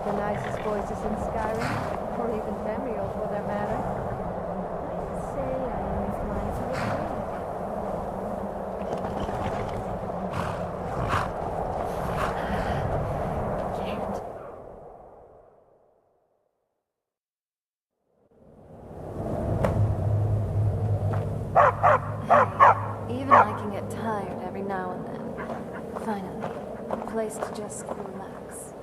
of the nicest voices in Skyrim, or even Tamriel for that matter. I'd say I am inclined to agree. Hey, even I can get tired every now and then. Finally, a place to just relax.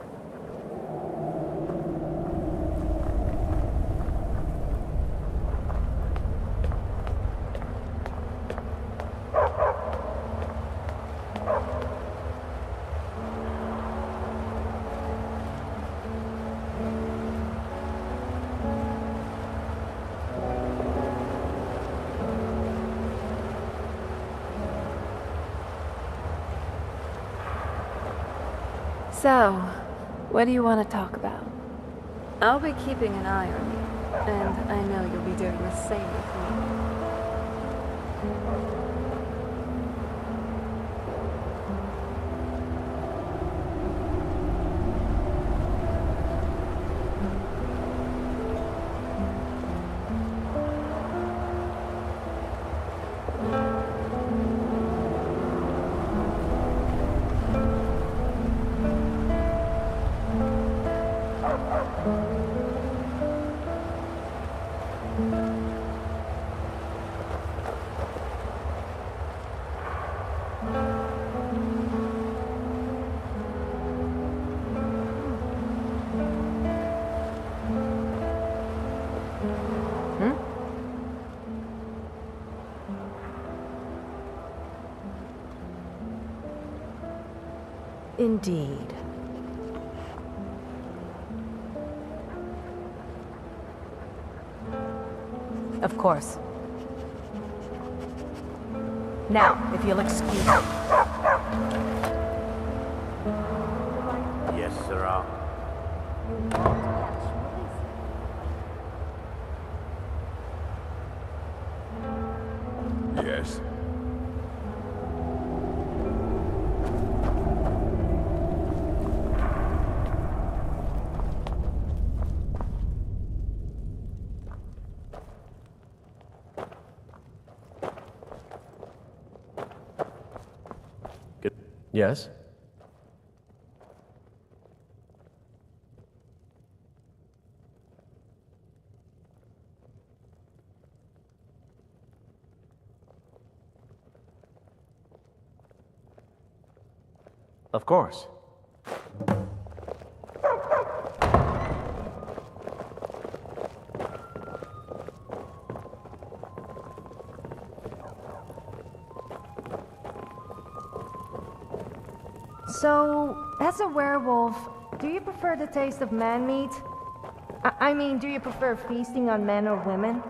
So, what do you want to talk about? I'll be keeping an eye on you, and I know you'll be doing the same with me. Indeed. Of course. Now, if you'll excuse me. Yes, sirrah. Yes. Good. Yes? Of course. So, as a werewolf, do you prefer the taste of man meat? I mean, do you prefer feasting on men or women?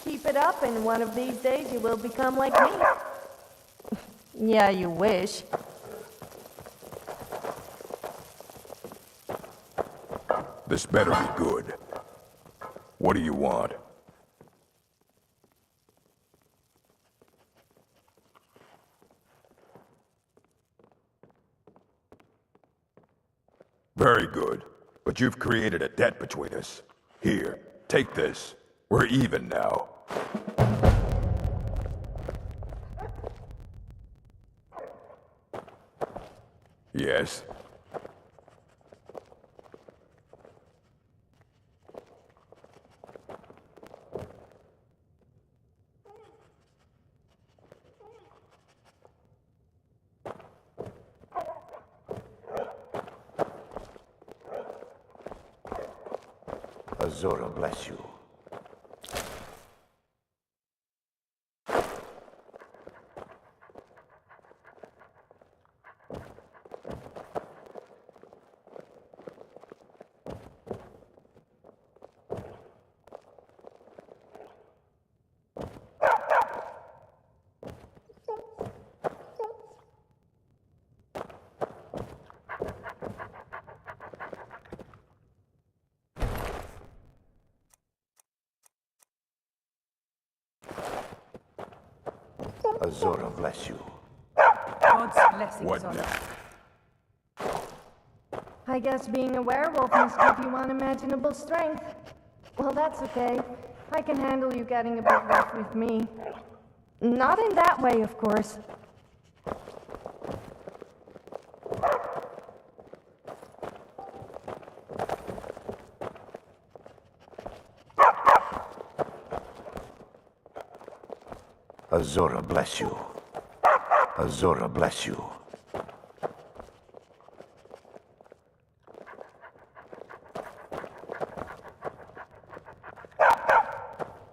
Keep it up, and one of these days you will become like me. Yeah, you wish. This better be good. What do you want? Very good. But you've created a debt between us. Here, take this. We're even now. Yes? Azura bless you. Azura bless you. God's blessings What on now? I guess being a werewolf must give you unimaginable strength. Well, that's okay. I can handle you getting a bit rough with me. Not in that way, of course. Azura bless you. Azura bless you.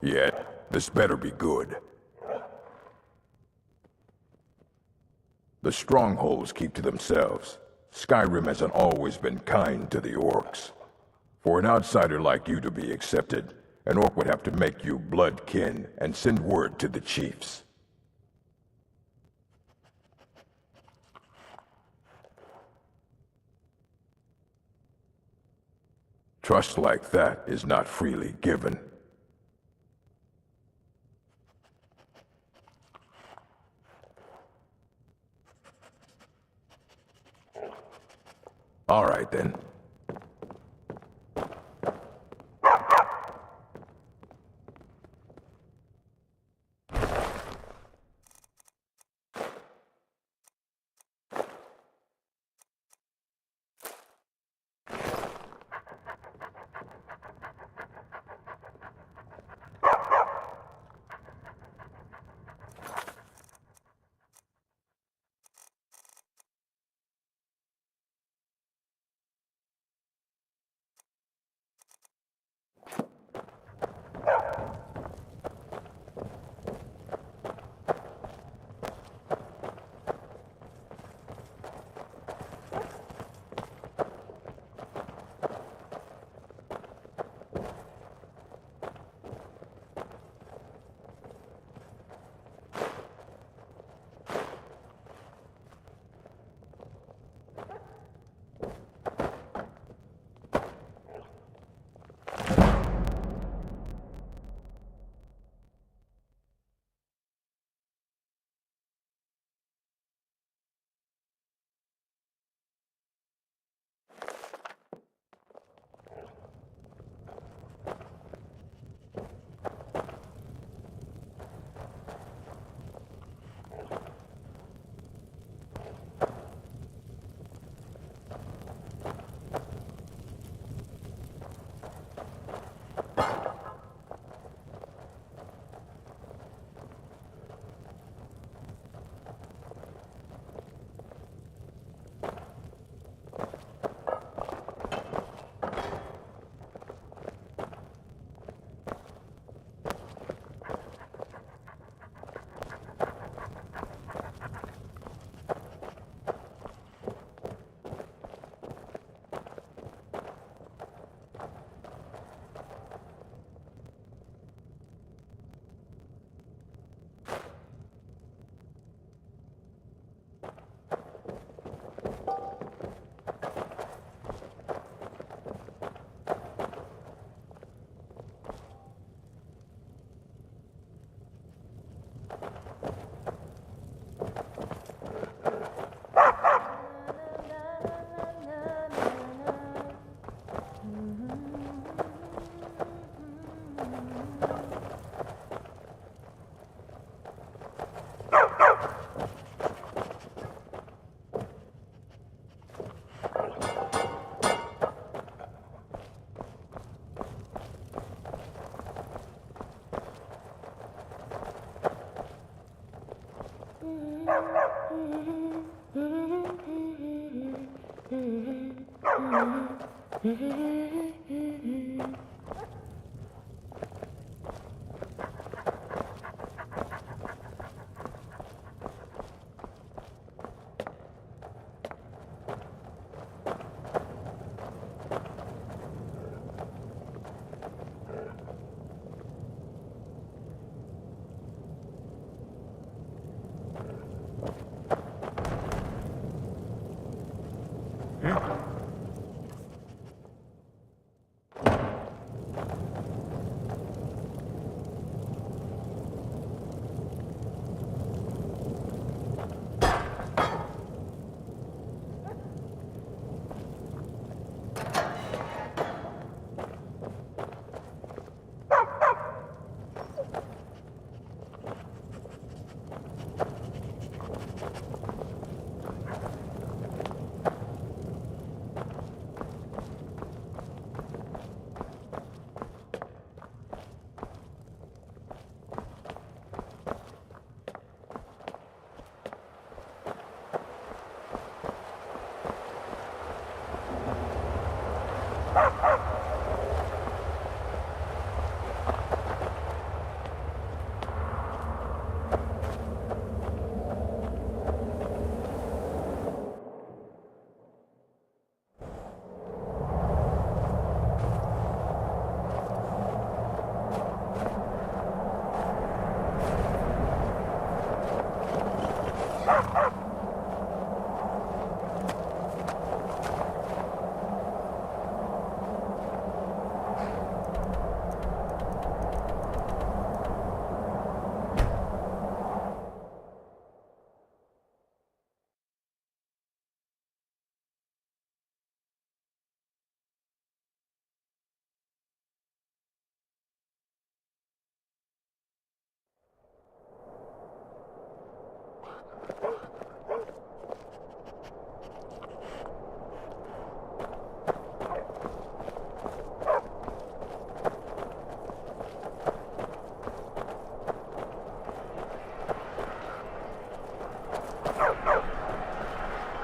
Yet, this better be good. The strongholds keep to themselves. Skyrim hasn't always been kind to the orcs. For an outsider like you to be accepted, an orc would have to make you blood kin and send word to the chiefs. Trust like that is not freely given. All right, then.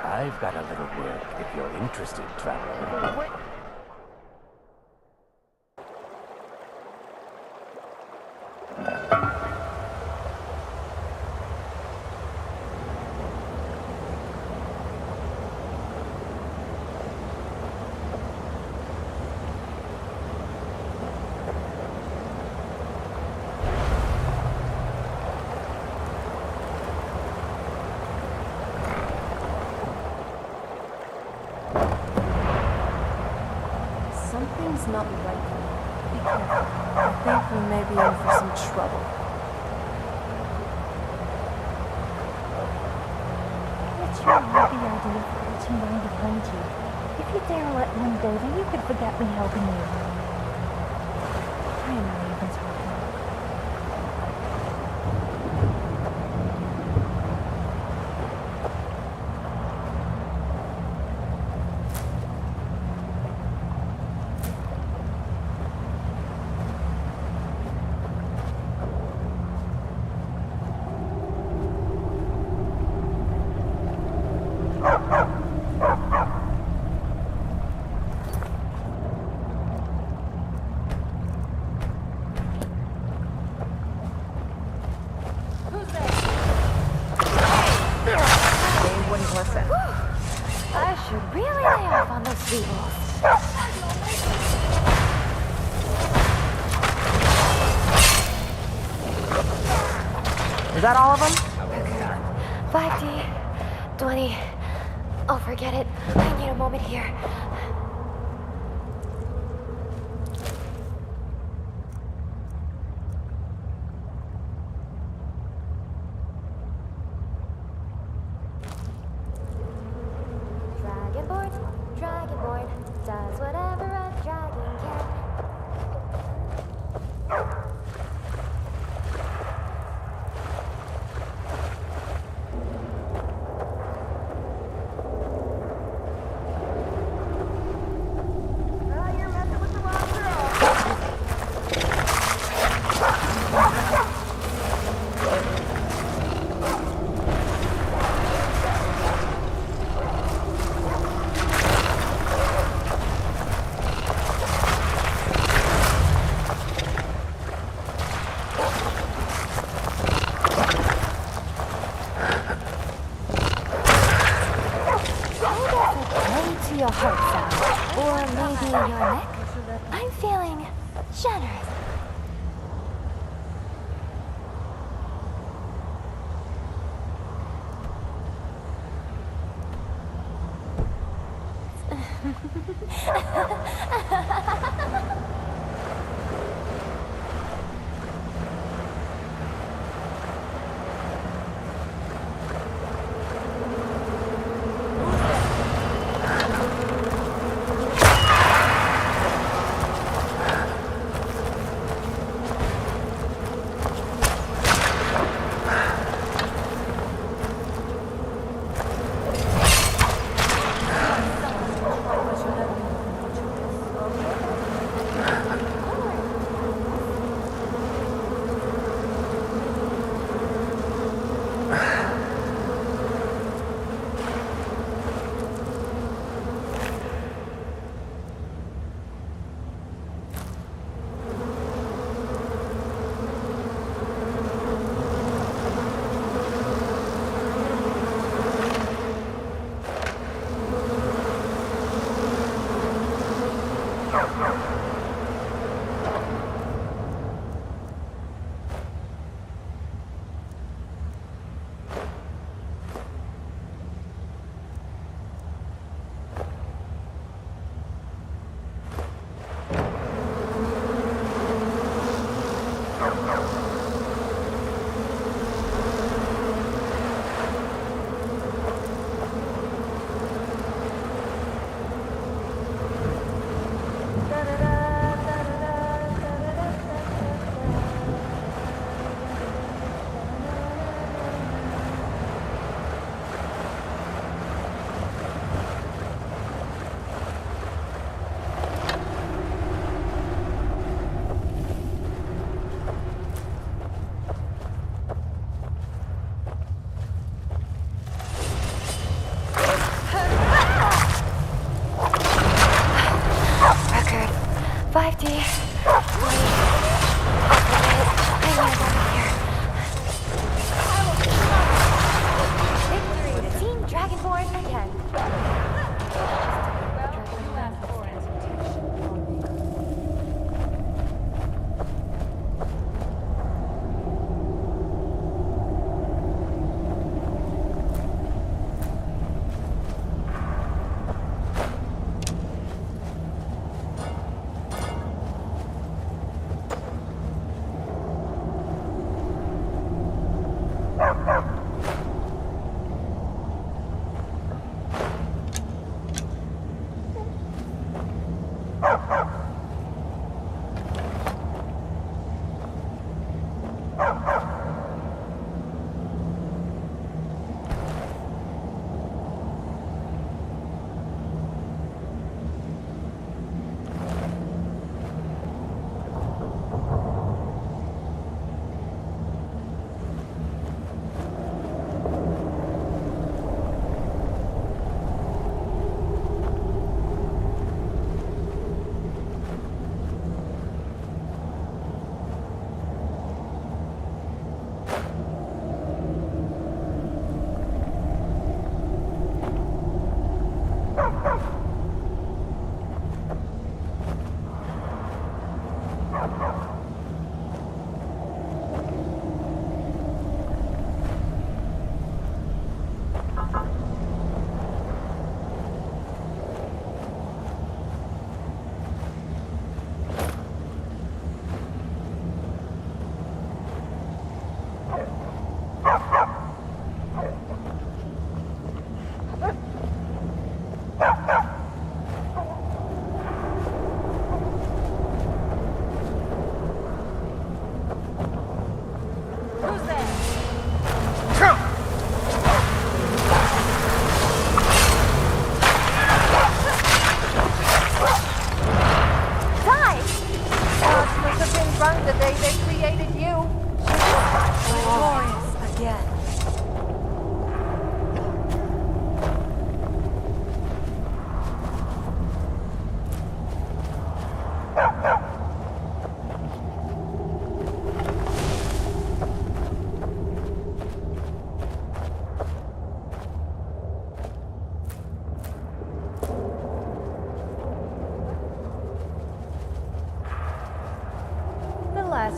I've got a little work if you're interested, traveler. Something's not right here. Be careful. I think we may be in for some trouble. It's your happy idea for reaching down behind you. If you dare let one go, then you could forget me helping you. I am Raven's partner. I should really lay off on those people. Is that all of them? 5D, 20. Oh, forget it. I need a moment here. Dragonborn, does whatever a dragon can. your neck. I'm feeling generous.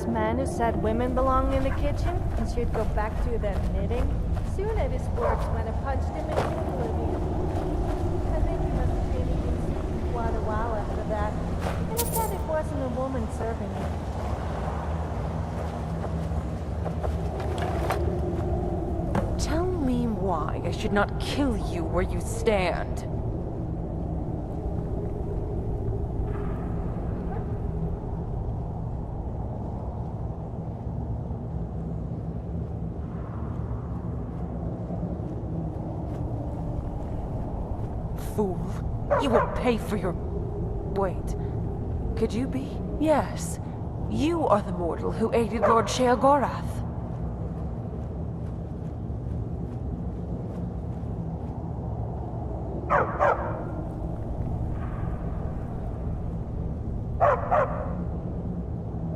first man who said women belong in the kitchen and should go back to their knitting. Soon at his works when I punched him into oblivion. I think he must have really been sleeping quite a while after that. And I said it wasn't a woman serving him. Tell me why I should not kill you where you stand. Fool. You will pay for your... Wait. Could you be? Yes. You are the mortal who aided Lord Sheogorath.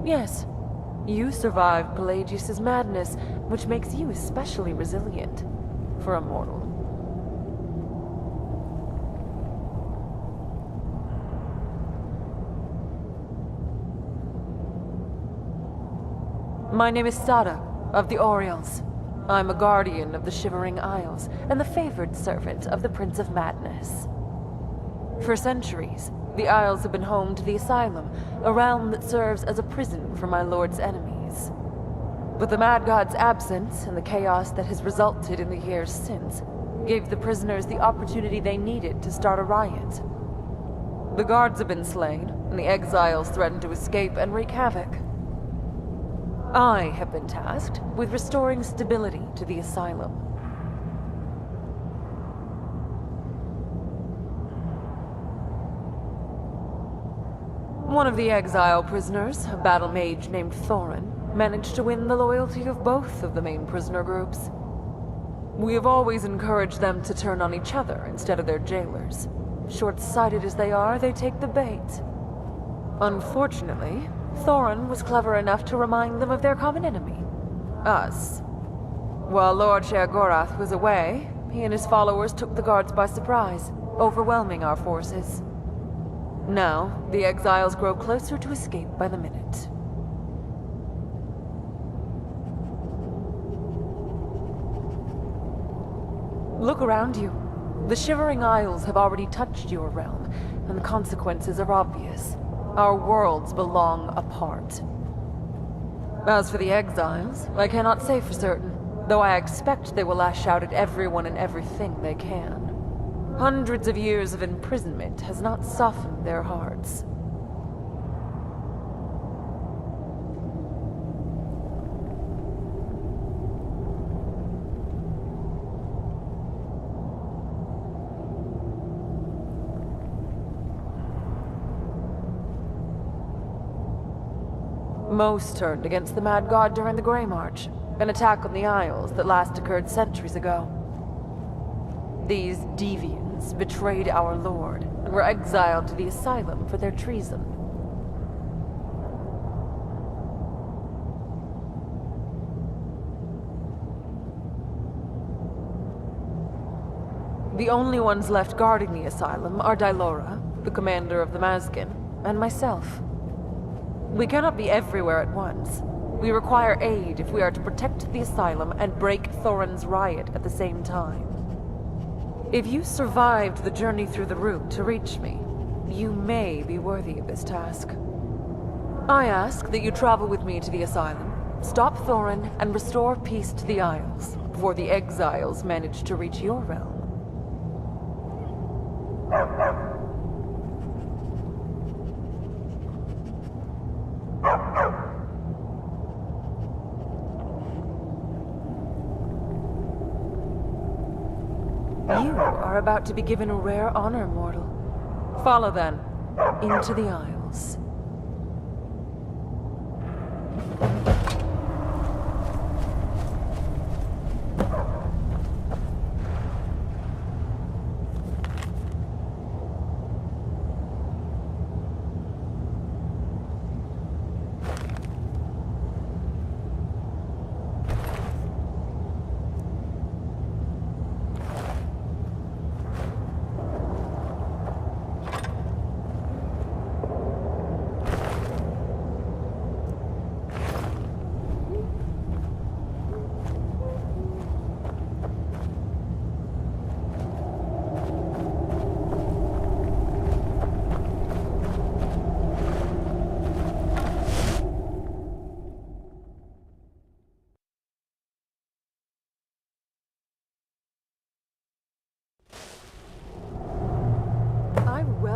Yes. You survived Pelagius's madness, which makes you especially resilient for a mortal. My name is Sada, of the Orioles. I'm a guardian of the Shivering Isles, and the favored servant of the Prince of Madness. For centuries, the Isles have been home to the Asylum, a realm that serves as a prison for my lord's enemies. But the Mad God's absence, and the chaos that has resulted in the years since, gave the prisoners the opportunity they needed to start a riot. The guards have been slain, and the exiles threaten to escape and wreak havoc. I have been tasked with restoring stability to the Asylum. One of the exile prisoners, a battle mage named Thorin, managed to win the loyalty of both of the main prisoner groups. We have always encouraged them to turn on each other instead of their jailers. Short-sighted as they are, they take the bait. Unfortunately, Thorin was clever enough to remind them of their common enemy, us. While Lord Sheogorath was away, he and his followers took the guards by surprise, overwhelming our forces. Now, the exiles grow closer to escape by the minute. Look around you. The Shivering Isles have already touched your realm, and the consequences are obvious. Our worlds belong apart. As for the exiles, I cannot say for certain, though I expect they will lash out at everyone and everything they can. Hundreds of years of imprisonment has not softened their hearts. Most turned against the Mad God during the Grey March, an attack on the Isles that last occurred centuries ago. These deviants betrayed our lord and were exiled to the Asylum for their treason. The only ones left guarding the Asylum are Dylora, the commander of the Mazkin, and myself. We cannot be everywhere at once. We require aid if we are to protect the Asylum and break Thorin's riot at the same time. If you survived the journey through the route to reach me, you may be worthy of this task. I ask that you travel with me to the Asylum, stop Thorin, and restore peace to the Isles, before the exiles manage to reach your realm. You are about to be given a rare honor, mortal. Follow, then, into the Isles.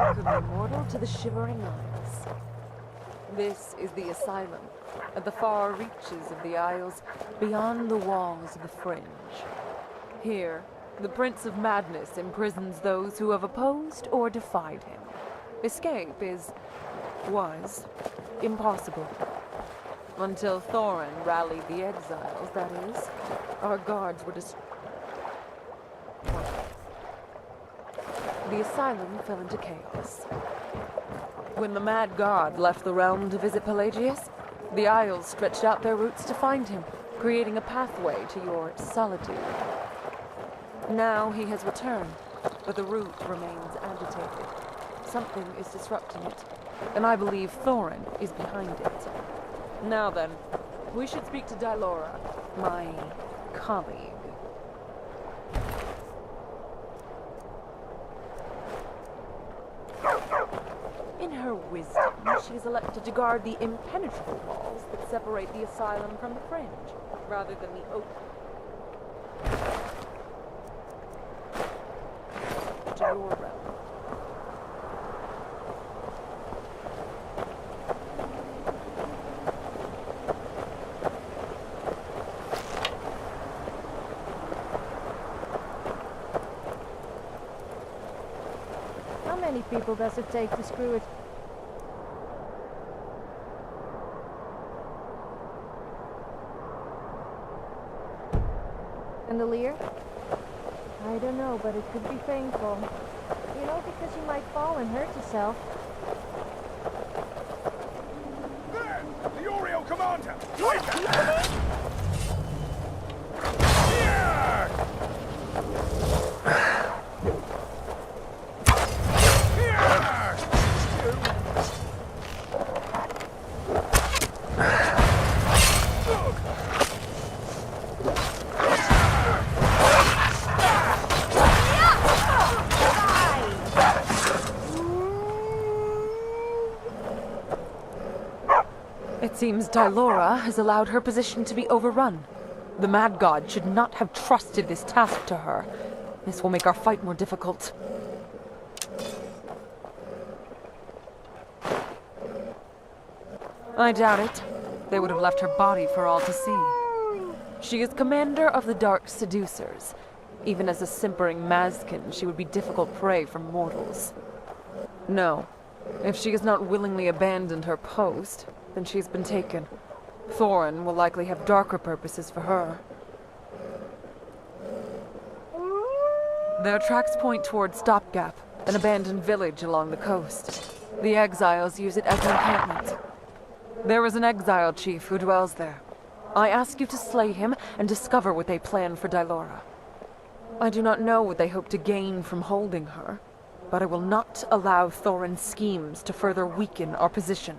welcome you, mortal, to the Shivering Isles. This is the Asylum, at the far reaches of the Isles, beyond the walls of the Fringe. Here, the Prince of Madness imprisons those who have opposed or defied him. Escape was impossible. Until Thorin rallied the exiles, that is. Our guards were destroyed. The asylum fell into chaos. When the Mad God left the realm to visit Pelagius, the Isles stretched out their roots to find him, creating a pathway to your solitude. Now he has returned, but the root remains agitated. Something is disrupting it, and I believe Thorin is behind it. Now then, we should speak to Dylora, my colleague. In her wisdom, she is elected to guard the impenetrable walls that separate the asylum from the Fringe, rather than the open to your realm. How many people does it take to screw it? Chandelier? I don't know, but it could be painful. You know, because you might fall and hurt yourself. There! The Oriole Commander! Wait It seems Dylora has allowed her position to be overrun. The Mad God should not have trusted this task to her. This will make our fight more difficult. I doubt it. They would have left her body for all to see. She is commander of the Dark Seducers. Even as a simpering Mazkin, she would be difficult prey for mortals. No. If she has not willingly abandoned her post, then she's been taken. Thorin will likely have darker purposes for her. Their tracks point toward Stopgap, an abandoned village along the coast. The exiles use it as an encampment. There is an exile chief who dwells there. I ask you to slay him and discover what they plan for Dylora. I do not know what they hope to gain from holding her, but I will not allow Thorin's schemes to further weaken our position.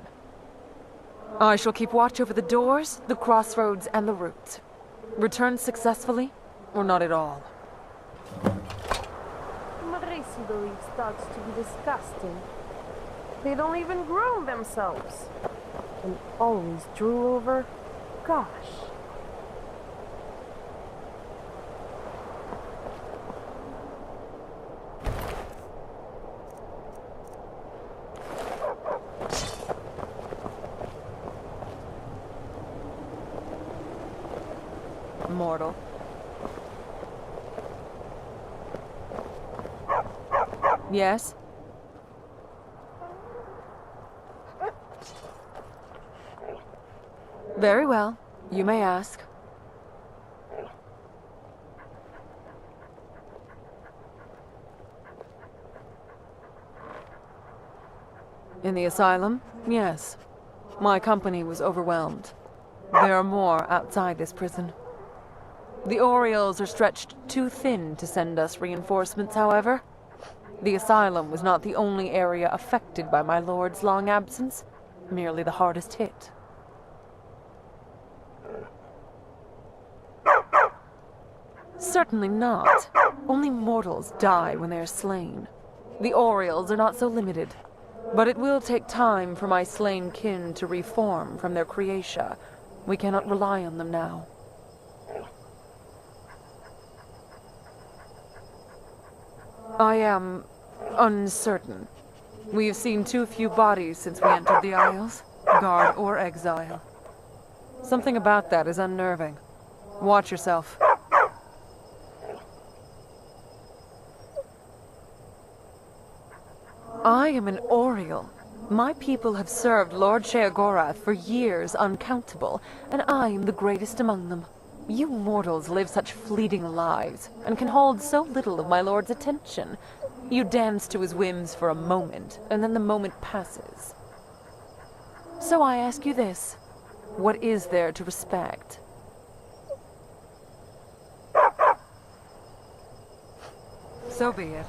I shall keep watch over the doors, the crossroads, and the route. Return successfully, or not at all. Marisi believes dogs to be disgusting. They don't even groom themselves. And always drool over. Gosh. Mortal. Yes? Very well. You may ask. In the asylum? Yes. My company was overwhelmed. There are more outside this prison. The Orioles are stretched too thin to send us reinforcements, however. The asylum was not the only area affected by my lord's long absence, merely the hardest hit. Certainly not. Only mortals die when they are slain. The Orioles are not so limited. But it will take time for my slain kin to reform from their creatia. We cannot rely on them now. I am uncertain. We have seen too few bodies since we entered the Isles, guard or exile. Something about that is unnerving. Watch yourself. I am an Oriel. My people have served Lord Sheogorath for years uncountable, and I am the greatest among them. You mortals live such fleeting lives, and can hold so little of my lord's attention. You dance to his whims for a moment, and then the moment passes. So I ask you this. What is there to respect? So be it.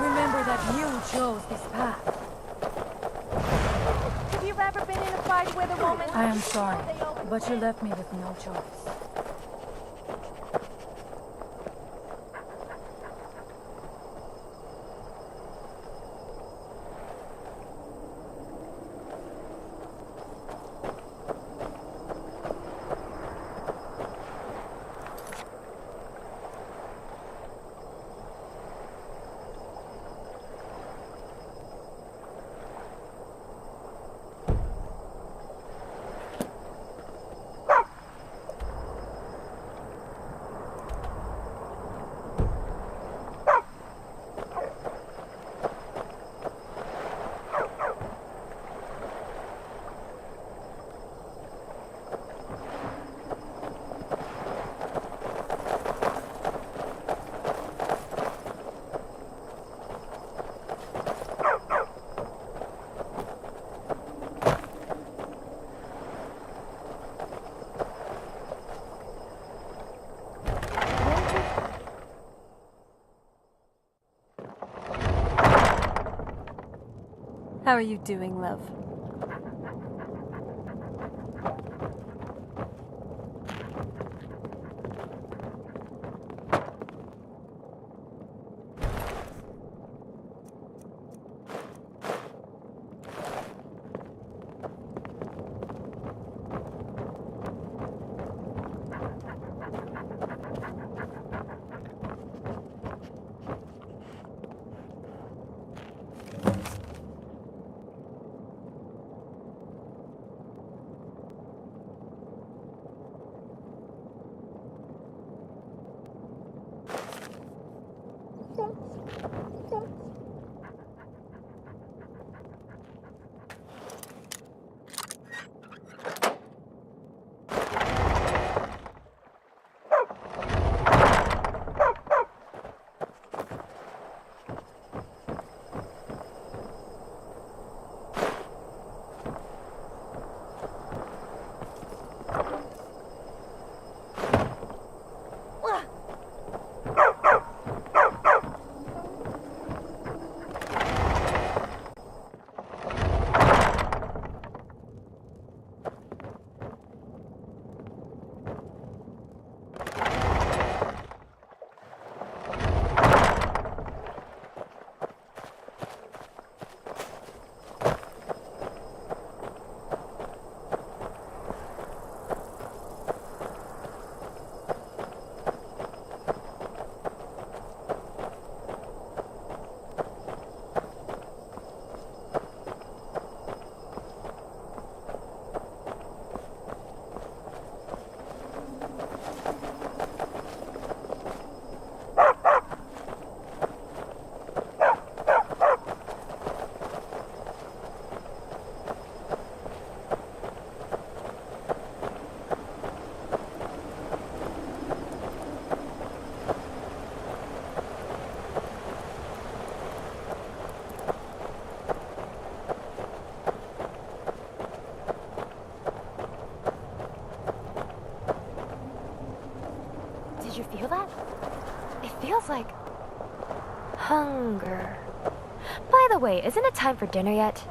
Remember that you chose this path. Have you ever been in a fight with a woman? I am sorry, but you left me with no choice. How are you doing, love? that? It feels like hunger. By the way, isn't it time for dinner yet?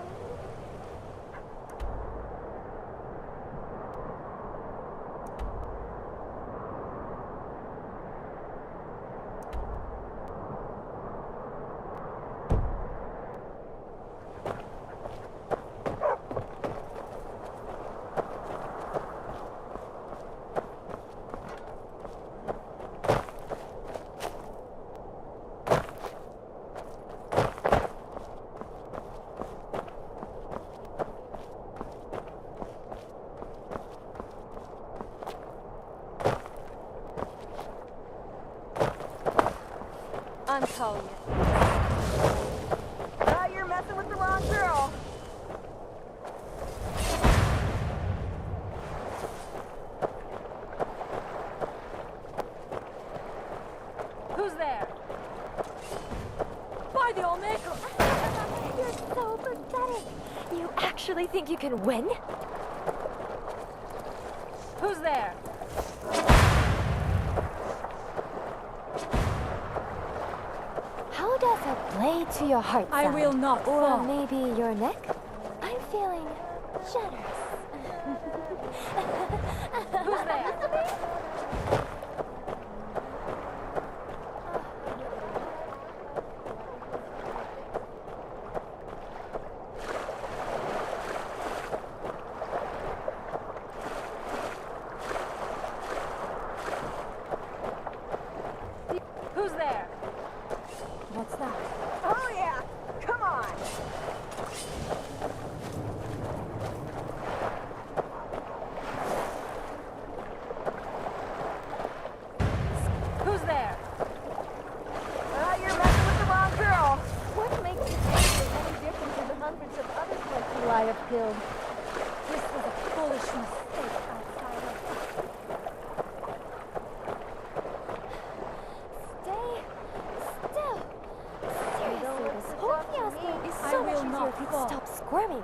I'm calling it. You're messing with the wrong girl. Who's there? By the old nickel. You're so pathetic. You actually think you can win? Who's there? How does a blade to your heart I sound? will not Or fall. maybe your neck? I'm feeling generous. Who's there? Who's there? What's that? Oh yeah, come on. Who's there? You're messing with the wrong girl. What makes you think there's any different than the hundreds of others like you I have killed? This was a foolish mistake, outsider. Stay still. Seriously, this whole fiasco is I so much will easier not if you fall. stop squirming.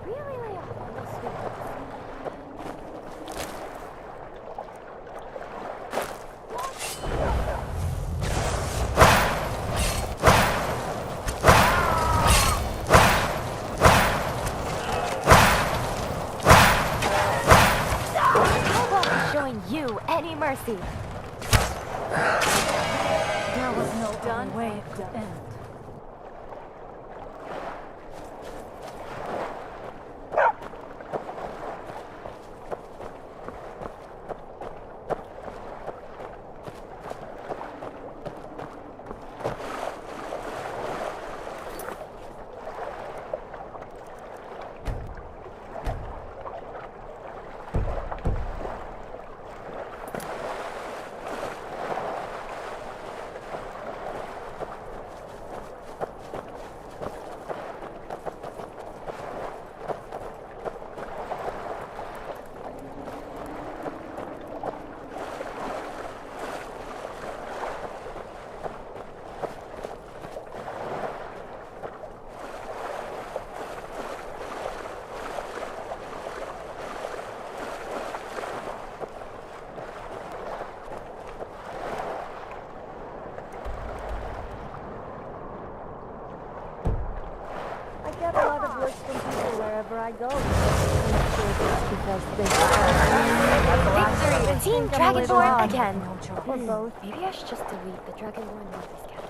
Really lay off on those sweet. How about showing you any mercy? There was no other way it could end. I get a lot of looks from people wherever I go. I'm sure it's because they Team think I'm a little Dragonborn odd. again. Or both. Maybe I should just delete the Dragonborn notice cat.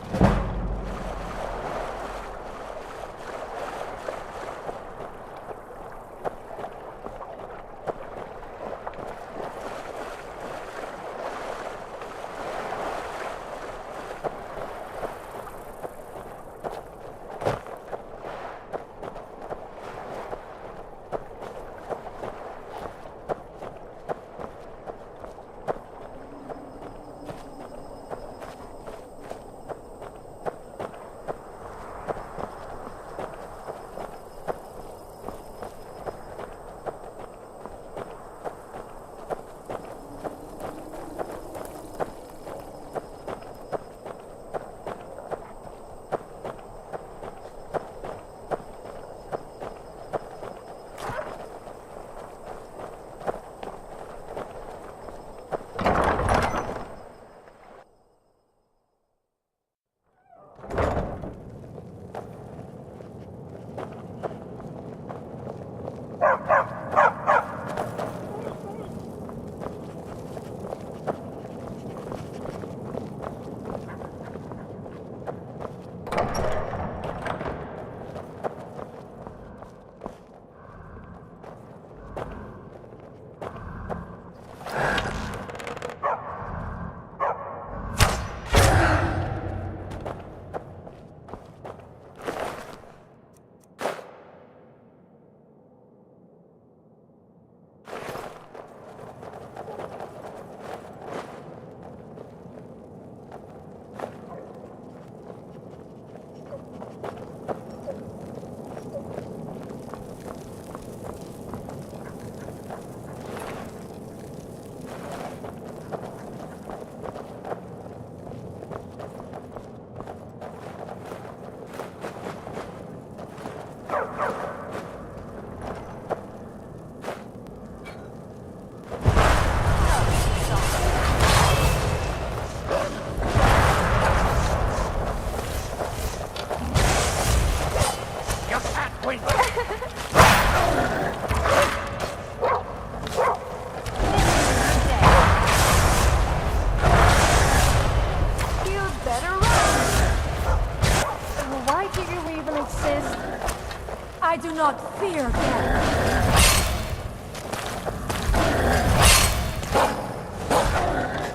I do not fear death.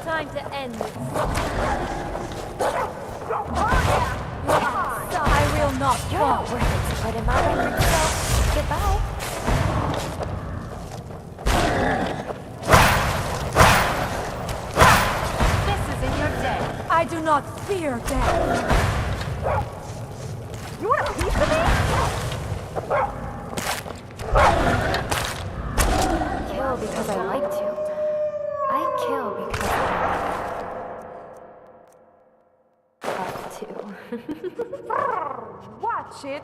Time to end this. I will not fall. Worth it to put him out by yourself. Goodbye. This isn't your day. I do not fear death. You want a piece of me? Kill because I like to. I kill because I have to. Watch it.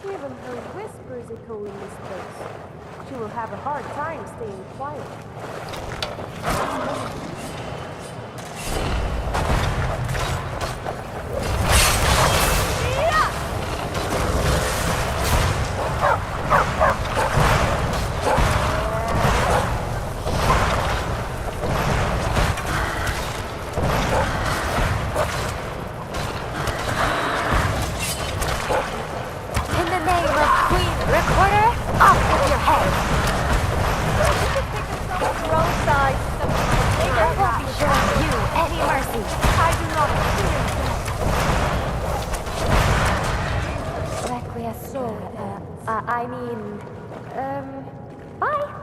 Even her whispers echo in this place. She will have a hard time staying quiet. In the name of Queen Recorder, off with your head! I mean, bye.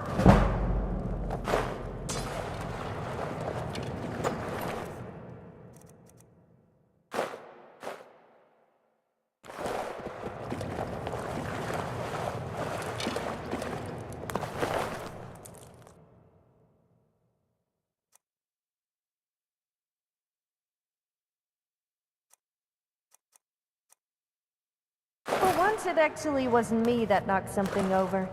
For once, it actually wasn't me that knocked something over.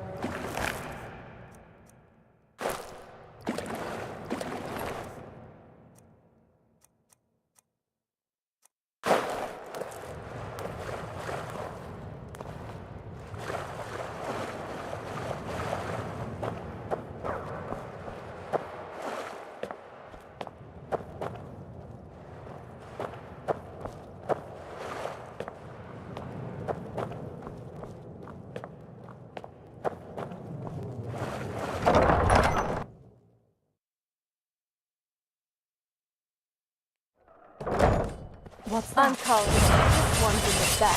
What's that? I'm calling it. This one's in the back.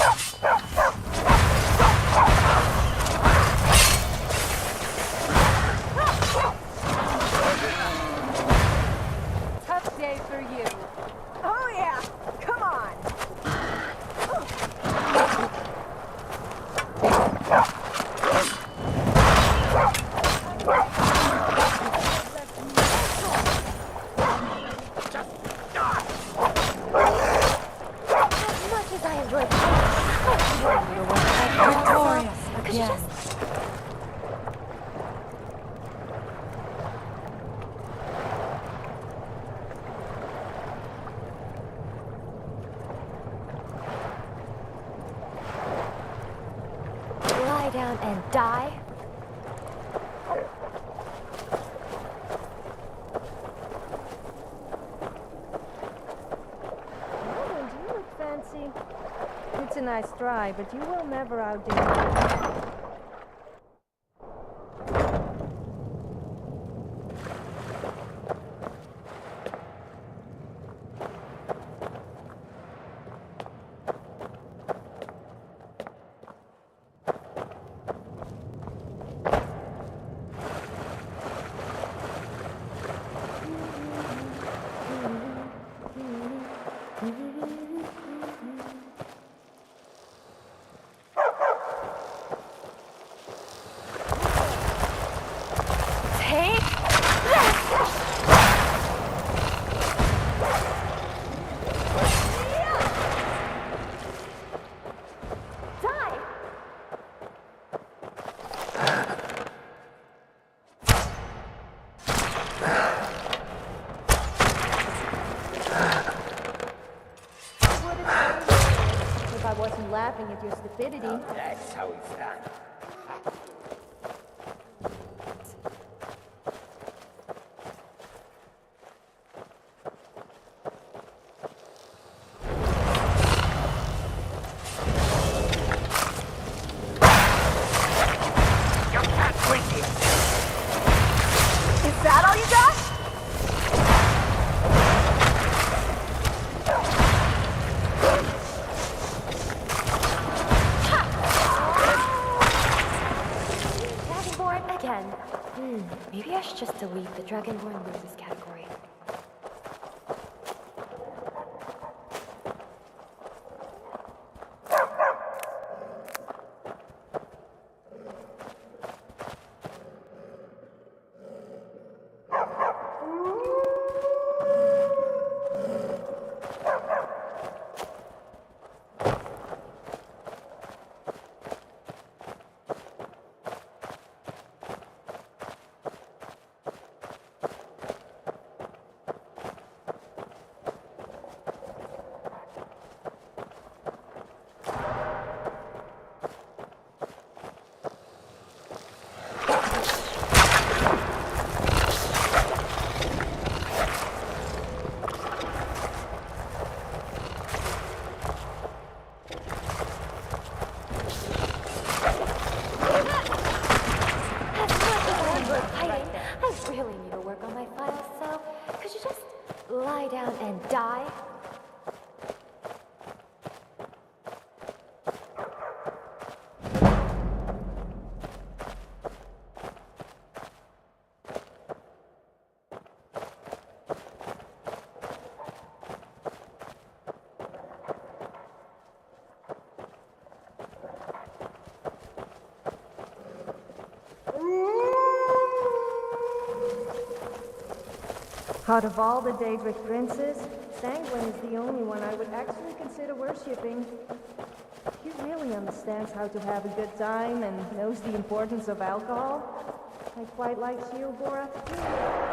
Tough day for you. Oh yeah! Come on! As much as I enjoy Victorious could you again. just... lie down and die? Oh, do you look fancy? It's a nice try, but you will never outdo me. Take die! Would have saved if I wasn't laughing at your stupidity. That's how it's done. You can't win this. Is that all you got? Dragonborn again. Maybe I should just delete the Dragonborn loses category. I really need to work on my files, so could you just lie down and die? Out of all the Daedric princes, Sanguine is the only one I would actually consider worshipping. He really understands how to have a good time and knows the importance of alcohol. I quite like Sheogorath too.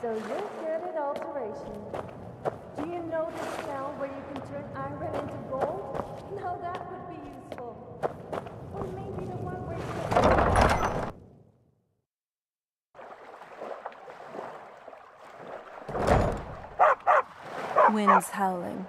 So you're good at alteration. Do you know the spell where you can turn iron into gold? Now that would be useful. Or maybe the one where you... Wind's howling.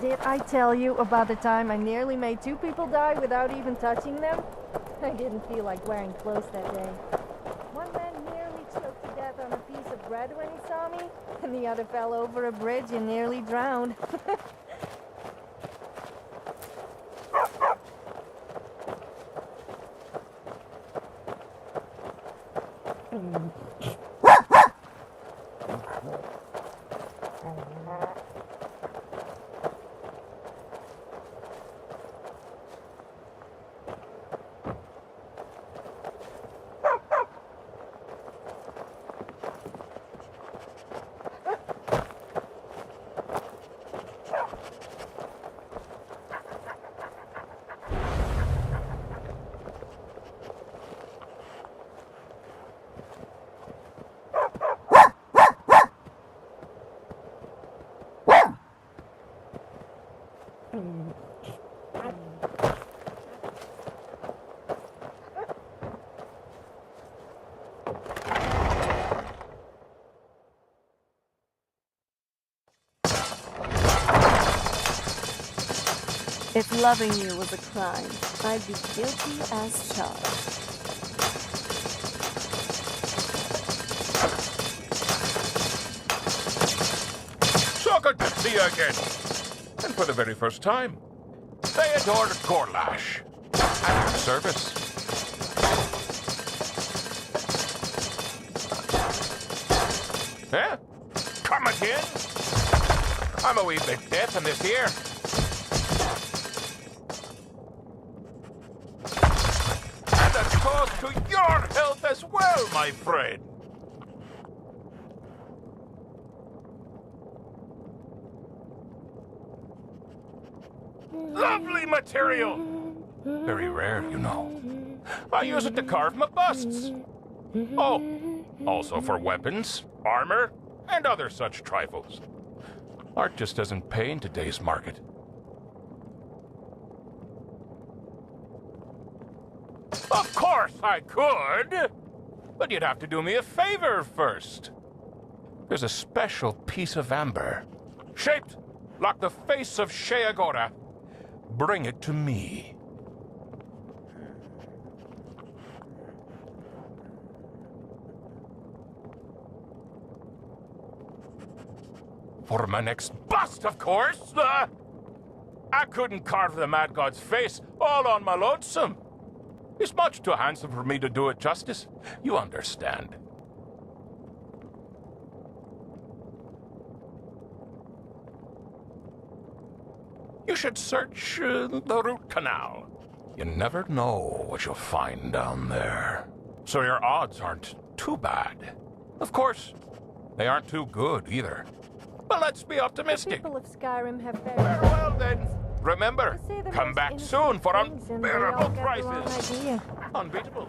Did I tell you about the time I nearly made 2 people die without even touching them? I didn't feel like wearing clothes that day. One man nearly choked to death on a piece of bread when he saw me, and the other fell over a bridge and nearly drowned. If loving you was a crime, I'd be guilty as charged. So good to see you again. And for the very first time. They adored Gorlash. At your service. Eh? Come again? I'm a wee bit deaf in this ear. And a toast to your health as well, my friend. Lovely material! Very rare, you know. I use it to carve my busts. Oh, also for weapons, armor, and other such trifles. Art just doesn't pay in today's market. Of course I could! But you'd have to do me a favor first. There's a special piece of amber, shaped like the face of Sheagora. Bring it to me. For my next bust, of course! I couldn't carve the Mad God's face all on my lonesome. He's much too handsome for me to do it justice. You understand. You should search the root canal. You never know what you'll find down there. So your odds aren't too bad. Of course, they aren't too good either. But let's be The optimistic. people of Skyrim have very Farewell then. Remember, They say the come most back innocent soon for things and they all unbearable get the wrong prices. idea. Unbeatable.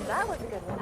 That was a good one.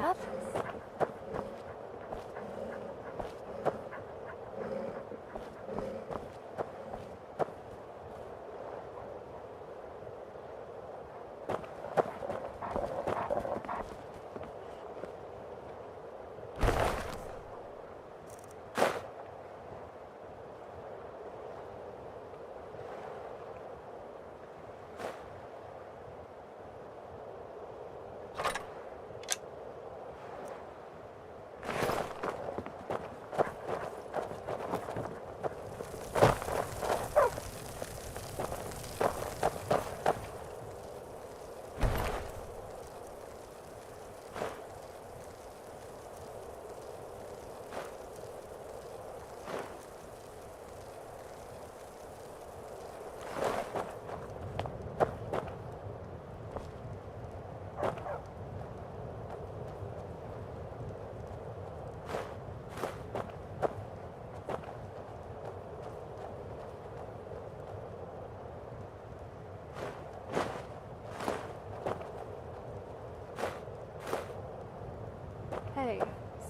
Hey,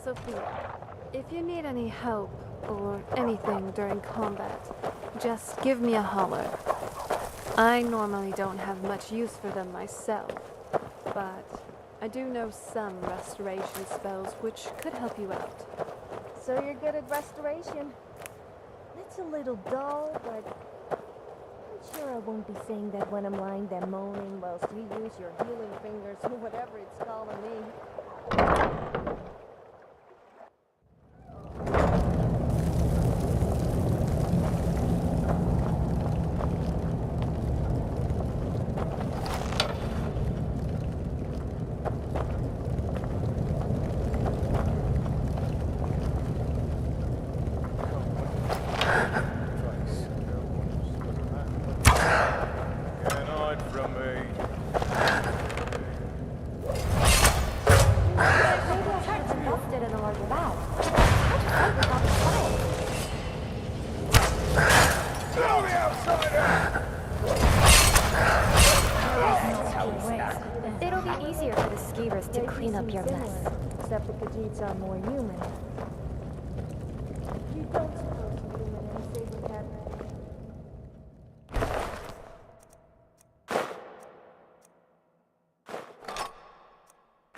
Sophia. If you need any help or anything during combat, just give me a holler. I normally don't have much use for them myself, but I do know some restoration spells which could help you out. So you're good at restoration? That's a little dull, but I'm sure I won't be saying that when I'm lying there moaning whilst you use your healing fingers or whatever it's calling me. It'll be easier for the skiers to clean up your mess. Except the Khajiits are more human. You don't suppose human and saber cat.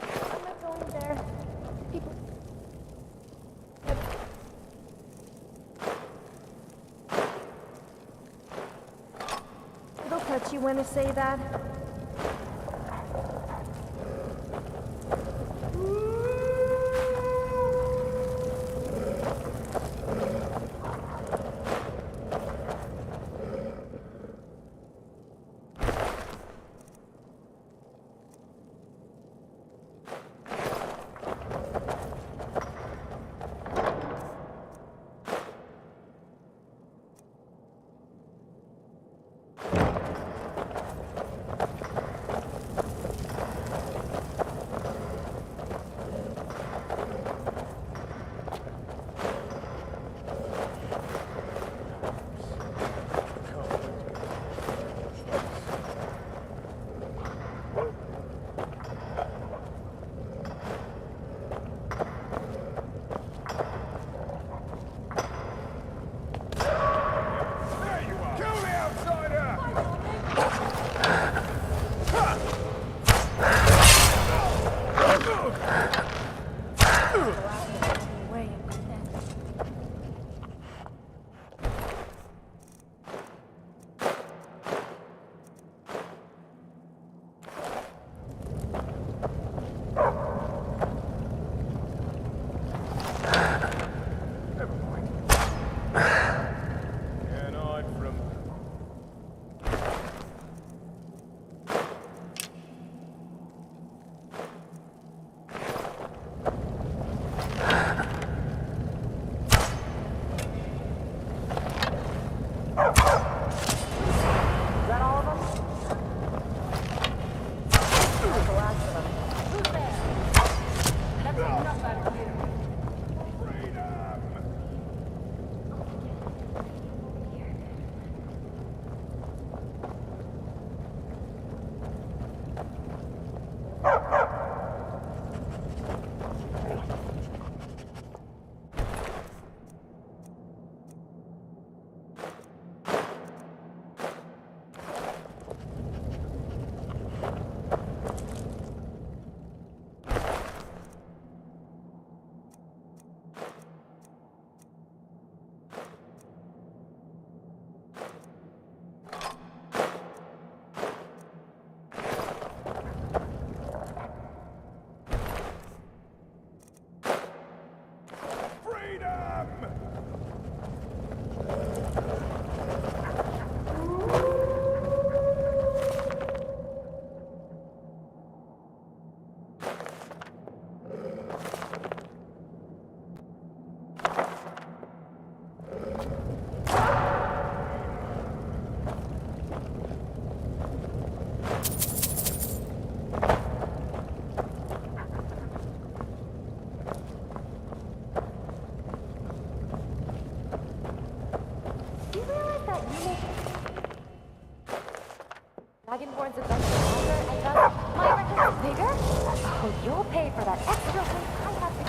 I'm not going there. People. It'll cut you when I say that.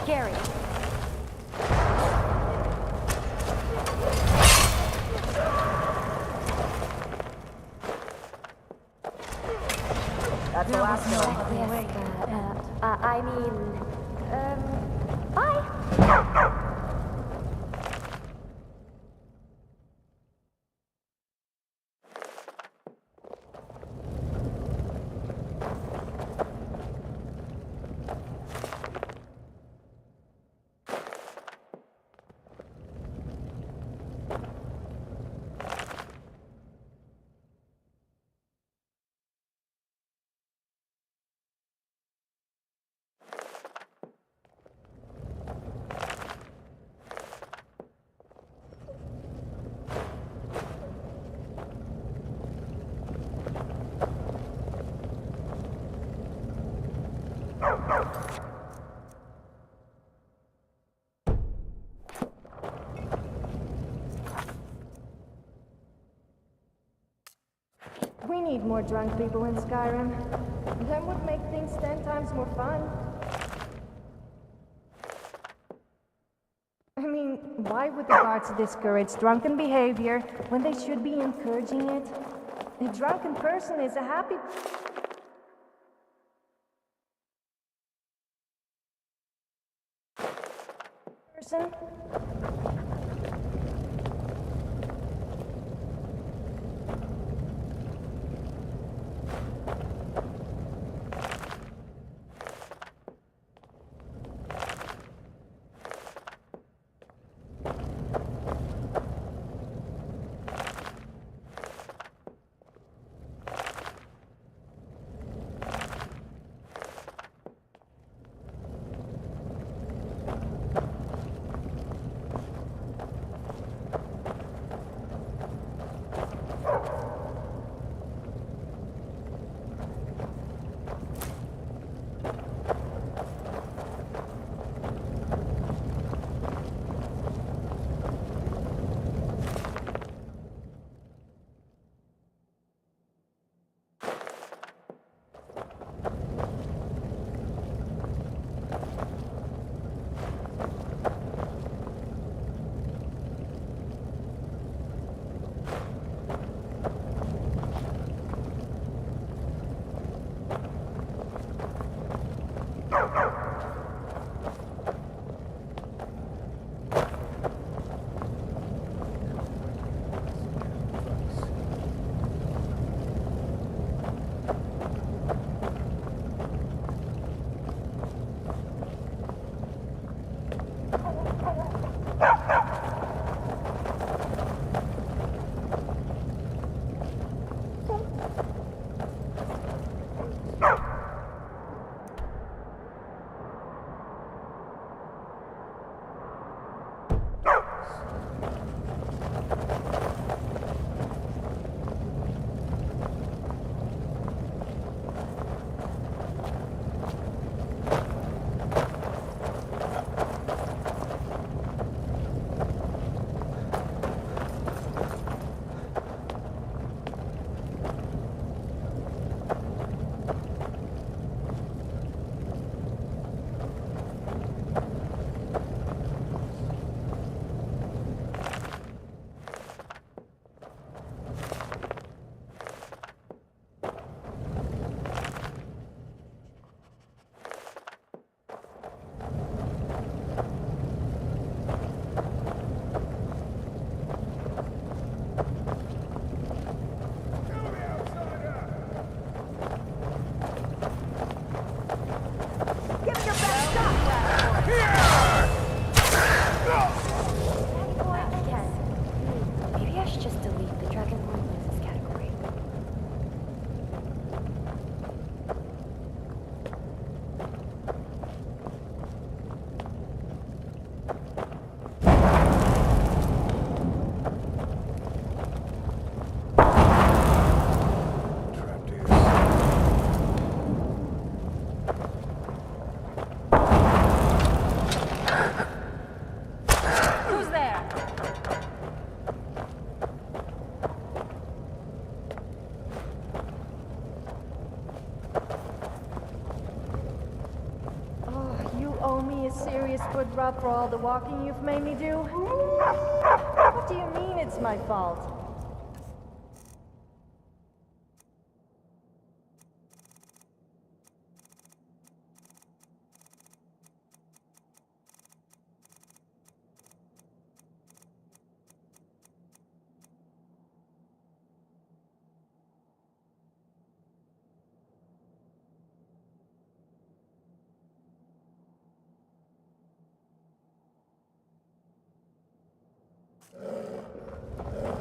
scary. That's the last one. I mean, bye. We need more drunk people in Skyrim. That would make things 10 times more fun. I mean, why would the guards discourage drunken behavior when they should be encouraging it? A drunken person is a happy... person? me a serious foot rub for all the walking you've made me do? What do you mean it's my fault?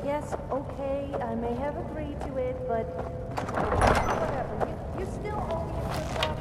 Yes, okay, I may have agreed to it, but whatever. You still owe me a foot rub.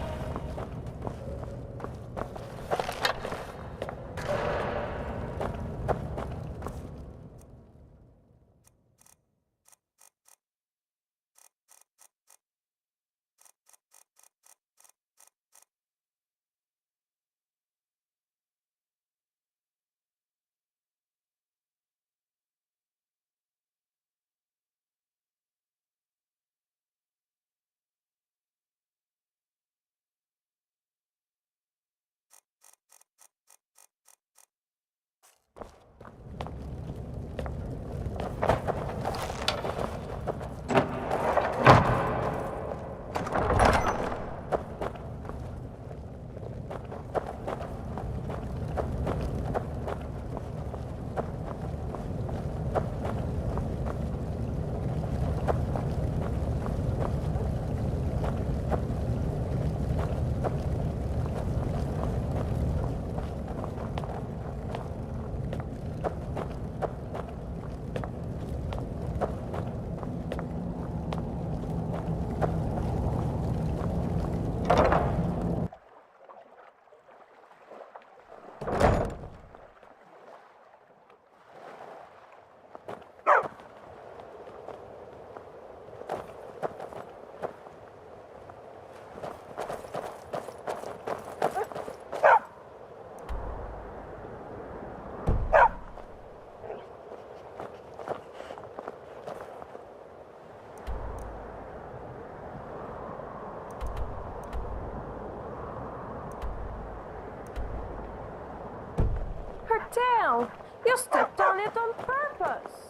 Down! You stepped on it on purpose!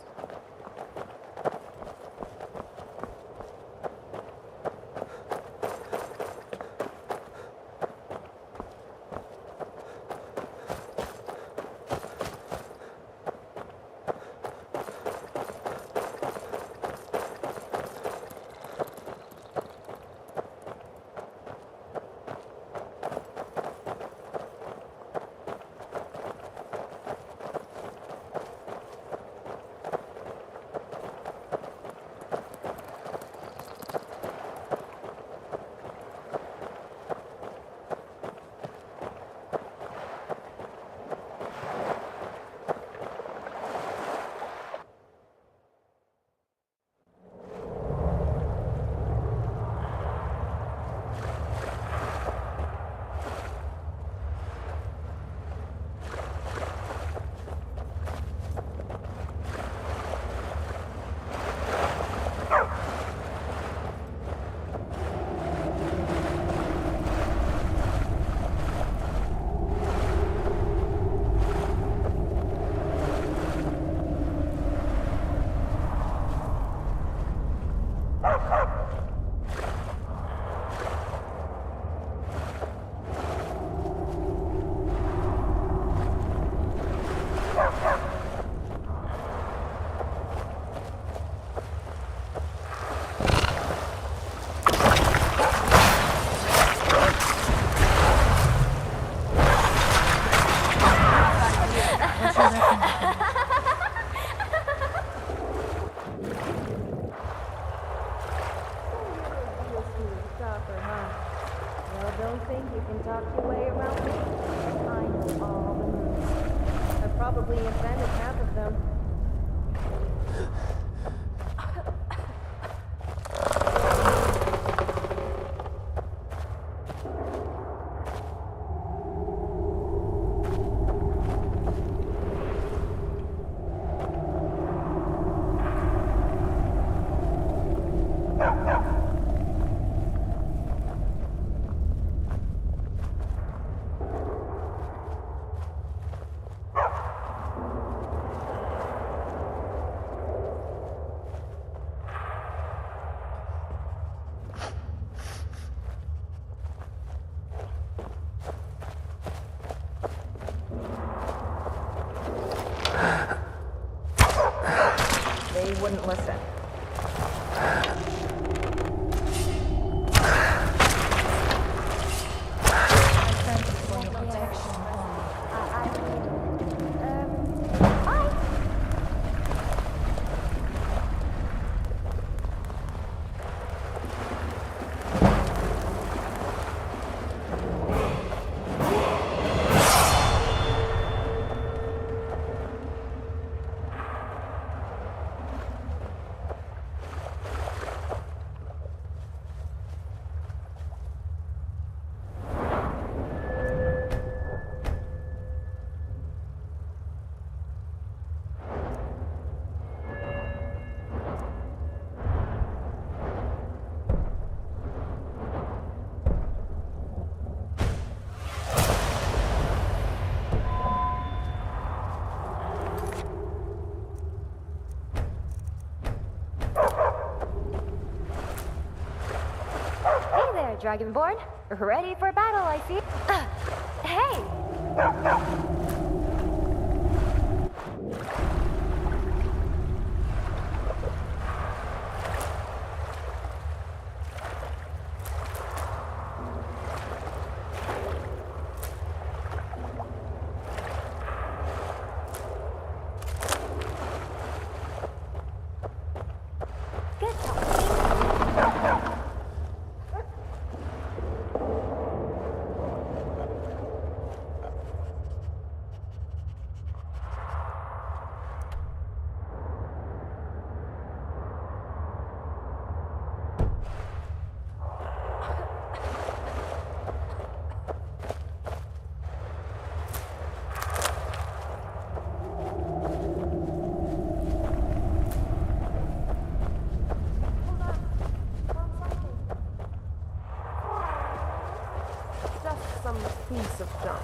Don't think you can talk your way around me. I know all the moves. I've probably invented half of them. wouldn't listen. Dragonborn, ready for battle, I see. Hey! Good talk. Just some piece of junk.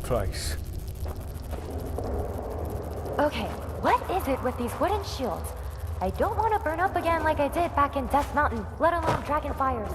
Place. Okay, what is it with these wooden shields? I don't want to burn up again like I did back in Death Mountain, let alone Dragon Fires.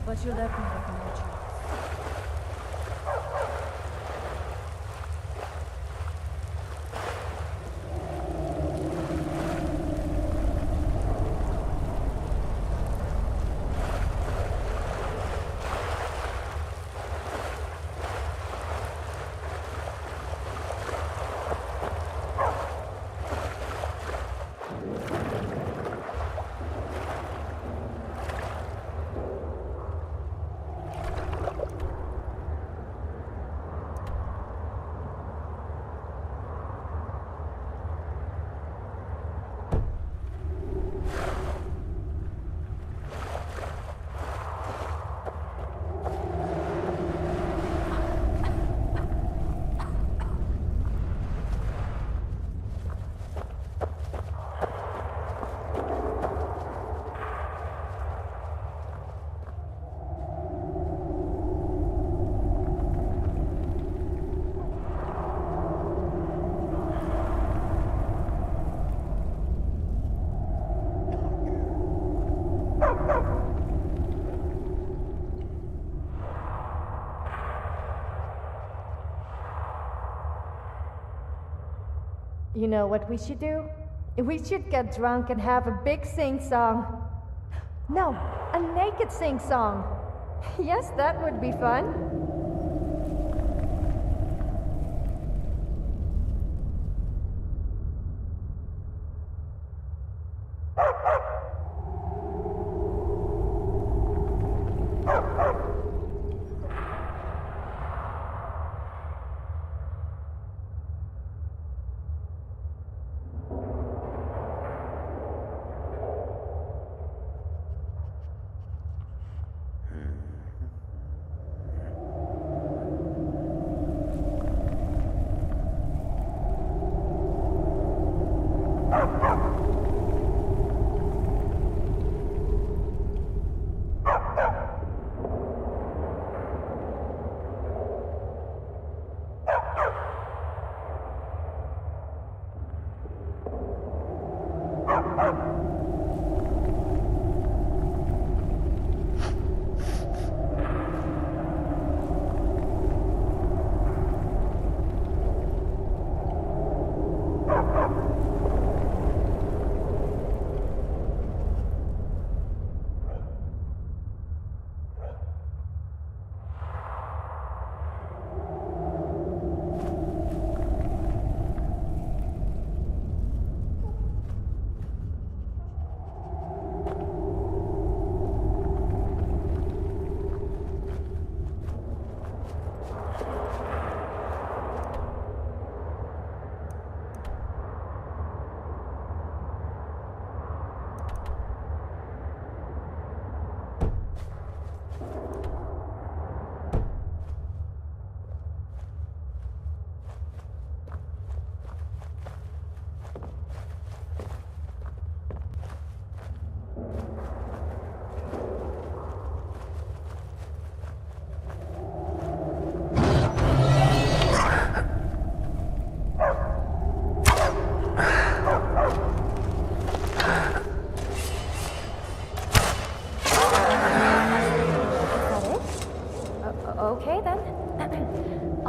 But you left me with no choice. You know what we should do? We should get drunk and have a big sing-song. No, a naked sing-song. Yes, that would be fun.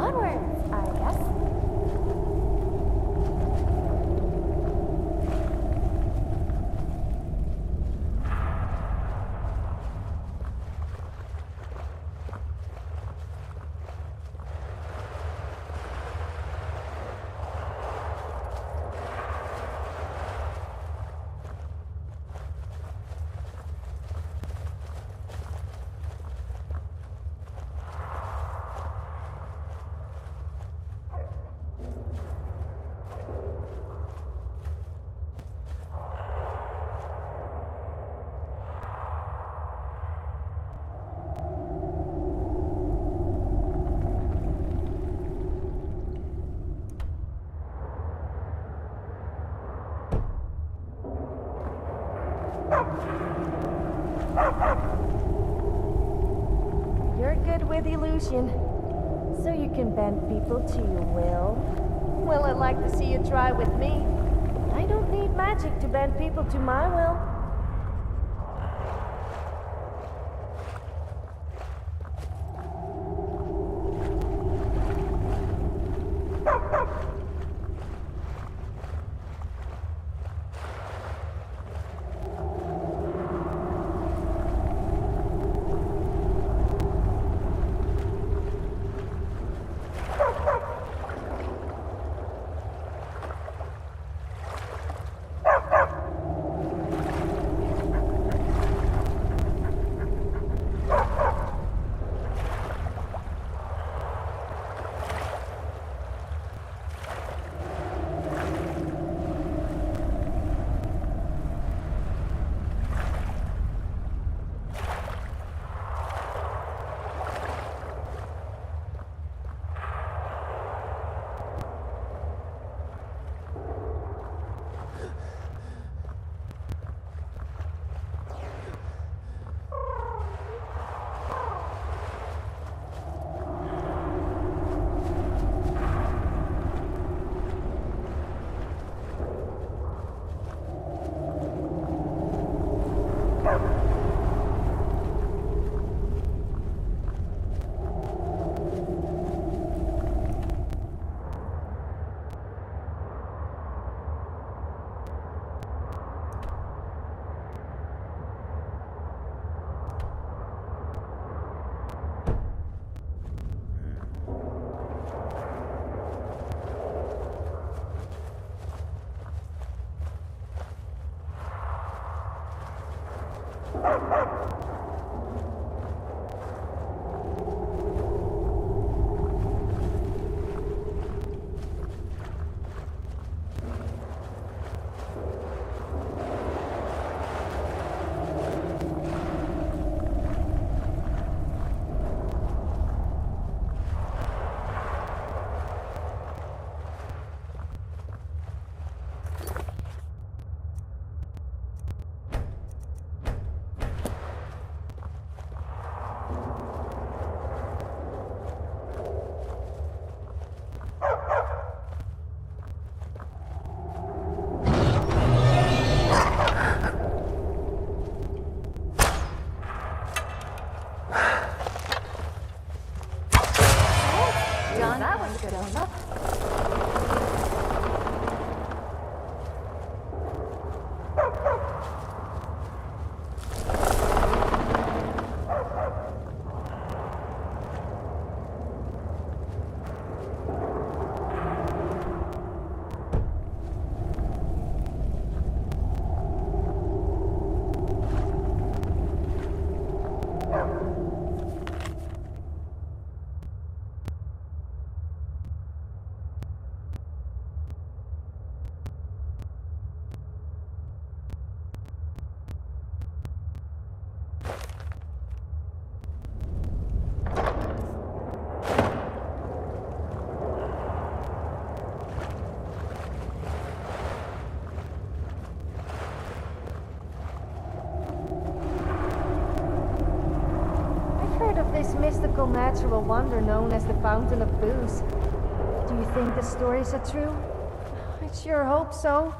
Onwards, I guess. You're good with illusion, so you can bend people to your will. Well, I'd like to see you try with me. I don't need magic to bend people to my will. This mystical natural wonder known as the Fountain of Booze. Do you think the stories are true? I sure hope so.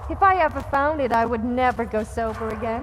If I ever found it, I would never go sober again.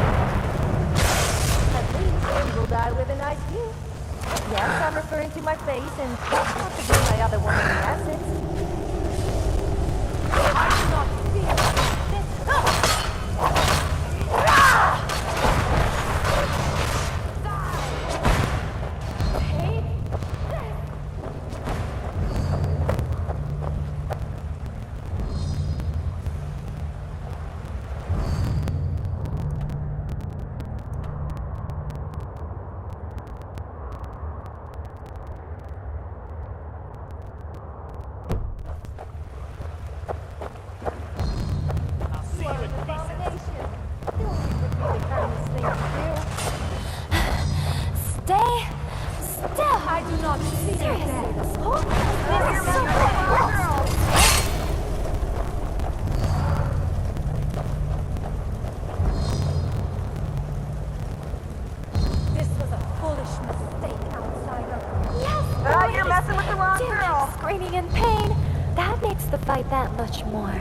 much more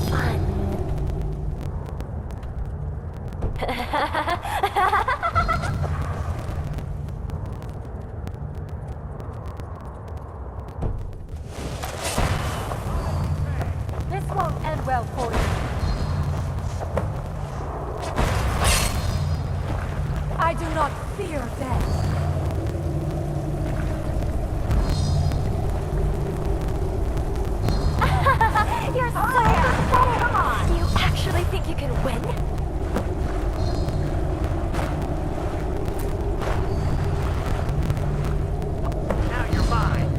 fun. This won't end well for you. I do not fear death. You're so pathetic. Come on. You actually think you can win? Now you're mine.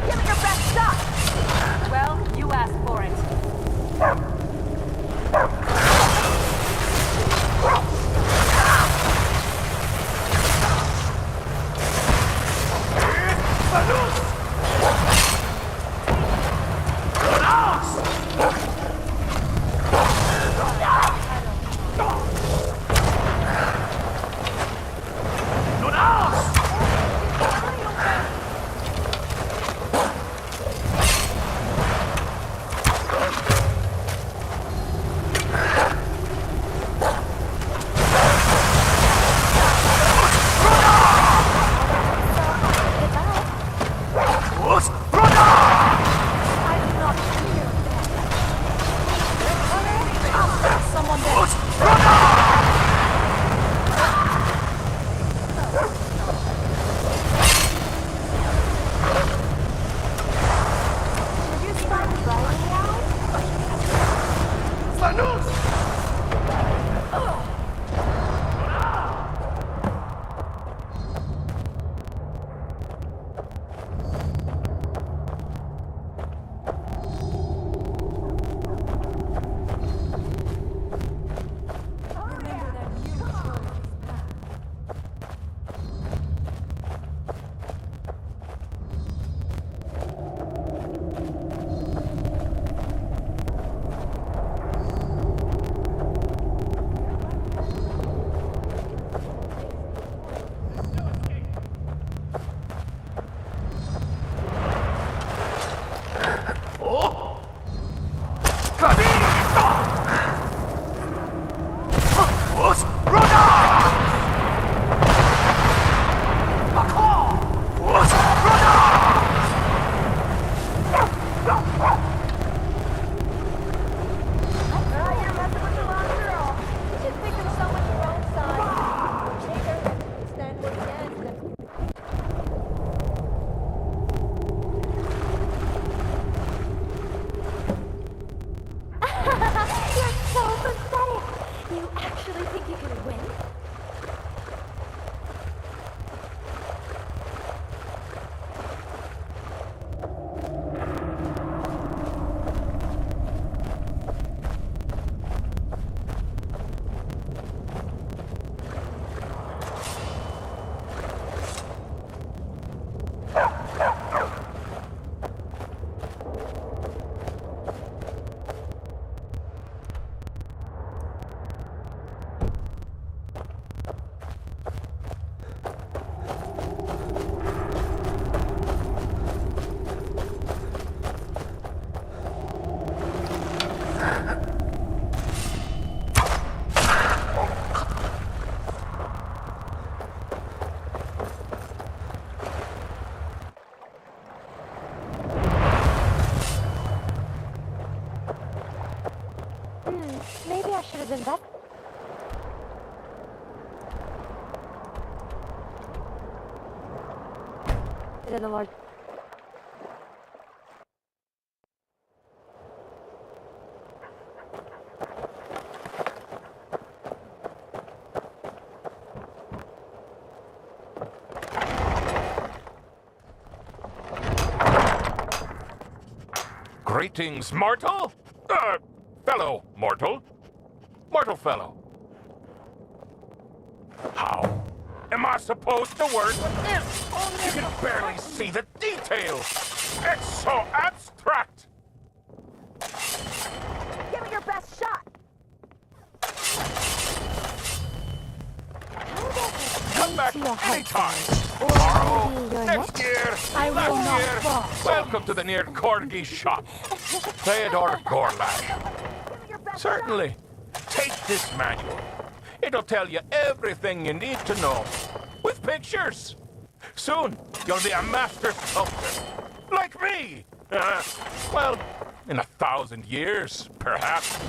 Give it your best shot. Well, you asked for it. Maybe I should have invested in a large... Greetings, mortal? Fellow mortal? Mortal fellow. How am I supposed to work with this? You can barely see the details. It's so abstract. Give it your best shot. Come back anytime. Or Tomorrow, maybe your next year, I will last not year. fall. Welcome to the near Corgi shop. Theodore Gorlash. Certainly. Take this manual. It'll tell you everything you need to know. With pictures. Soon, you'll be a master sculptor. Like me. Well, in 1,000 years, perhaps.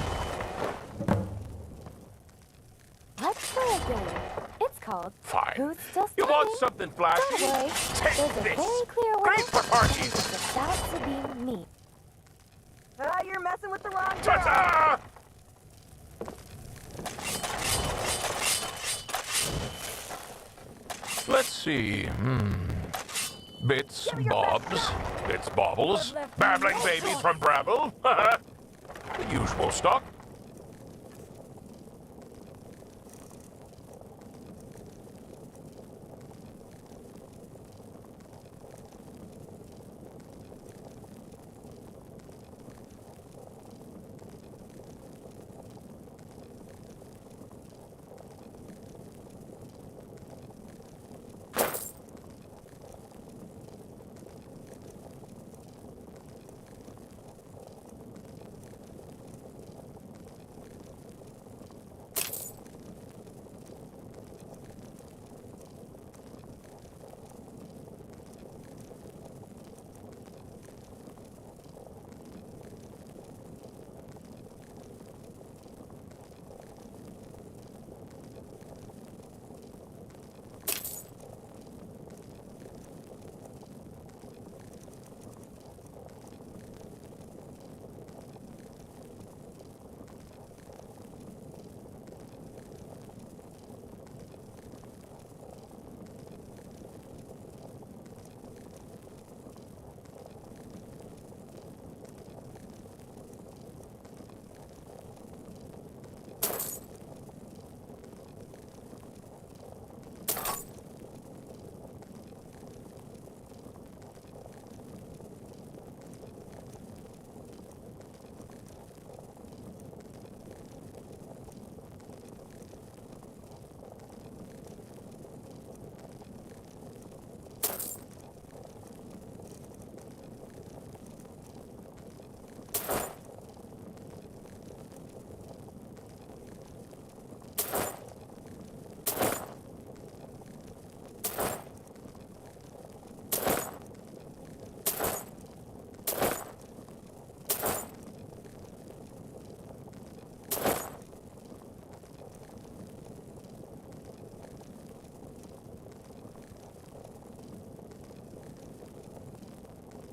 Let's play a game. It's called Fine. Who's Still You Standing? want something flashy? Don't worry. Take There's a this. very clear winner. Great for parties. It's about to be me. You're messing with the wrong girl. Ta-ta! Let's see. Bits, bobs, bits, bobbles, babbling babies from Brabble. The usual stock.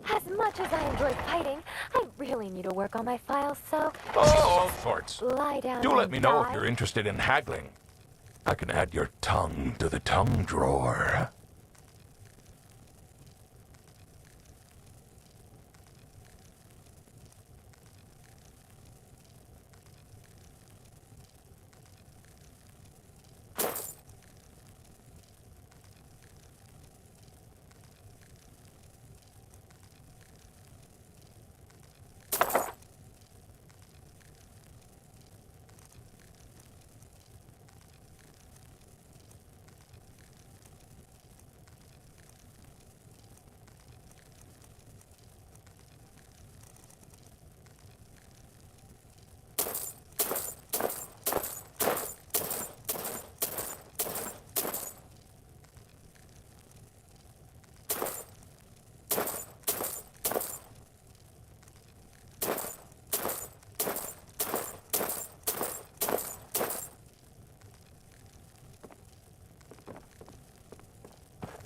As much as I enjoy fighting, I really need to work on my files, so Oh, all sorts. lie down Do let and me know if die. you're interested in haggling. I can add your tongue to the tongue drawer.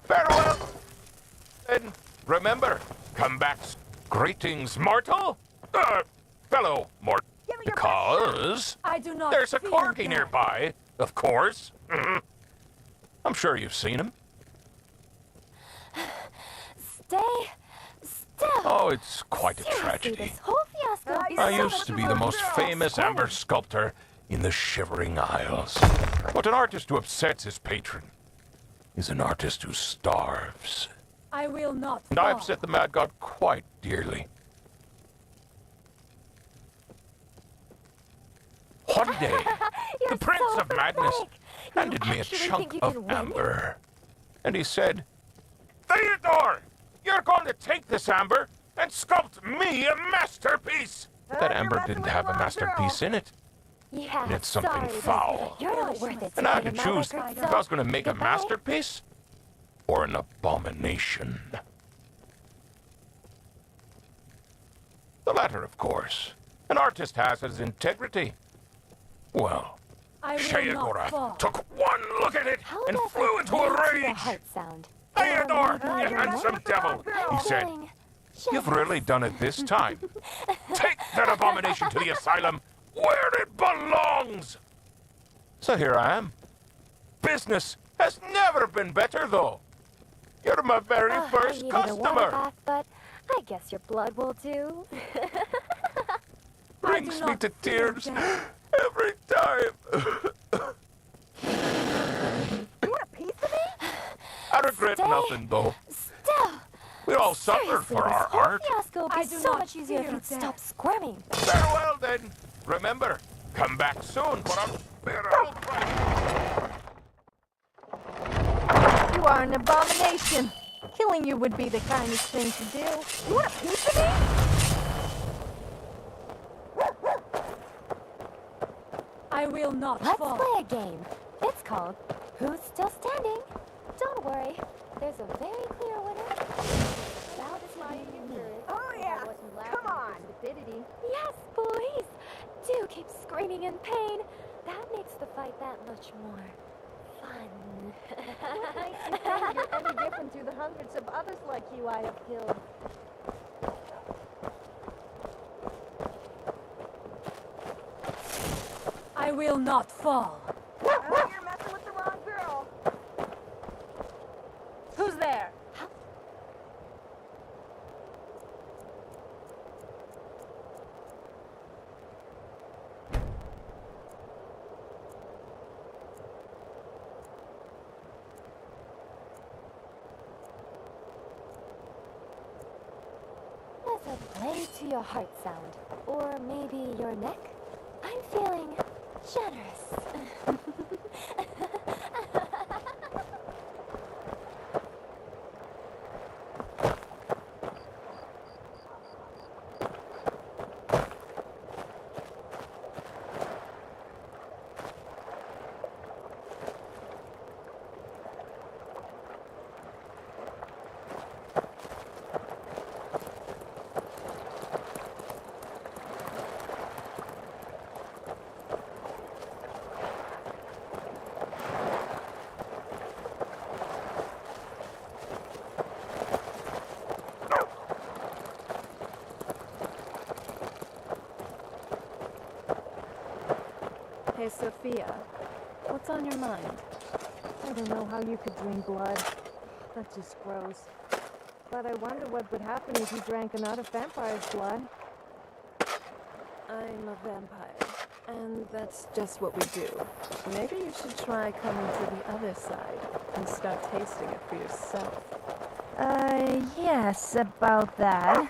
Farewell! And remember, comebacks, greetings, mortal? Fellow mortal. Because I do not there's a fear corgi death. nearby, of course. I'm sure you've seen him. Stay still. Oh, it's quite a Seriously, tragedy. this whole fiasco is I so used to be the most famous amber sculptor in the Shivering Isles. But an artist who upsets his patron is an artist who starves. I will not And I fall. upset the Mad God quite dearly. One day, You're the Prince so of Madness pathetic. You handed me a actually think chunk you of can win? amber. And he said, Theodore, you're going to take this amber and sculpt me a masterpiece. That amber didn't have a masterpiece in it. Yeah, It's something sorry, foul. You're not worth it. And I had to get in my choose record, if I was so going to make a goodbye. masterpiece or an abomination. The latter, of course. An artist has his integrity. Well, I will not Sheogorath fall. took one look at it How and does flew it into a play to your rage. heart sound? Theodore, Or maybe you your handsome neck? devil, he said. Feeling You've jealous. really done it this time. Take that abomination to the asylum where it belongs. So here I am. Business has never been better, though. You're my very I first needed a water customer. bath, but I guess your blood will do. Brings me not to fear tears death. every time. You want a piece of me? I regret Stay nothing, though. Still. We all suffered Seriously, for this our whole art. fiasco would I be do so not much easier if fear you'd death. stop squirming. Farewell, then. Remember, come back soon for a funeral party. You are an abomination. Killing you would be the kindest thing to do. You want a piece of me? I will not Let's fall. play a game. It's called Who's Still Standing? Don't worry, there's a very clear winner. About to be me. Oh yeah. Come on. Stupidity. Yes, boys! Do keep screaming in pain. That makes the fight that much more fun. What makes you think you're any different to the hundreds of others like you I have killed? I will not fall. Well, you're messing with the wrong girl. Who's there? Does a blade to your heart sound? Or maybe your neck? I'm feeling generous. Hey, Sophia, what's on your mind? I don't know how you could drink blood. That's just gross. But I wonder what would happen if you drank another vampire's blood. I'm a vampire, and that's just what we do. Maybe you should try coming to the other side and start tasting it for yourself. Yes, about that.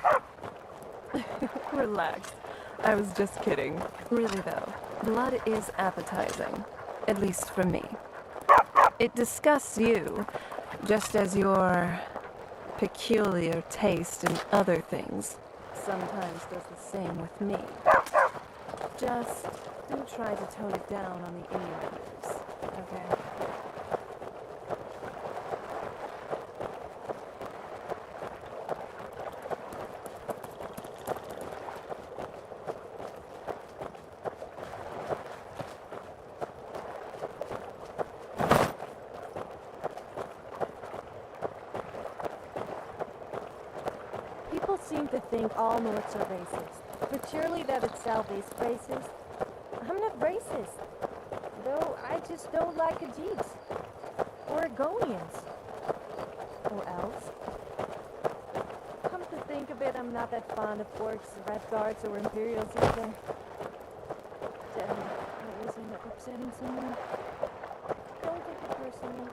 Relax. I was just kidding. Really though, blood is appetizing. At least for me. It disgusts you, just as your peculiar taste in other things sometimes does the same with me. Just do try to tone it down on the innuendos, okay? People seem to think all Nords are racist, but surely that itself is racist. I'm not racist, though I just don't like Ajits, Oregonians, or else. Come to think of it, I'm not that fond of orcs, red guards, or imperials either. Damn it, I was end up upsetting someone. Don't take it personally.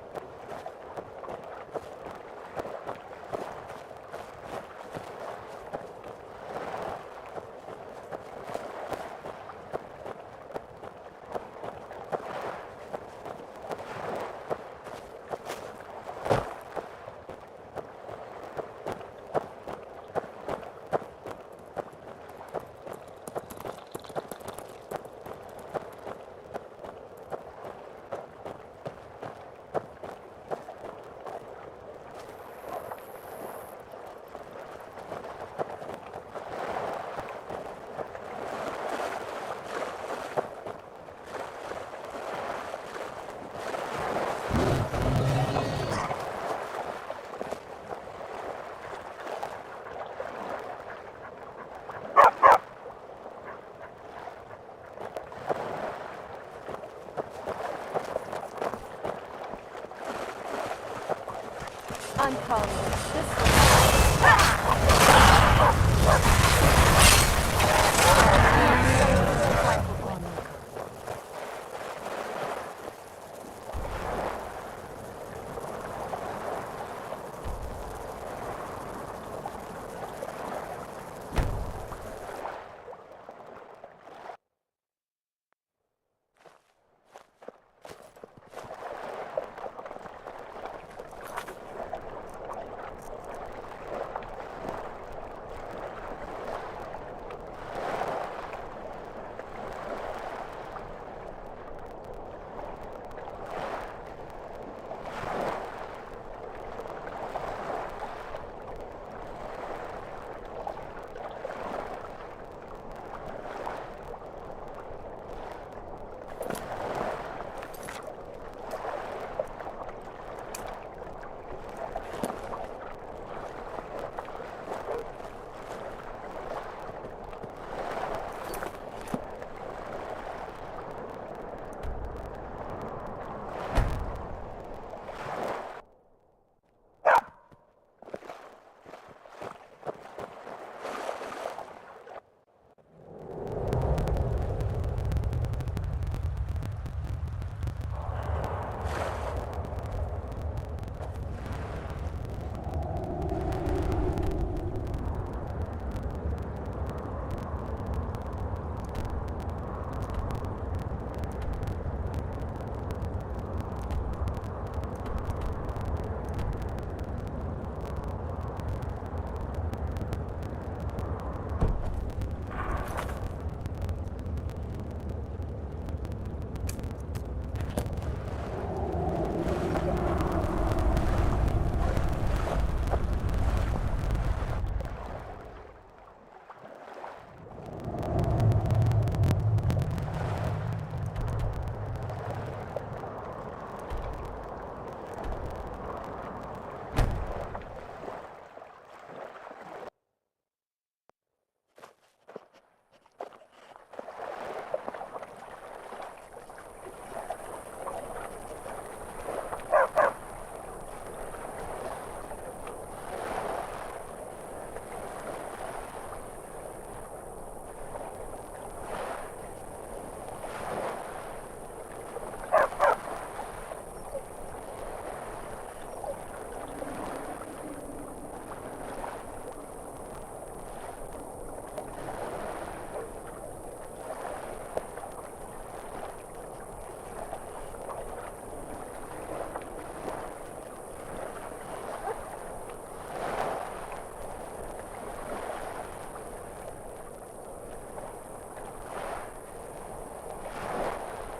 I'm calling it this one.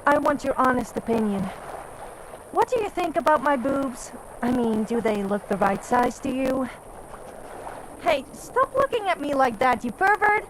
I want your honest opinion. What do you think about my boobs? I mean, do they look the right size to you? Hey, stop looking at me like that, you pervert!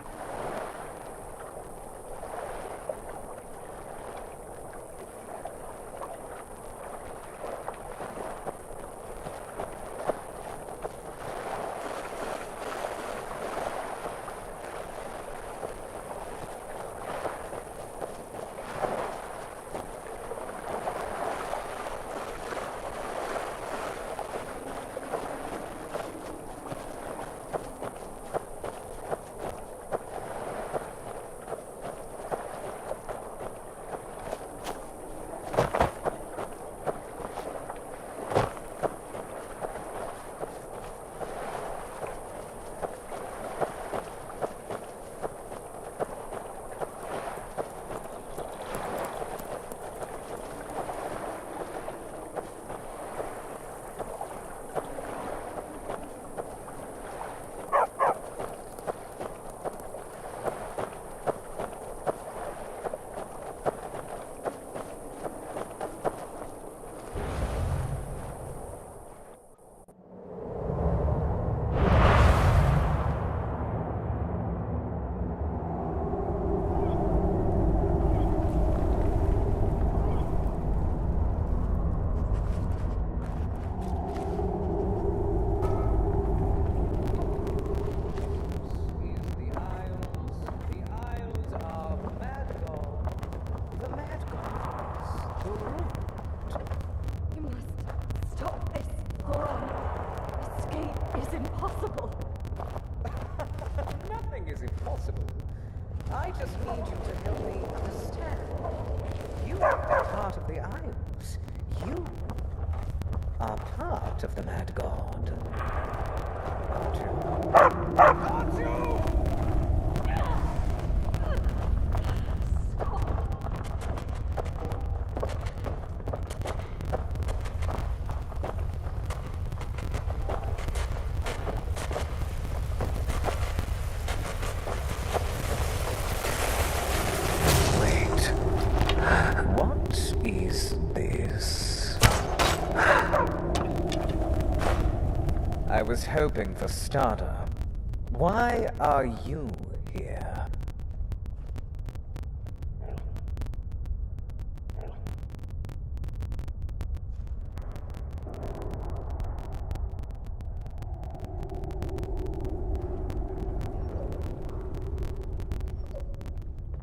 just need you to help me understand. You are part of the Isles. You are part of the Mad God. Aren't you? Aren't you? I was hoping for starter. Why are you here?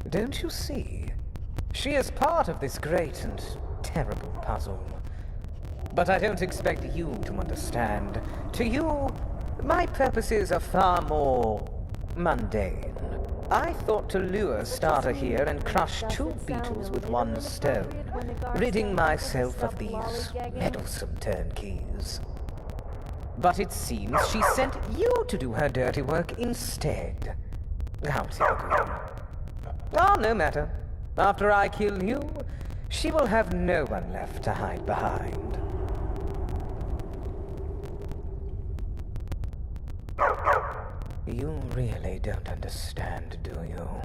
Don't you see? She is part of this great and terrible puzzle. But I don't expect you to understand. To you, my purposes are far more mundane. I thought to lure Starter here and crush two beetles with one stone, ridding myself of these meddlesome turnkeys. But it seems she sent you to do her dirty work instead. How typical. Oh, no matter. After I kill you, she will have no one left to hide behind. You really don't understand, do you?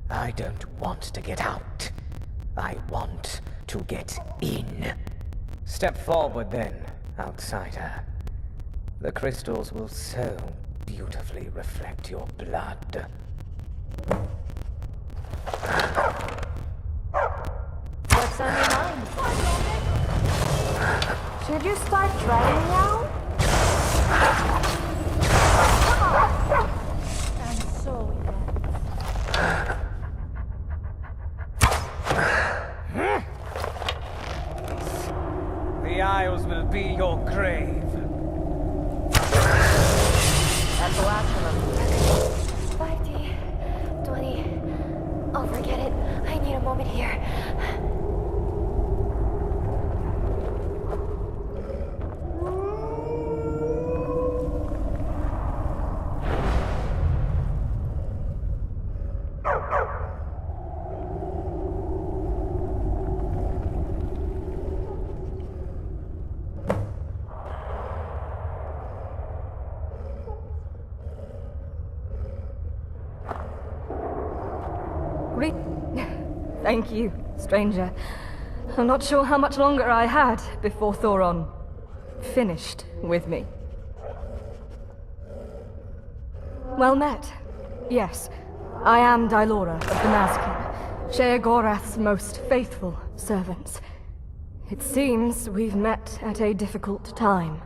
I don't want to get out. I want to get in. Step forward then, outsider. The crystals will so beautifully reflect your blood. What's on your mind? Should you start trying me out? I'm so The Isles will be your grave. That's the last of them. 5D, 20. Oh, forget it. I need a moment here. Thank you, stranger. I'm not sure how much longer I had before Thoron finished with me. Well met. Yes, I am Dylora of the Nazkin, Sheogorath's most faithful servants. It seems we've met at a difficult time.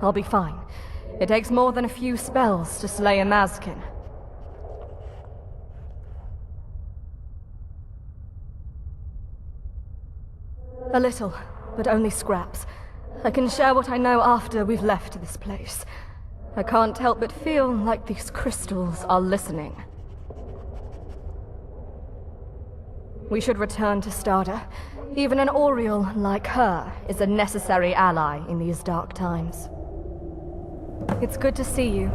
I'll be fine. It takes more than a few spells to slay a Mazkin. A little, but only scraps. I can share what I know after we've left this place. I can't help but feel like these crystals are listening. We should return to Starter. Even an Oriole like her is a necessary ally in these dark times. It's good to see you.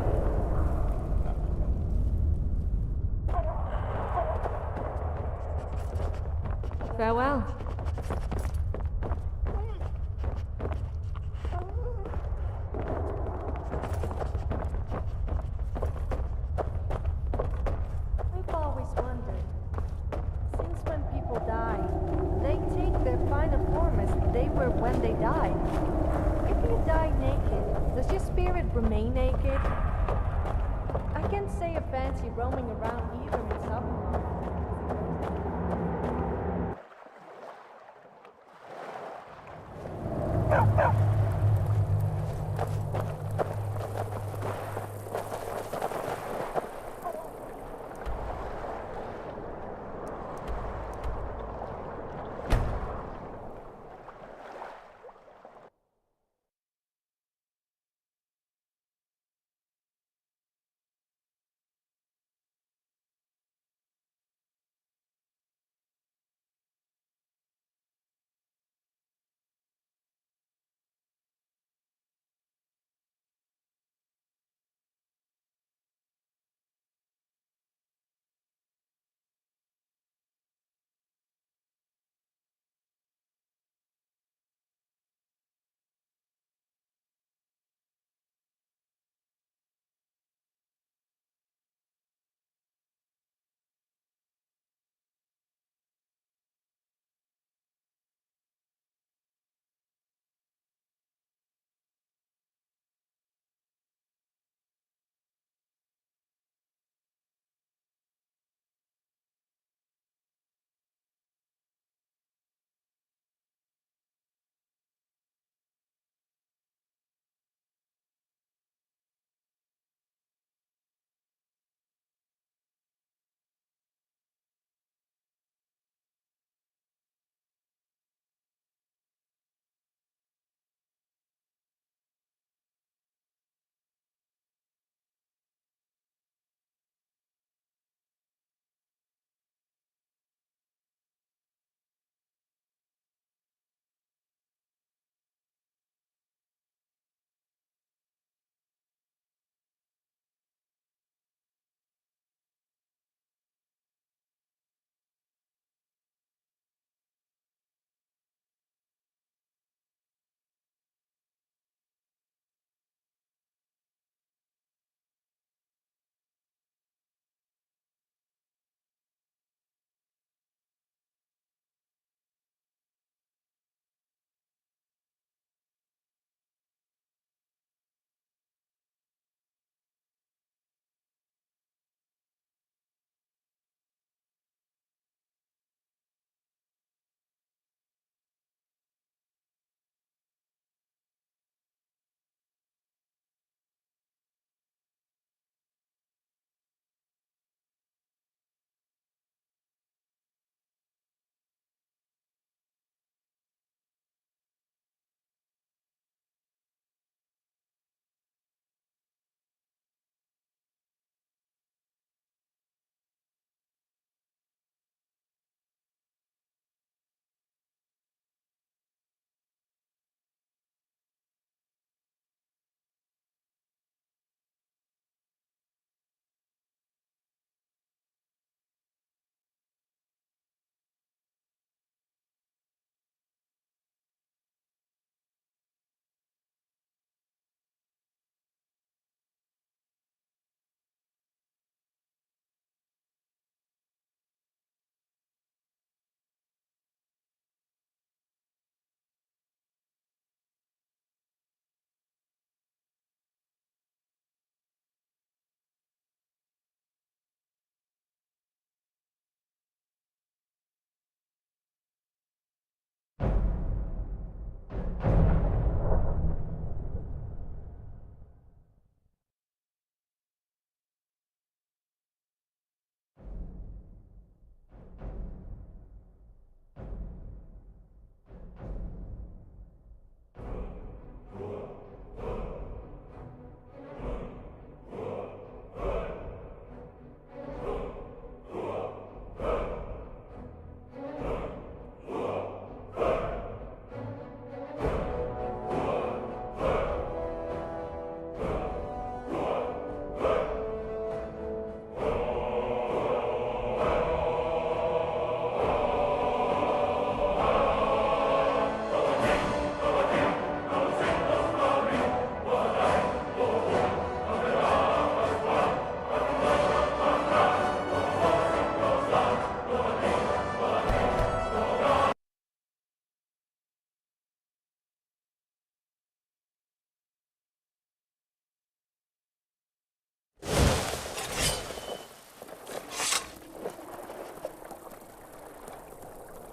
Farewell. I've always wondered, since when people die, they take their final form as they were when they died. If you die naked, does your spirit remain naked? I can't say a fancy roaming around either in Summer.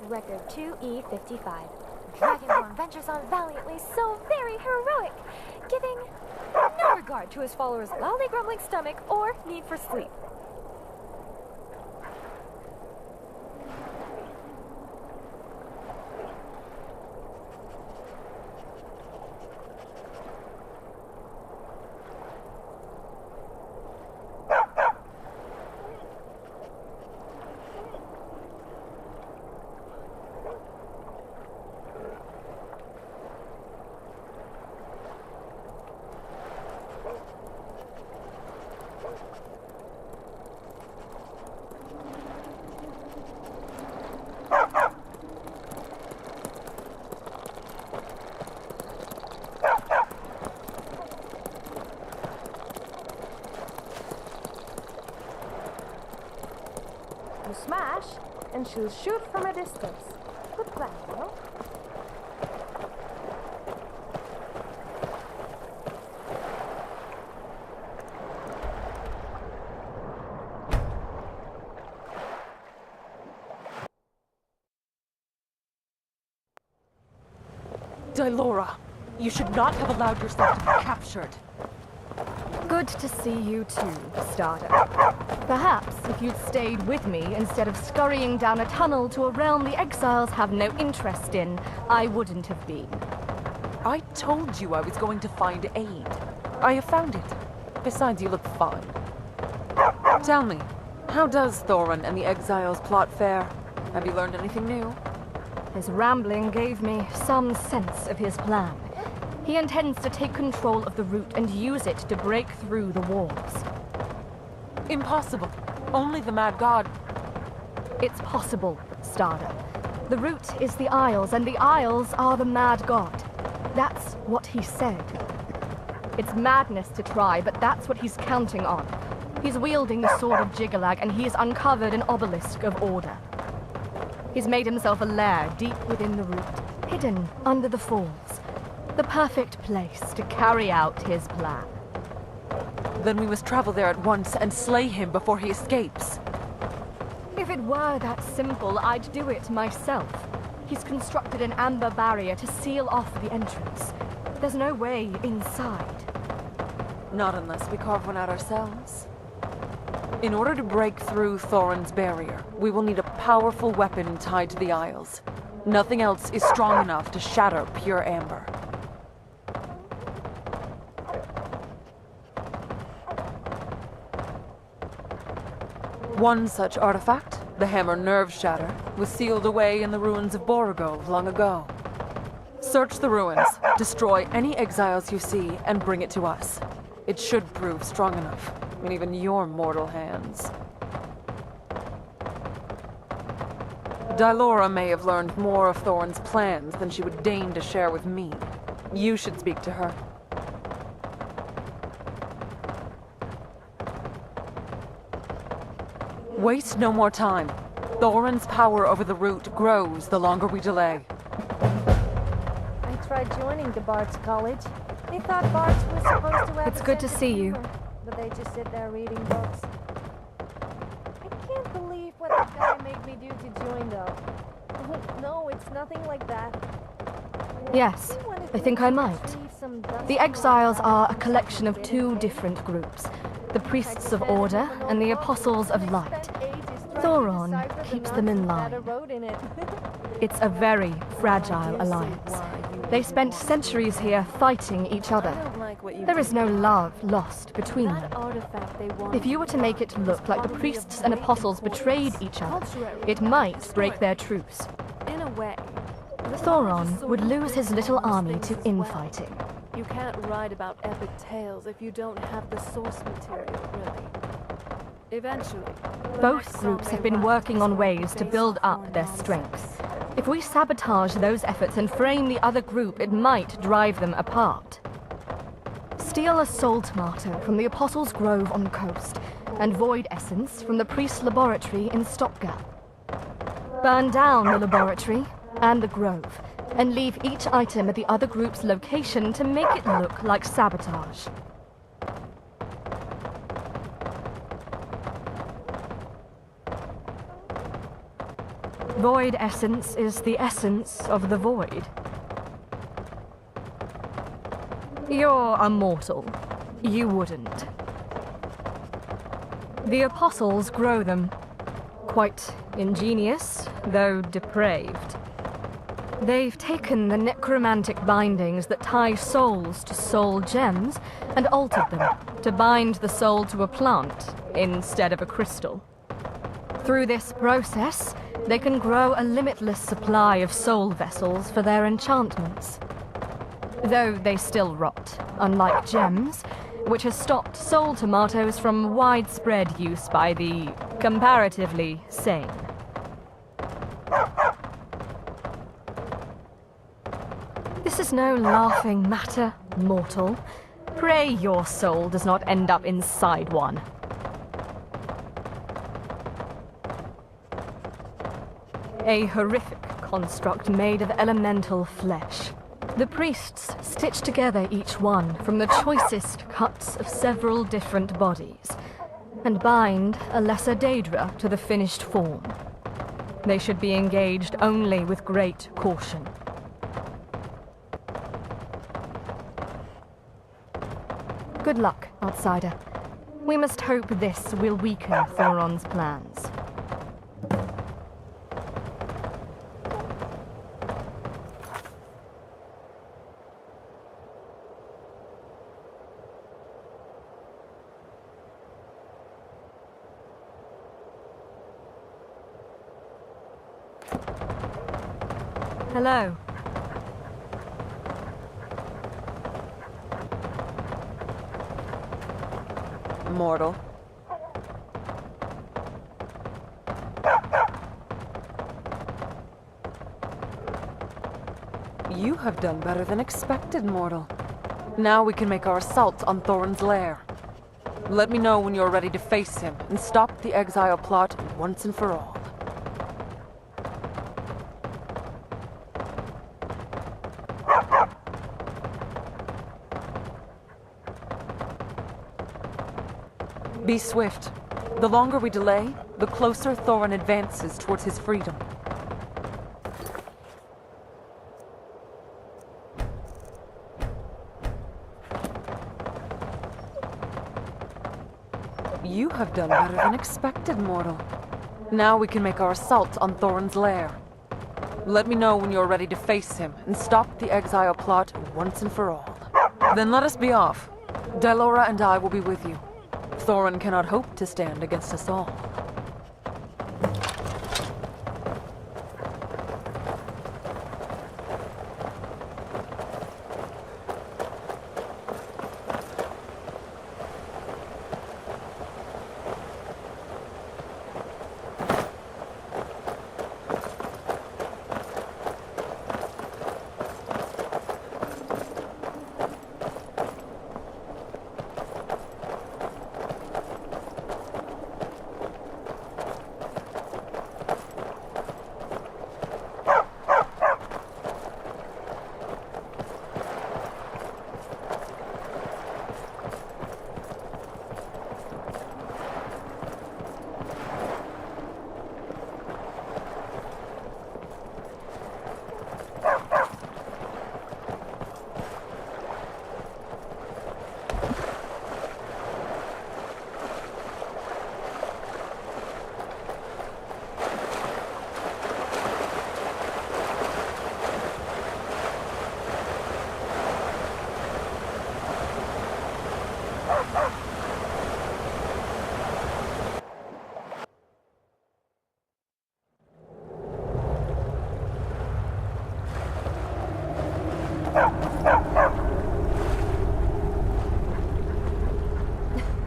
Record 2E55. Dragonborn ventures on valiantly, so very heroic, giving no regard to his followers' loudly grumbling stomach or need for sleep. You smash, and she'll shoot from a distance. Good plan, no? Dylora, you should not have allowed yourself to be captured. Good to see you too, Starter. Perhaps if you'd stayed with me instead of scurrying down a tunnel to a realm the exiles have no interest in, I wouldn't have been. I told you I was going to find aid. I have found it. Besides, you look fine. Tell me, how does Thorin and the exiles plot fare? Have you learned anything new? His rambling gave me some sense of his plan. He intends to take control of the route and use it to break through the walls. Impossible. Only the Mad God. It's possible, Starter. The route is the Isles, and the Isles are the Mad God. That's what he said. It's madness to try, but that's what he's counting on. He's wielding the sword of Jiggalag, and he's uncovered an obelisk of order. He's made himself a lair deep within the root, hidden under the falls. The perfect place to carry out his plan. Then we must travel there at once and slay him before he escapes. If it were that simple, I'd do it myself. He's constructed an amber barrier to seal off the entrance. There's no way inside. Not unless we carve one out ourselves. In order to break through Thorin's barrier, we will need a powerful weapon tied to the Isles. Nothing else is strong enough to shatter pure amber. One such artifact, the Hammer Nerve Shatter, was sealed away in the ruins of Borrego long ago. Search the ruins, destroy any exiles you see, and bring it to us. It should prove strong enough in even your mortal hands. Dylora may have learned more of Thorin's plans than she would deign to share with me. You should speak to her. Waste no more time. Thorin's power over the root grows the longer we delay. I tried joining the Bards College. They thought Bards were supposed to have It's a good to sense of see you. humor, but they just sit there reading books. I can't believe what the guy made me do to join, though. No, it's nothing like that. Yes, I think I might. The Exiles are a collection of two different groups. The Priests of Order and the Apostles of Light. Thoron keeps them in line. It's a very fragile alliance. They spent centuries here fighting each other. There is no love lost between them. If you were to make it look like the priests and apostles betrayed each other, it might break their truce. In a way. Thoron would lose his little army to infighting. You can't write about epic tales if you don't have the source material, really. Eventually. Both groups have been working on ways to build up their strengths. If we sabotage those efforts and frame the other group, it might drive them apart. Steal a Salt Martyr from the Apostles' Grove on the coast, and Void Essence from the Priest's Laboratory in Stopgap. Burn down the laboratory and the grove, and leave each item at the other group's location to make it look like sabotage. Void essence is the essence of the void. You're a mortal. You wouldn't. The apostles grow them. Quite ingenious, though depraved. They've taken the necromantic bindings that tie souls to soul gems and altered them to bind the soul to a plant instead of a crystal. Through this process, they can grow a limitless supply of soul vessels for their enchantments. Though they still rot, unlike gems, which has stopped soul tomatoes from widespread use by the comparatively sane. This is no laughing matter, mortal. Pray your soul does not end up inside one. A horrific construct made of elemental flesh. The priests stitch together each one from the choicest cuts of several different bodies, and bind a lesser Daedra to the finished form. They should be engaged only with great caution. Good luck, outsider. We must hope this will weaken Thoron's plans. Hello. Mortal. You have done better than expected, mortal. Now we can make our assault on Thorin's lair. Let me know when you're ready to face him and stop the exile plot once and for all. Be swift. The longer we delay, the closer Thorin advances towards his freedom. You have done better than expected, mortal. Now we can make our assault on Thorin's lair. Let me know when you're ready to face him and stop the exile plot once and for all. Then let us be off. Dylora and I will be with you. Thorin cannot hope to stand against us all.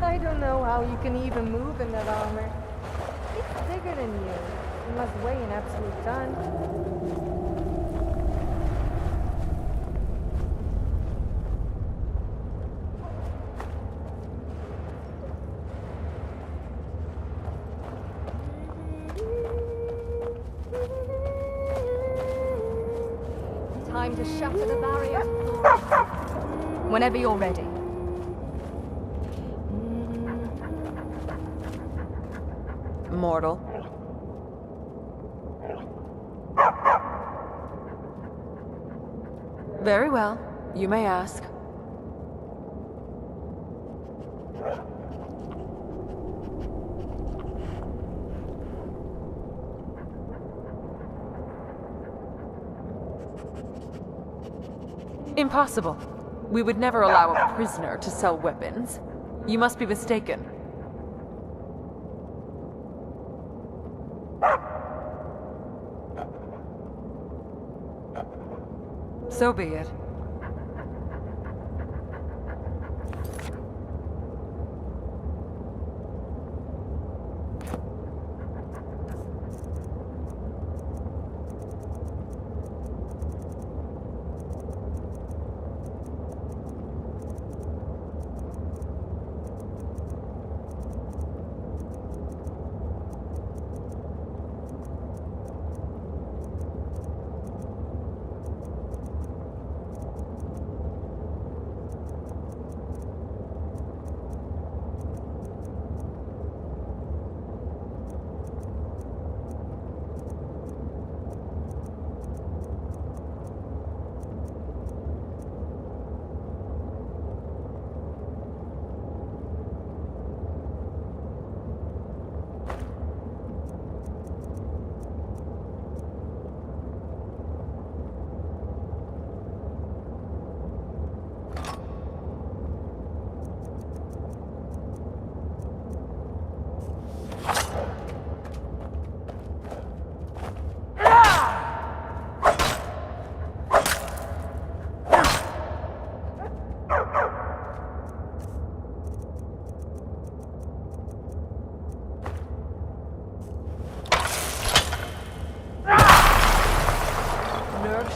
I don't know how you can even move in that armor. It's bigger than you. It must weigh an absolute ton. Time to shatter the barrier. Whenever you're ready. Mortal. Very well. You may ask. Impossible. We would never allow a prisoner to sell weapons. You must be mistaken. So be it.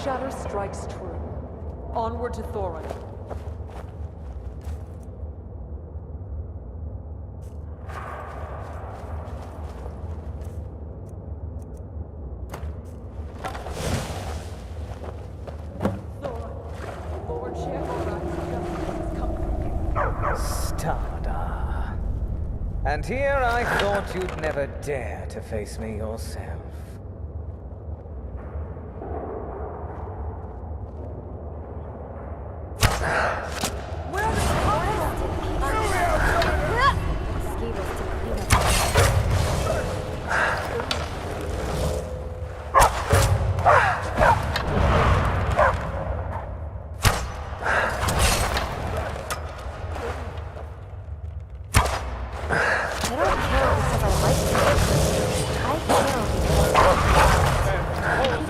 Shatter strikes true. Onward to Thorin. Lord Shepard's justice come. Stada. And here I thought you'd never dare to face me yourself.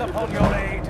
Upon your aid.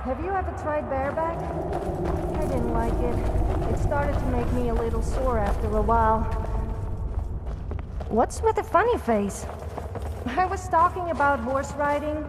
Have you ever tried bareback? I didn't like it. It started to make me a little sore after a while. What's with the funny face? I was talking about horse riding.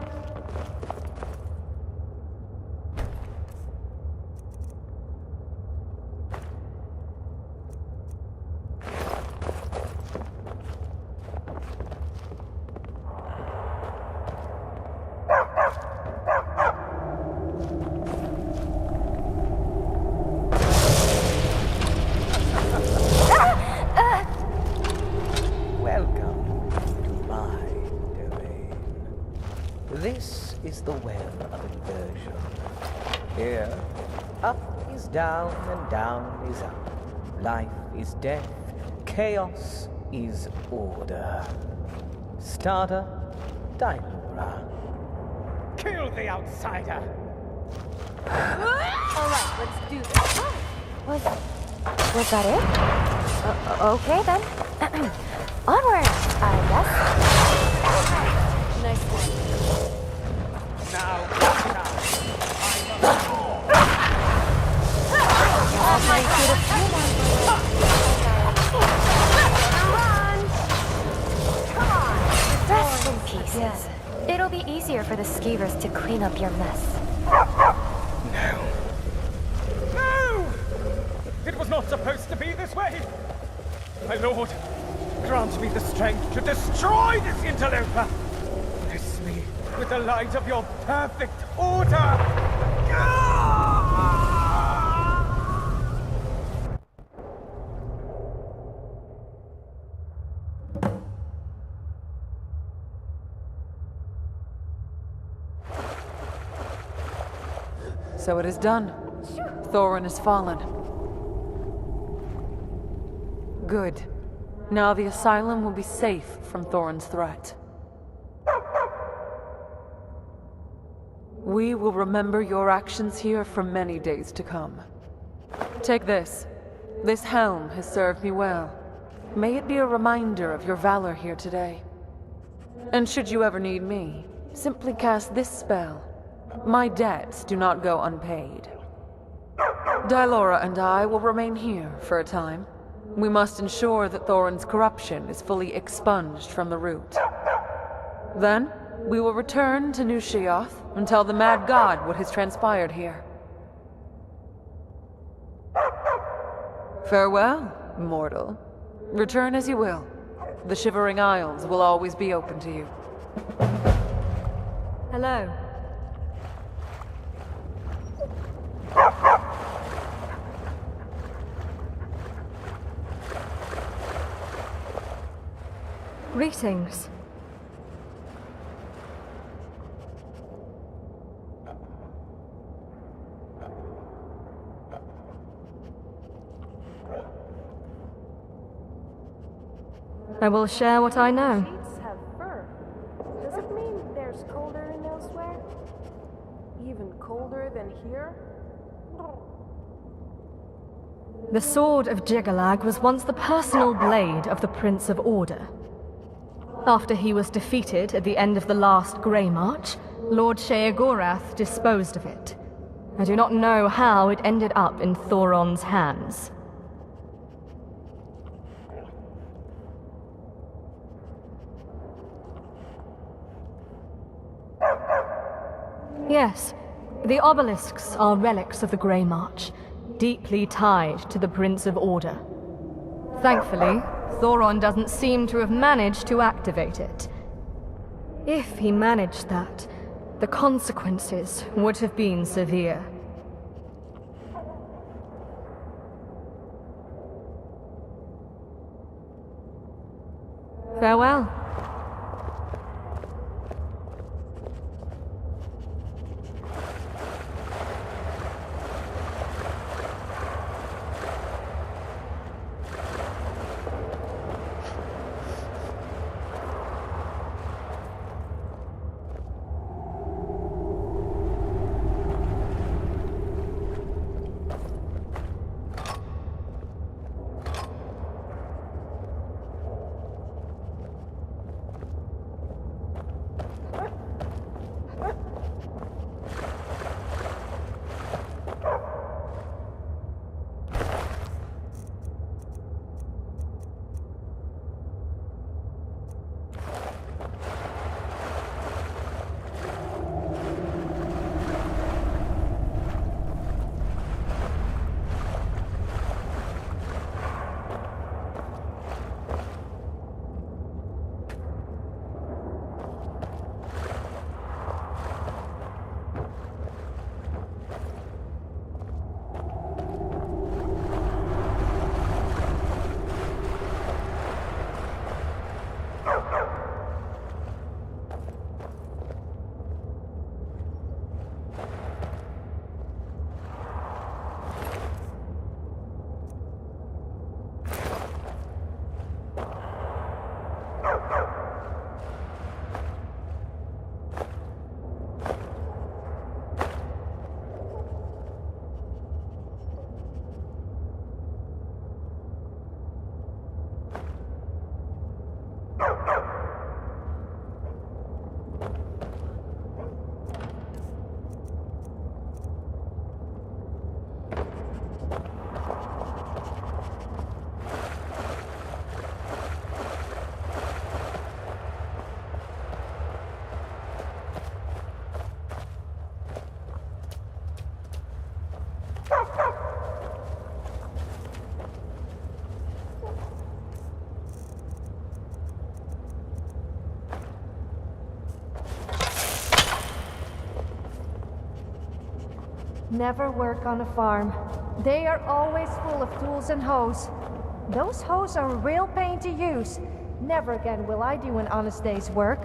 This is the well of inversion. Here, up is down and down is up. Life is death, chaos is order. Starter, Daimura. Kill the outsider! Alright, let's do this. Was that it? Okay then. Onward, I guess. Nice one. Rest in pieces. It'll be easier for the skeevers to clean up your mess. No! It was not supposed to be this way! My lord, grant me the strength to destroy this interloper! Bless me with the light of your perfect order! So it is done. Thorin has fallen. Good. Now the asylum will be safe from Thorin's threat. We will remember your actions here for many days to come. Take this. This helm has served me well. May it be a reminder of your valor here today. And should you ever need me, simply cast this spell. My debts do not go unpaid. Dylora and I will remain here for a time. We must ensure that Thorin's corruption is fully expunged from the root. Then, we will return to New Sheoth and tell the Mad God what has transpired here. Farewell, mortal. Return as you will. The Shivering Isles will always be open to you. Hello. Greetings. I will share what I know. Sheets have fur. Does it mean there's colder in elsewhere? Even colder than here? The sword of Jigalag was once the personal blade of the Prince of Order. After he was defeated at the end of the last Grey March, Lord Sheogorath disposed of it. I do not know how it ended up in Thoron's hands. Yes, the obelisks are relics of the Grey March, deeply tied to the Prince of Order. Thankfully, Thoron doesn't seem to have managed to activate it. If he managed that, the consequences would have been severe. Farewell. Never work on a farm. They are always full of tools and hoes. Those hoes are a real pain to use. Never again will I do an honest day's work.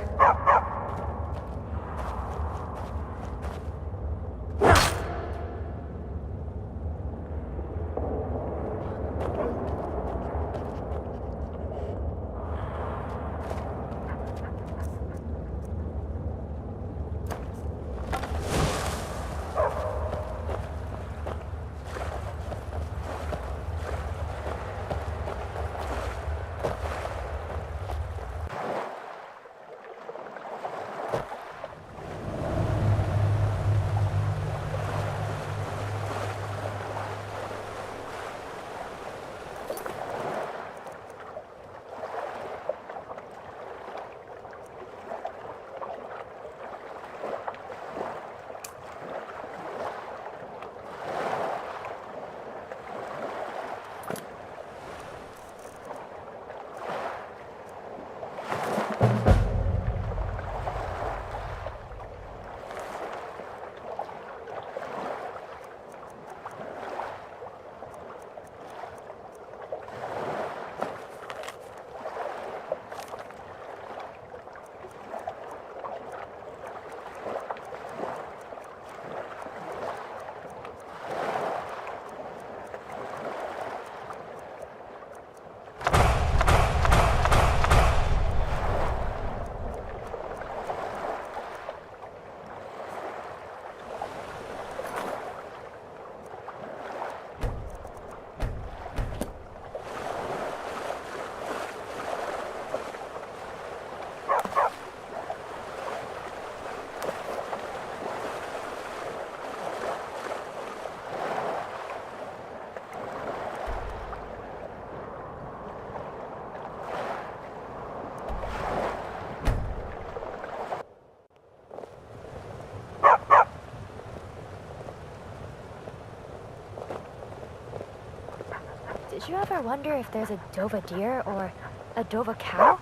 Did you ever wonder if there's a Dova deer or a Dova cow?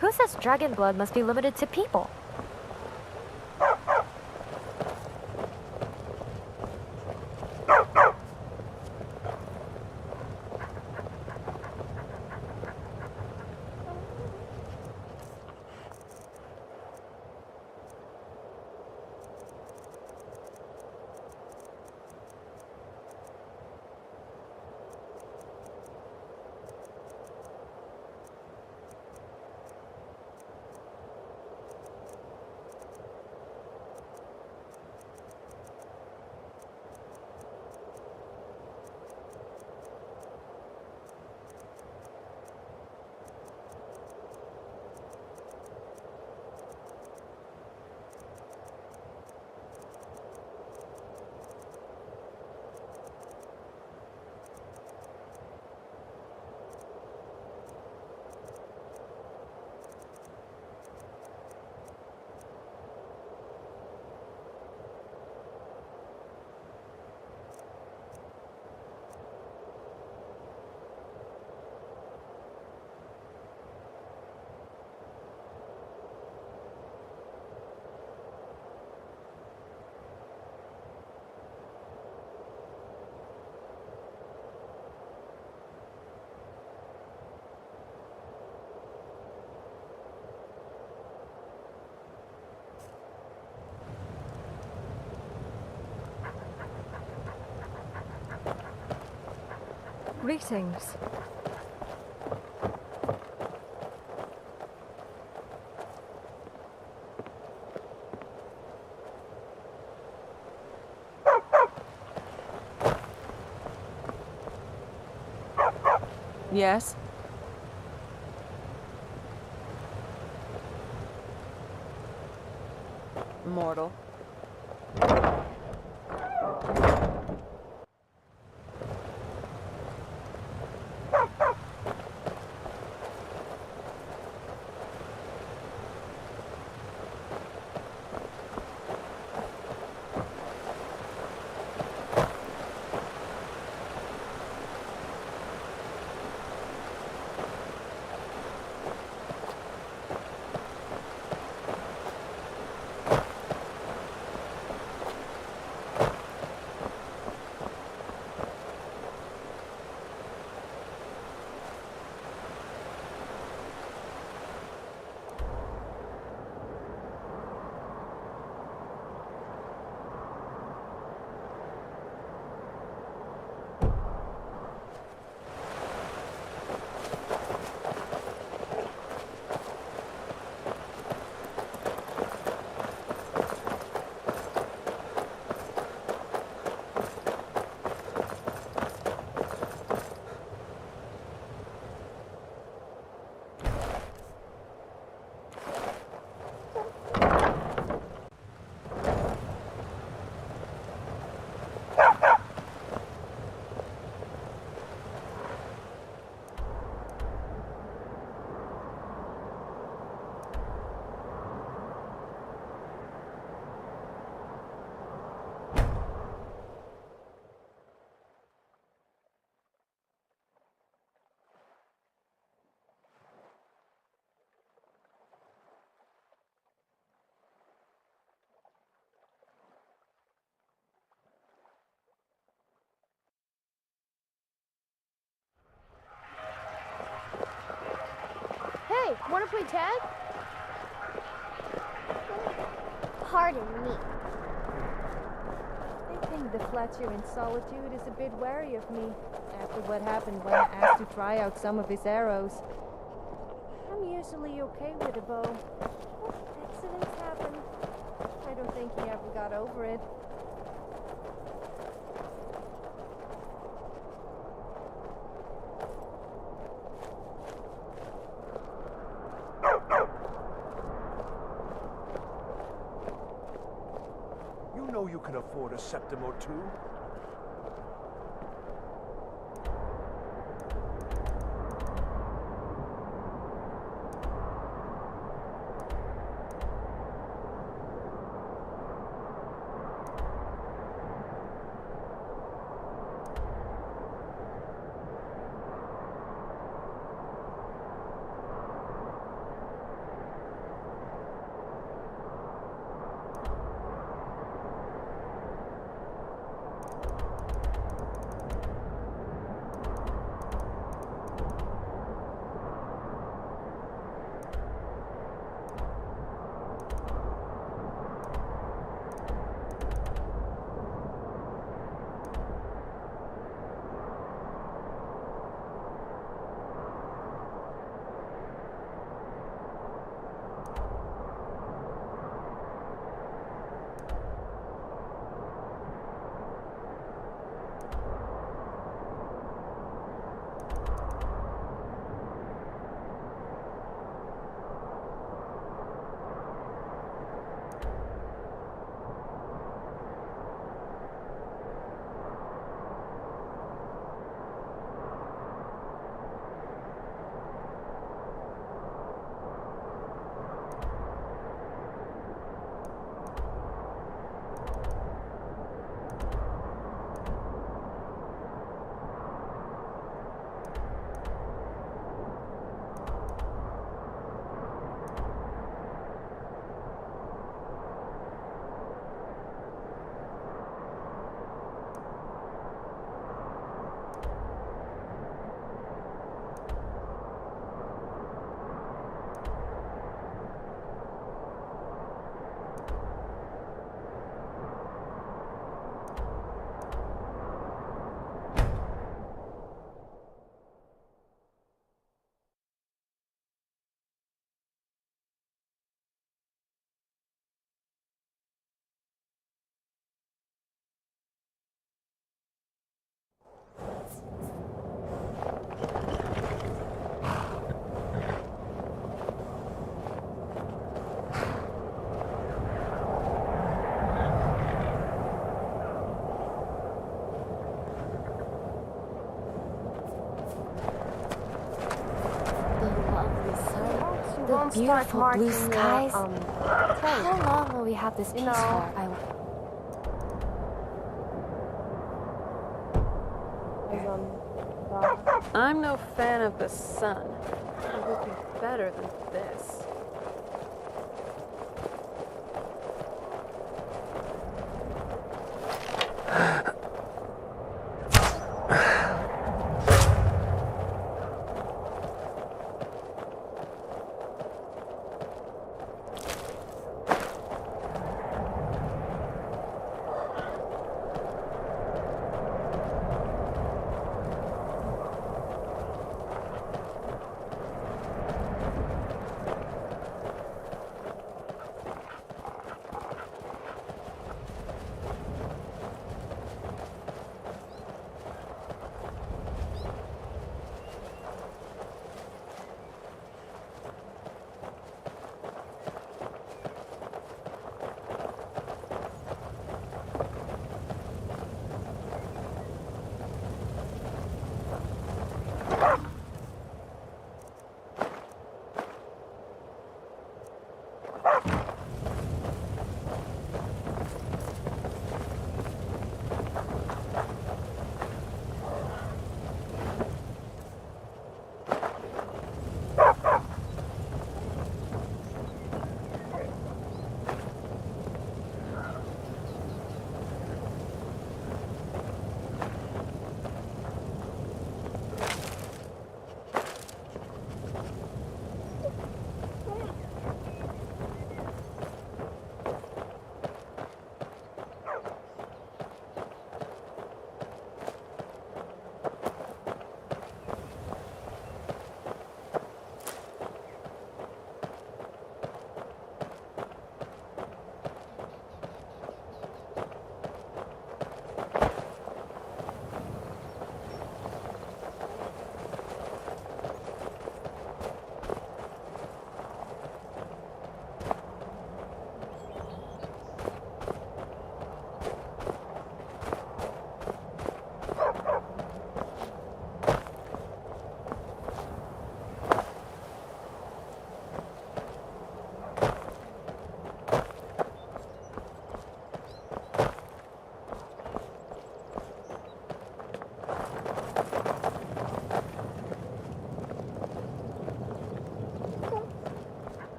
Who says dragon blood must be limited to people? Greetings. Yes? Mortal. Hey, wanna play tag? Pardon me. I think the Fletcher in Solitude is a bit wary of me after what happened when I asked to try out some of his arrows. I'm usually okay with a bow, but accidents happen. I don't think he ever got over it. You know you can afford a septim or two. The beautiful blue skies. How long will we have this peace for? I'm no fan of the sun. It would be better than this.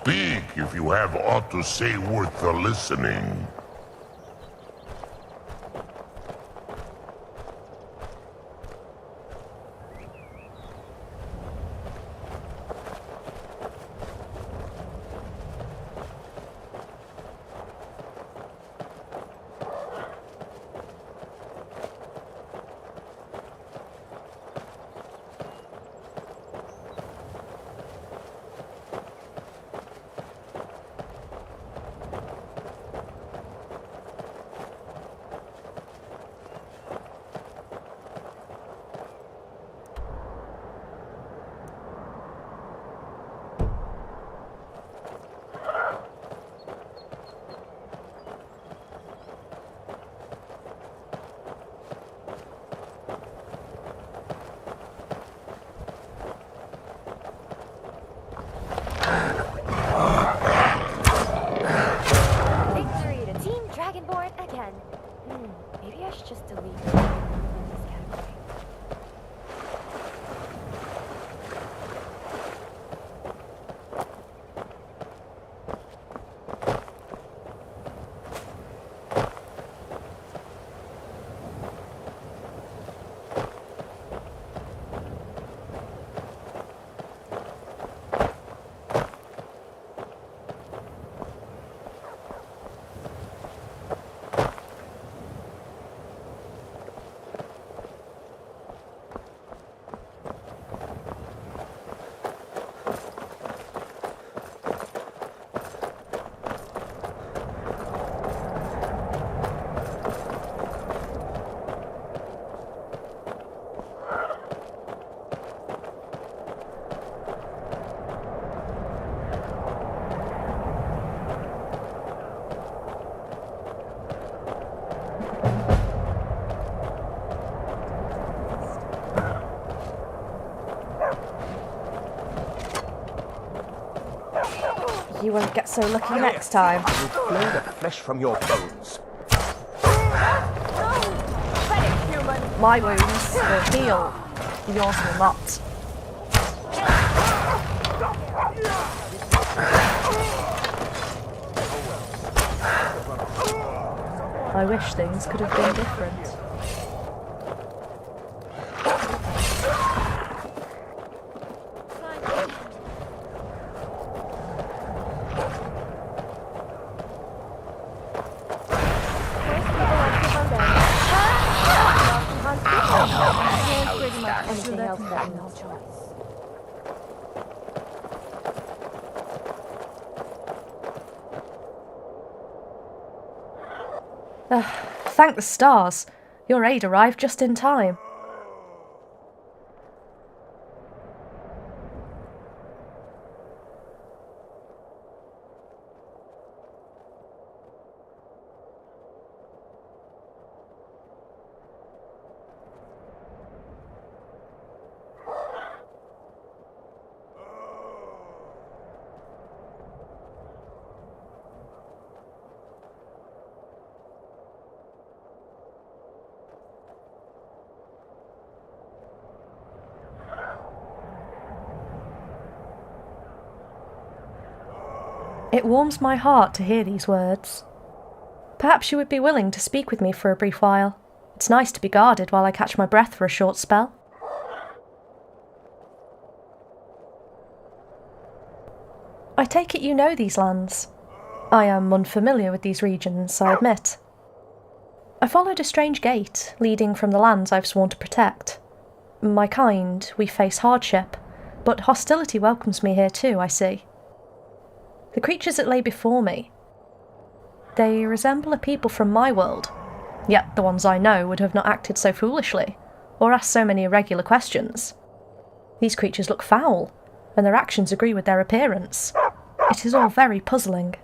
Speak if you have aught to say worth the listening. Victory to Team Dragonborn again. Maybe I should just delete this category. You won't get so lucky next time. I will flay the flesh from your bones. My wounds will heal. Yours will not. I wish things could have been different. Anything else that no choice. Thank the stars. Your aid arrived just in time. It warms my heart to hear these words. Perhaps you would be willing to speak with me for a brief while. It's nice to be guarded while I catch my breath for a short spell. I take it you know these lands. I am unfamiliar with these regions, I admit. I followed a strange gate leading from the lands I've sworn to protect. My kind, we face hardship, but hostility welcomes me here too, I see. The creatures that lay before me, they resemble a people from my world, yet the ones I know would have not acted so foolishly, or asked so many irregular questions. These creatures look foul, and their actions agree with their appearance. It is all very puzzling.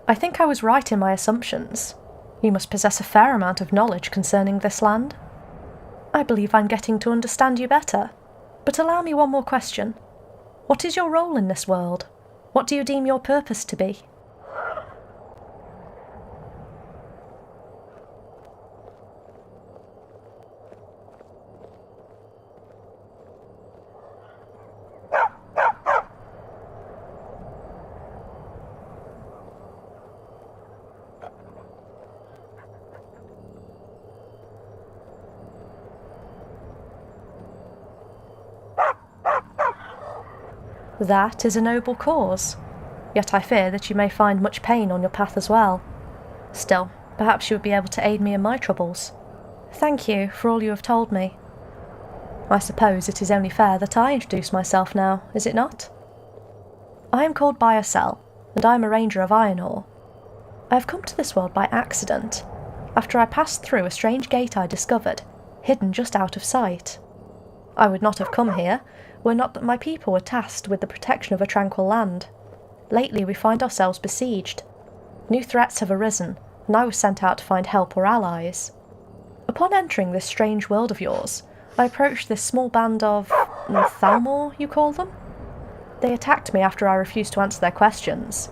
I think I was right in my assumptions. You must possess a fair amount of knowledge concerning this land. I believe I'm getting to understand you better. But allow me one more question. What is your role in this world? What do you deem your purpose to be? That is a noble cause. Yet I fear that you may find much pain on your path as well. Still, perhaps you would be able to aid me in my troubles. Thank you for all you have told me. I suppose it is only fair that I introduce myself now, is it not? I am called Biocell, and I am a ranger of iron ore. I have come to this world by accident, after I passed through a strange gate I discovered, hidden just out of sight. I would not have come here, were not that my people were tasked with the protection of a tranquil land. Lately we find ourselves besieged. New threats have arisen, and I was sent out to find help or allies. Upon entering this strange world of yours, I approached this small band of Thalmor, you call them? They attacked me after I refused to answer their questions.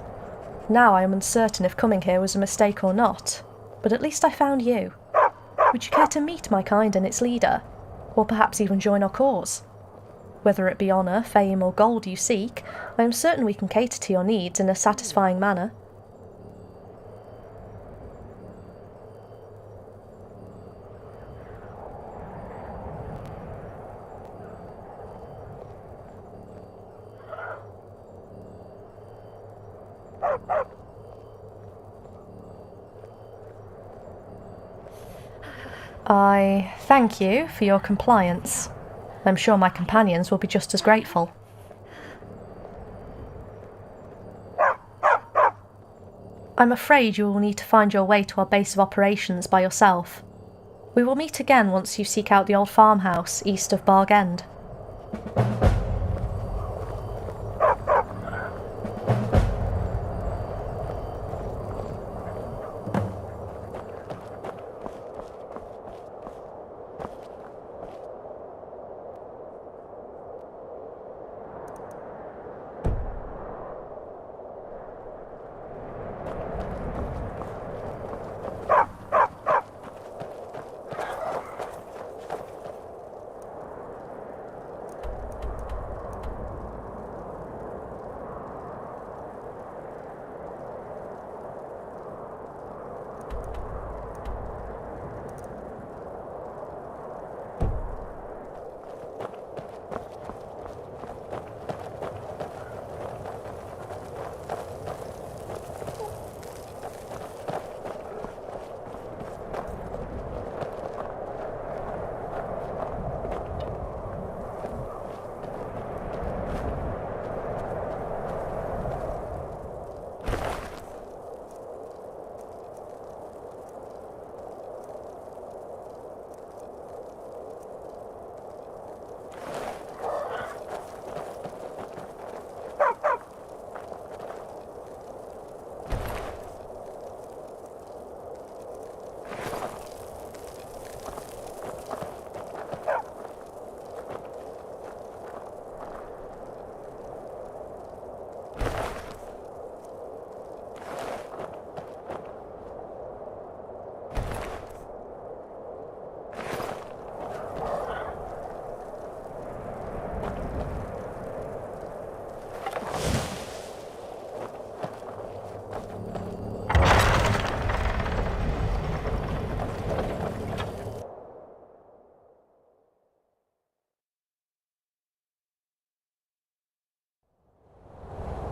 Now I am uncertain if coming here was a mistake or not, but at least I found you. Would you care to meet my kind and its leader, or perhaps even join our cause? Whether it be honour, fame, or gold you seek, I am certain we can cater to your needs in a satisfying manner. I thank you for your compliance. I'm sure my companions will be just as grateful. I'm afraid you will need to find your way to our base of operations by yourself. We will meet again once you seek out the old farmhouse east of Barg End.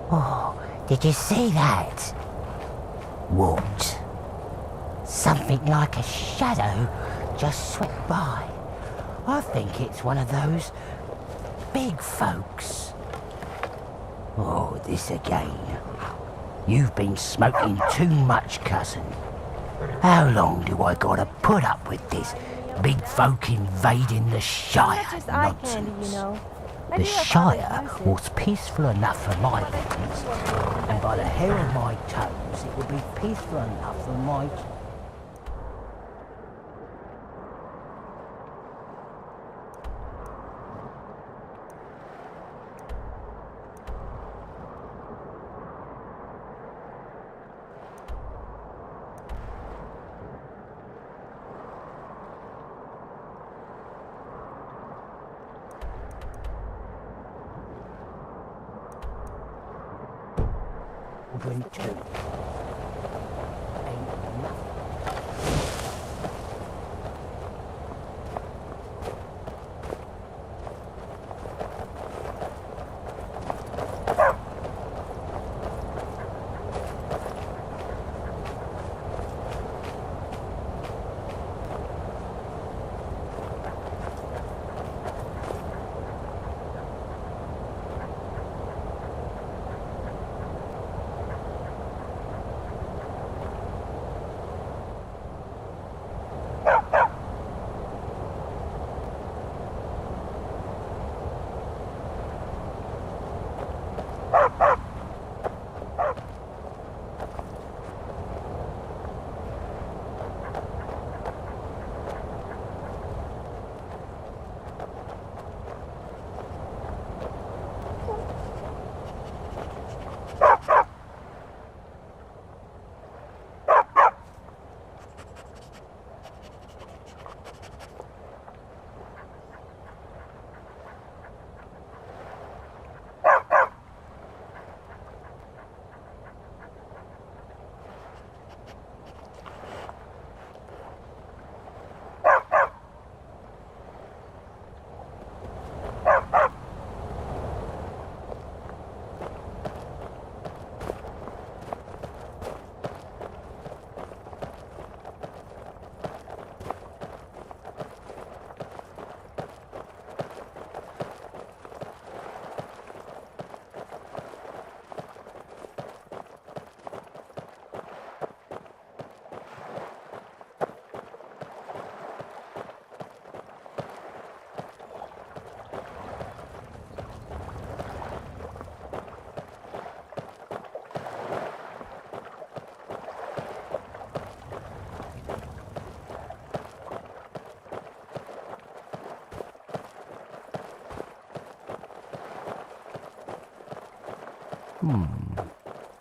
Oh, did you see that? What? Something like a shadow just swept by. I think it's one of those big folks. Oh, this again. You've been smoking too much, cousin. How long do I gotta put up with this big folk invading the Shire Just eye nonsense? candy, you know. The Shire was peaceful enough for my reasons, and by the hair of my toes, it would be peaceful enough for my... children too. Ain't nothing.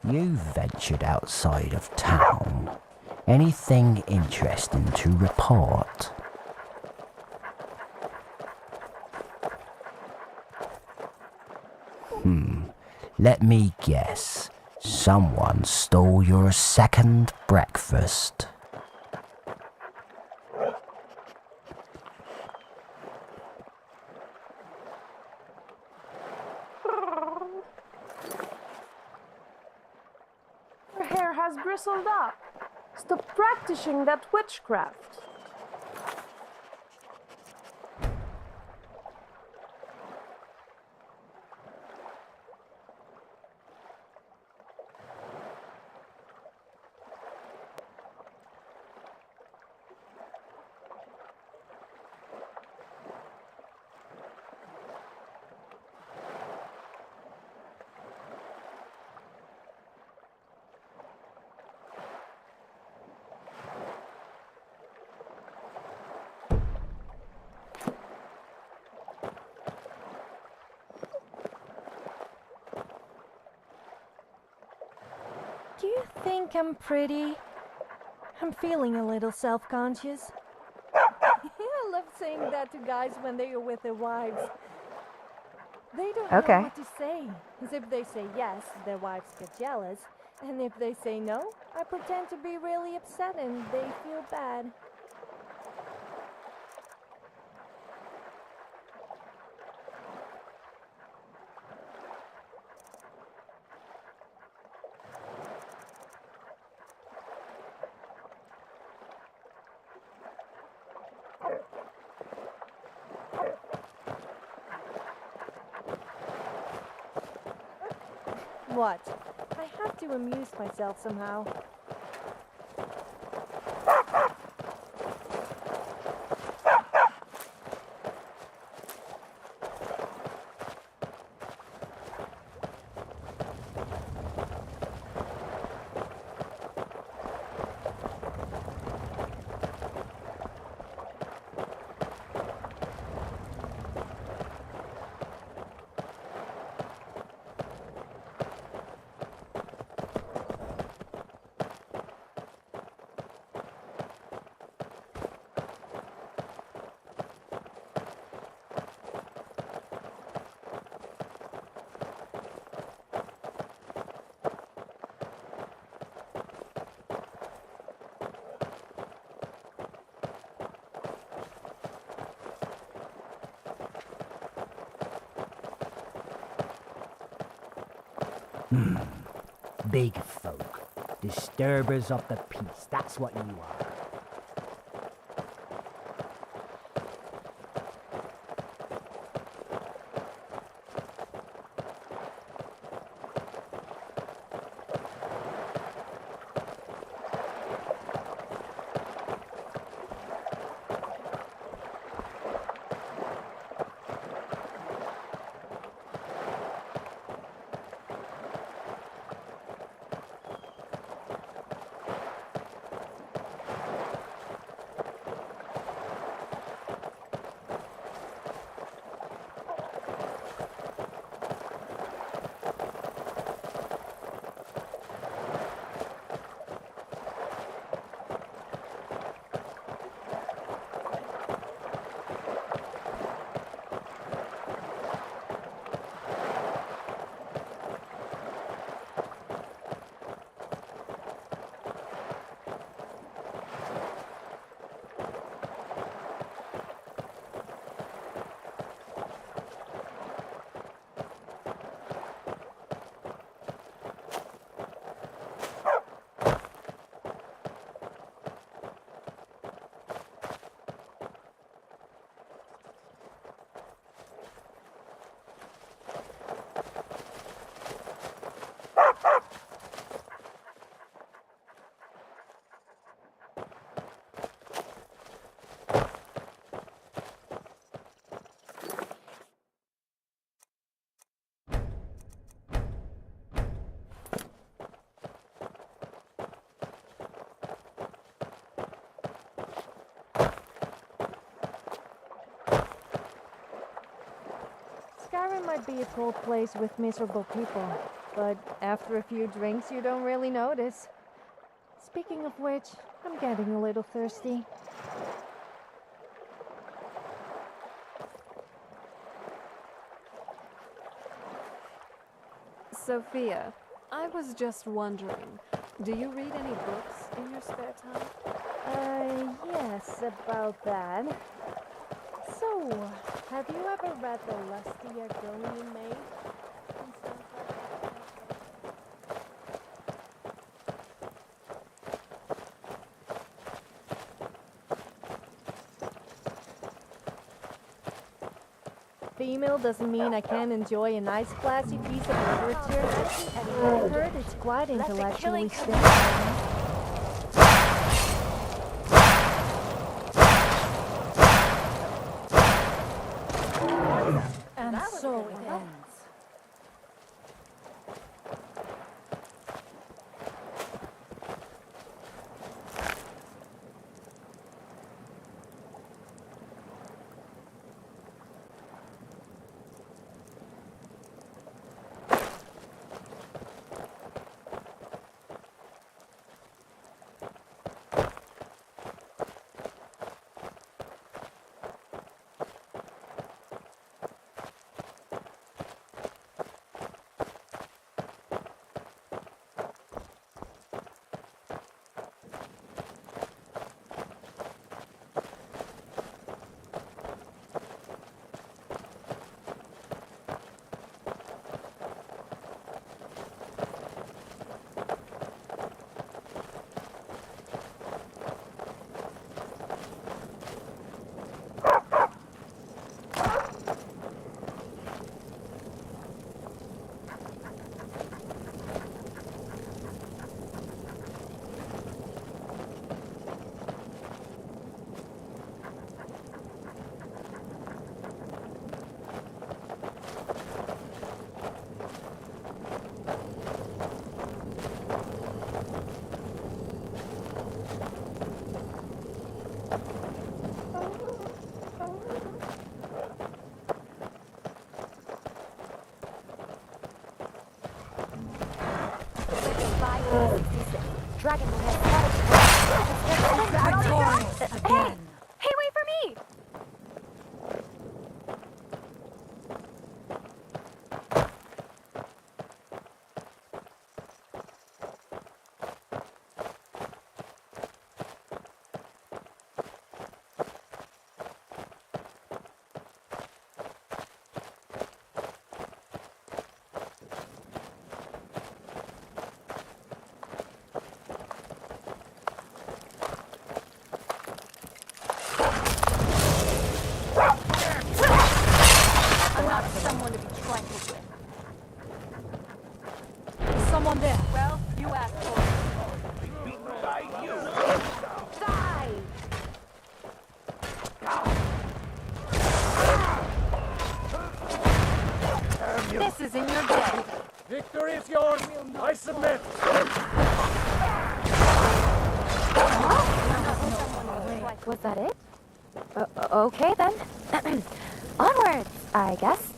You've ventured outside of town. Anything interesting to report? Let me guess. Someone stole your second breakfast. Her hair has bristled up. Stop practicing that witchcraft. Do you think I'm pretty? I'm feeling a little self-conscious. I love saying that to guys when they are with their wives. They don't know what to say. As if they say yes, their wives get jealous. And if they say no, I pretend to be really upset and they feel bad. What? I have to amuse myself somehow. Big folk. Disturbers of the peace. That's what you are. Skyrim might be a cold place with miserable people, but after a few drinks, you don't really notice. Speaking of which, I'm getting a little thirsty. Sophia, I was just wondering, do you read any books in your spare time? Yes, about that. So, have you ever read The Lustier Girl You Made? Female doesn't mean I can't enjoy a nice classy piece of literature. I've heard it's quite intellectually stimulating. And so it ends. Dragon will have Again. Hey, wait for me! Someone there. Well, you asked for it. Die! This is in your day. Victory is yours! I submit! Was that it? Okay then. Onwards, I guess.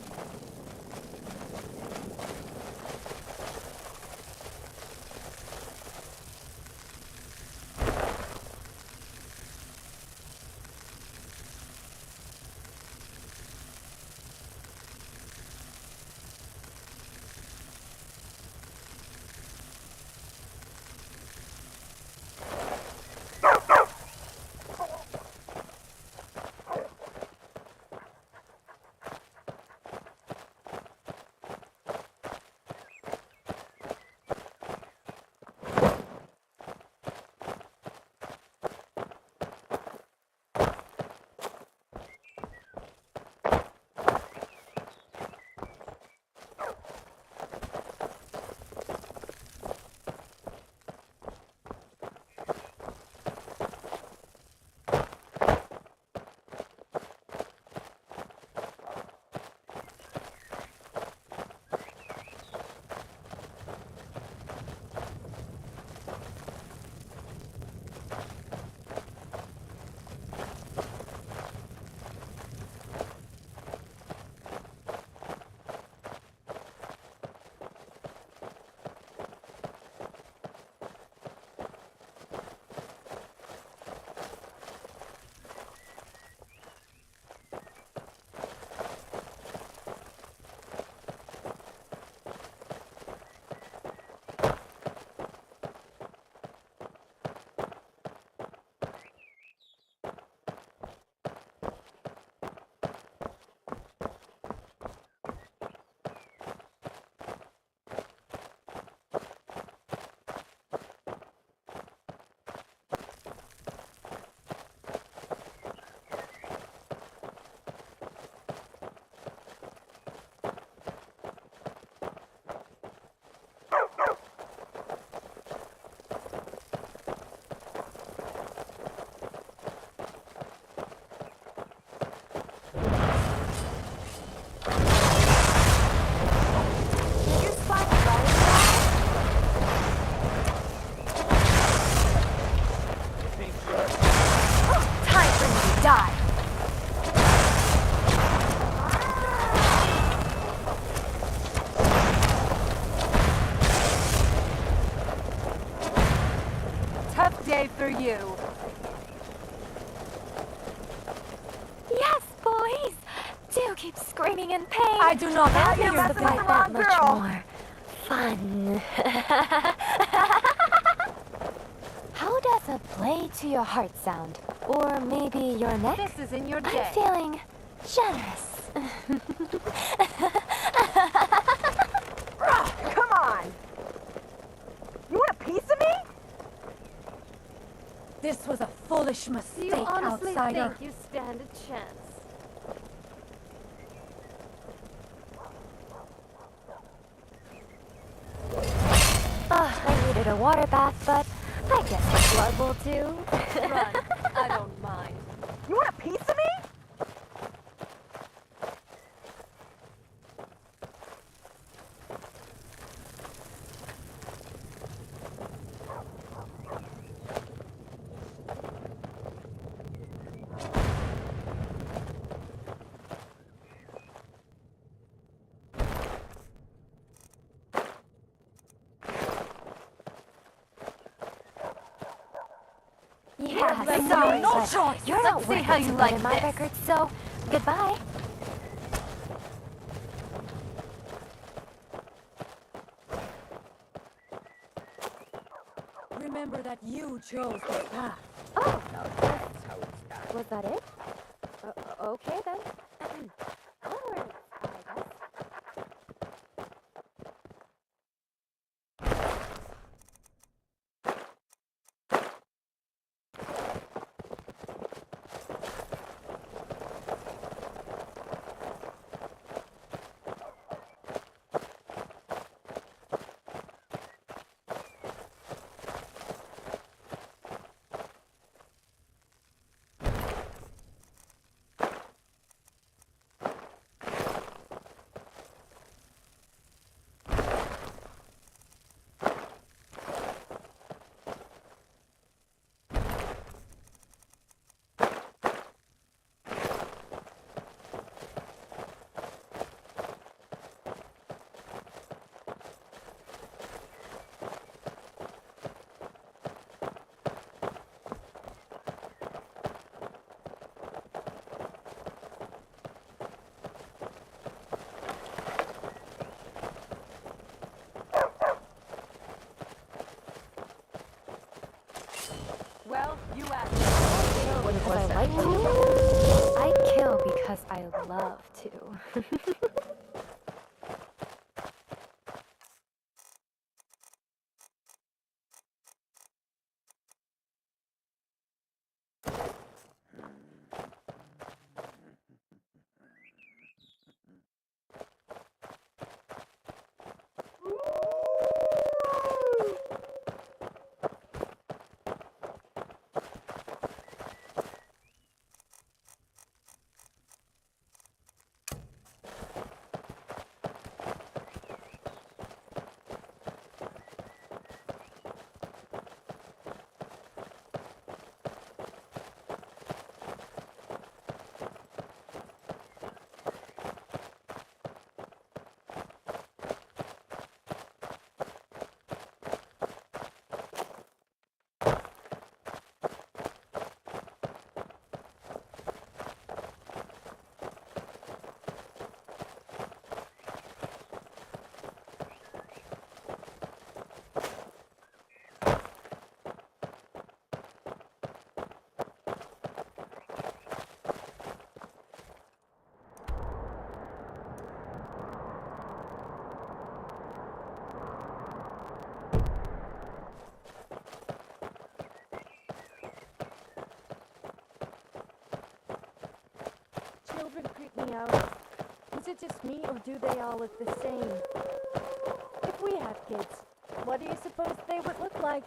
you! Yes, boys! Do keep screaming in pain! I do not have It you makes the fight that much girl. more fun. How does a play to your heart sound? Or maybe your neck? This is in your day. I'm feeling generous. Come on! You want a piece of me? This was a foolish Do you mistake, honestly outsider. think you stand a chance? I needed a water bath, but I guess the blood will do. Run. I don't mind. You want a piece of me? Yeah, Let's sorry, no but choice. you're not Let's see worth how it you to like put in my this. record, so goodbye. Remember that you chose this path. Oh, was that it? Okay then. Onwards, I guess. Well, you asked. Because I like to. I kill because I love to. Children creep me out. Is it just me, or do they all look the same? If we had kids, what do you suppose they would look like?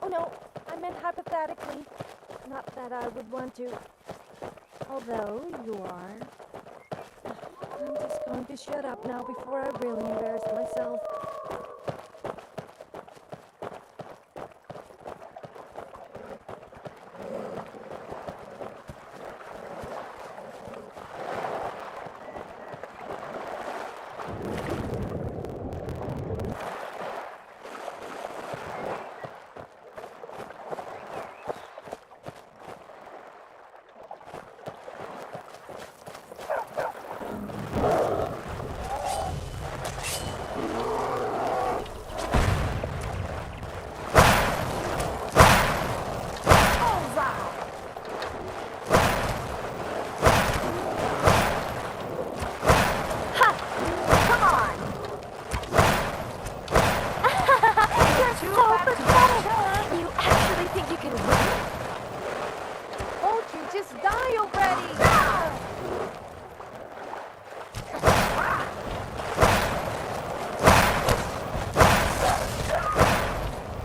Oh no, I meant hypothetically. Not that I would want to. Although you are. I'm just going to shut up now before I really embarrass myself. Just die already!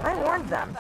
I warned them.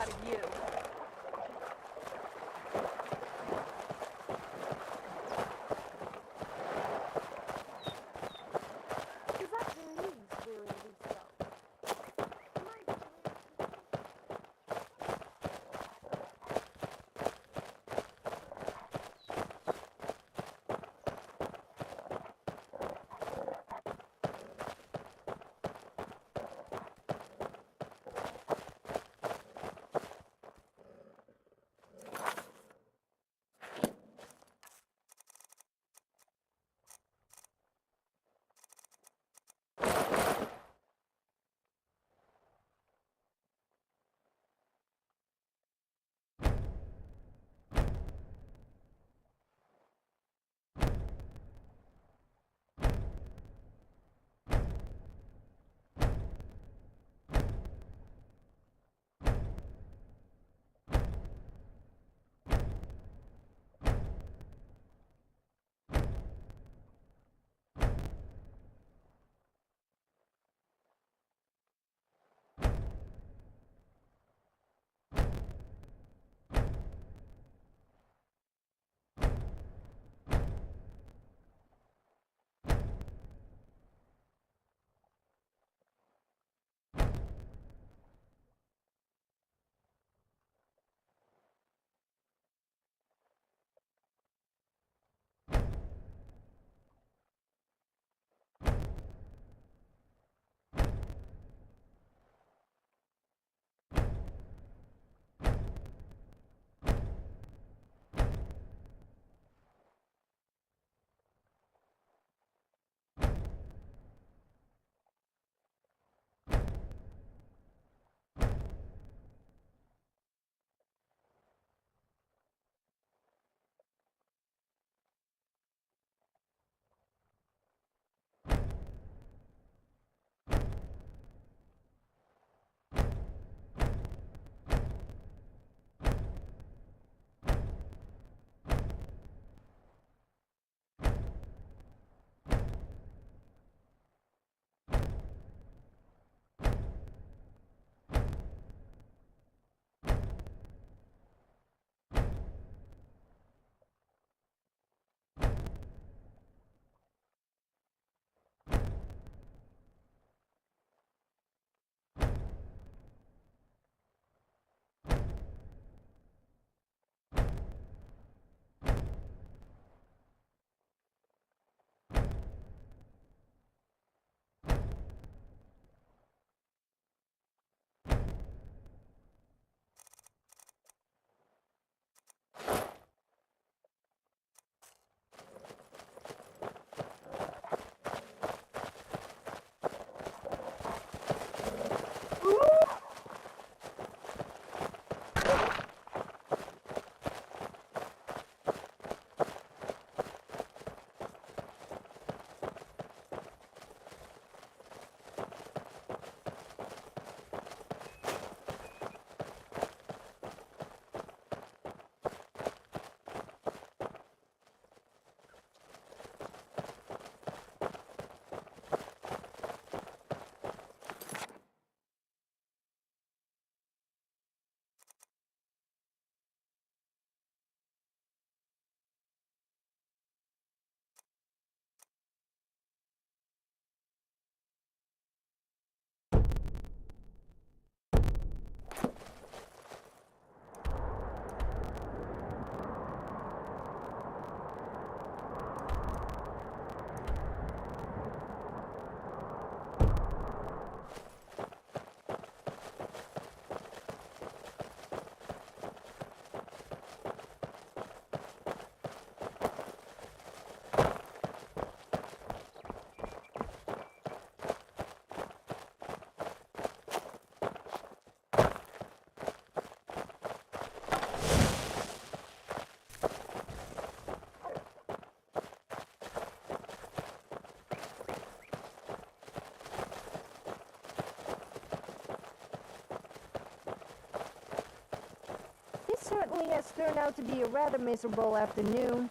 certainly has turned out to be a rather miserable afternoon.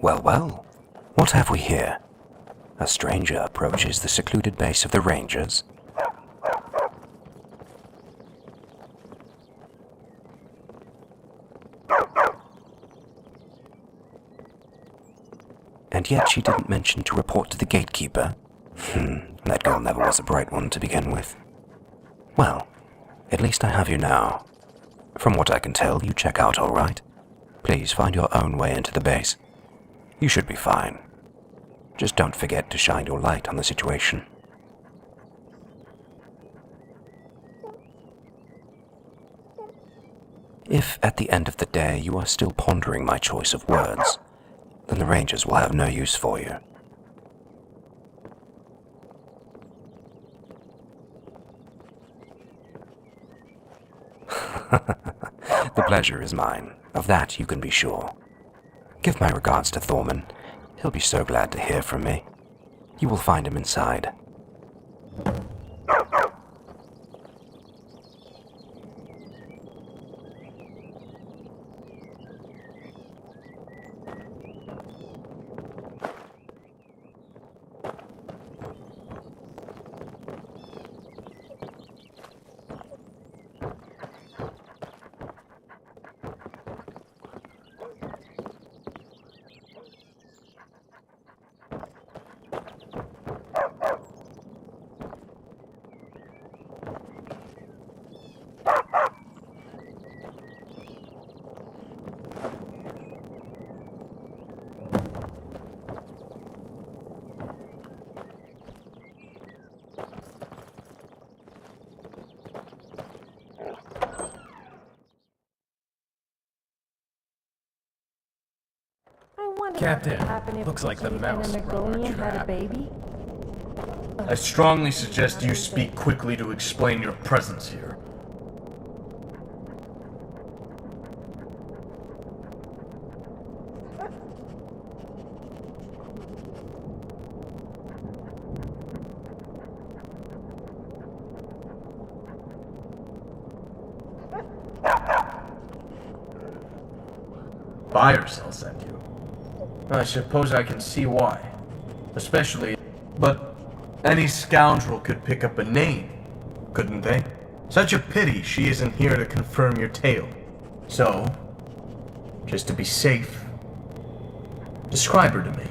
Well, well, what have we here? A stranger approaches the secluded base of the Rangers. And yet she didn't mention to report to the gatekeeper. That girl never was a bright one to begin with. Well, at least I have you now. From what I can tell, you check out all right. Please find your own way into the base. You should be fine. Just don't forget to shine your light on the situation. If at the end of the day you are still pondering my choice of words, then the Rangers will have no use for you. The pleasure is mine. Of that you can be sure. Give my regards to Thorman. He'll be so glad to hear from me. You will find him inside. Captain, looks like the mouse brought our had a trap. baby. I strongly suggest you speak quickly to explain your presence here. Buy or sell sent you. I suppose I can see why. Especially, but any scoundrel could pick up a name, couldn't they? Such a pity she isn't here to confirm your tale. So, just to be safe, describe her to me.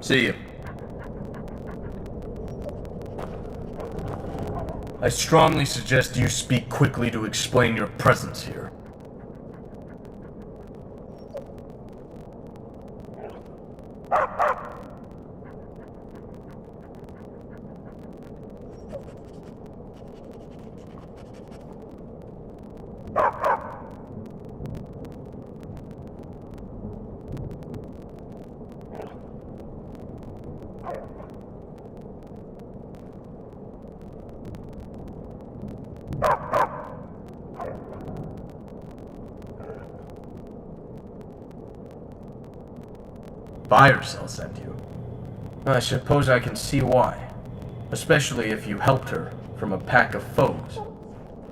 See you. I strongly suggest you speak quickly to explain your presence here. Fire Cell sent you. I suppose I can see why. Especially if you helped her from a pack of foes.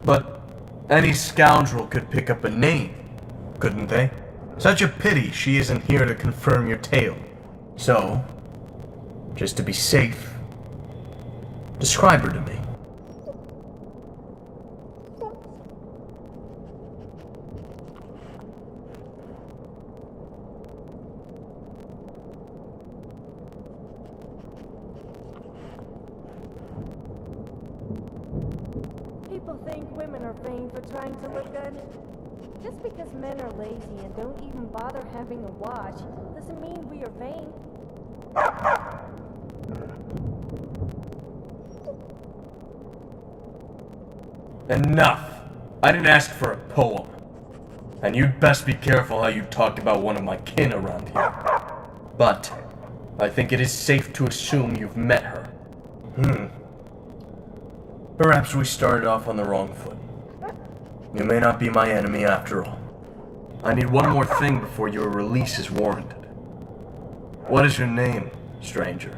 But any scoundrel could pick up a name, couldn't they? Such a pity she isn't here to confirm your tale. So, just to be safe, describe her to me. People think women are vain for trying to look good. Just because men are lazy and don't even bother having a wash doesn't mean we are vain. Enough! I didn't ask for a poem. And you'd best be careful how you talk about one of my kin around here. But I think it is safe to assume you've met her. Perhaps we started off on the wrong foot. You may not be my enemy after all. I need one more thing before your release is warranted. What is your name, stranger?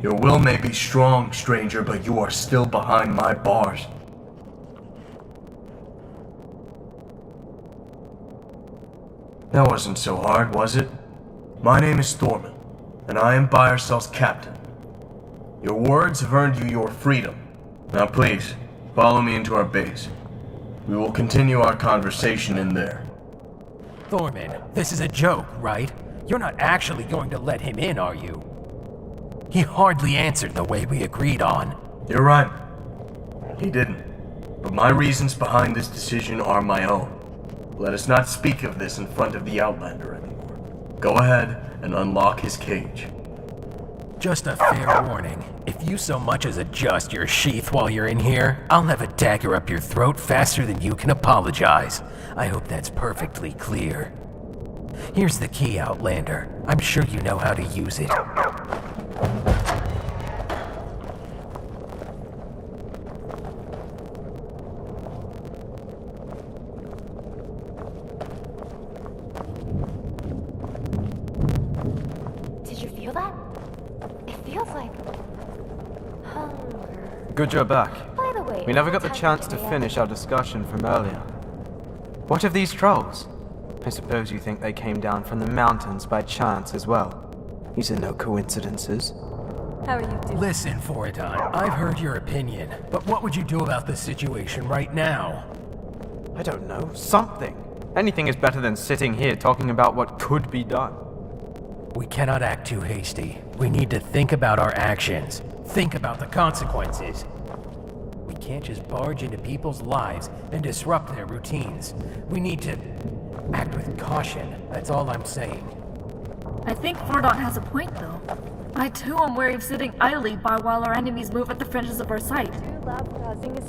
Your will may be strong, stranger, but you are still behind my bars. That wasn't so hard, was it? My name is Thorman, and I am Byercell's captain. Your words have earned you your freedom. Now please, follow me into our base. We will continue our conversation in there. Thorman, this is a joke, right? You're not actually going to let him in, are you? He hardly answered the way we agreed on. You're right. He didn't. But my reasons behind this decision are my own. Let us not speak of this in front of the Outlander anymore. Go ahead and unlock his cage. Just a fair warning. If you so much as adjust your sheath while you're in here, I'll have a dagger up your throat faster than you can apologize. I hope that's perfectly clear. Here's the key, Outlander. I'm sure you know how to use it. Did you feel that? It feels like hunger. Good you're back. By the way, We never got the what time chance did to they finish our discussion from earlier. What of these trolls? I suppose you think they came down from the mountains by chance as well. These are no coincidences. How are you doing? Listen, Foridon, I've heard your opinion, but what would you do about the situation right now? I don't know. Something. Anything is better than sitting here talking about what could be done. We cannot act too hasty. We need to think about our actions. Think about the consequences. We can't just barge into people's lives and disrupt their routines. We need to act with caution. That's all I'm saying. I think Fordon has a point, though. I too am wary of sitting idly by while our enemies move at the fringes of our sight.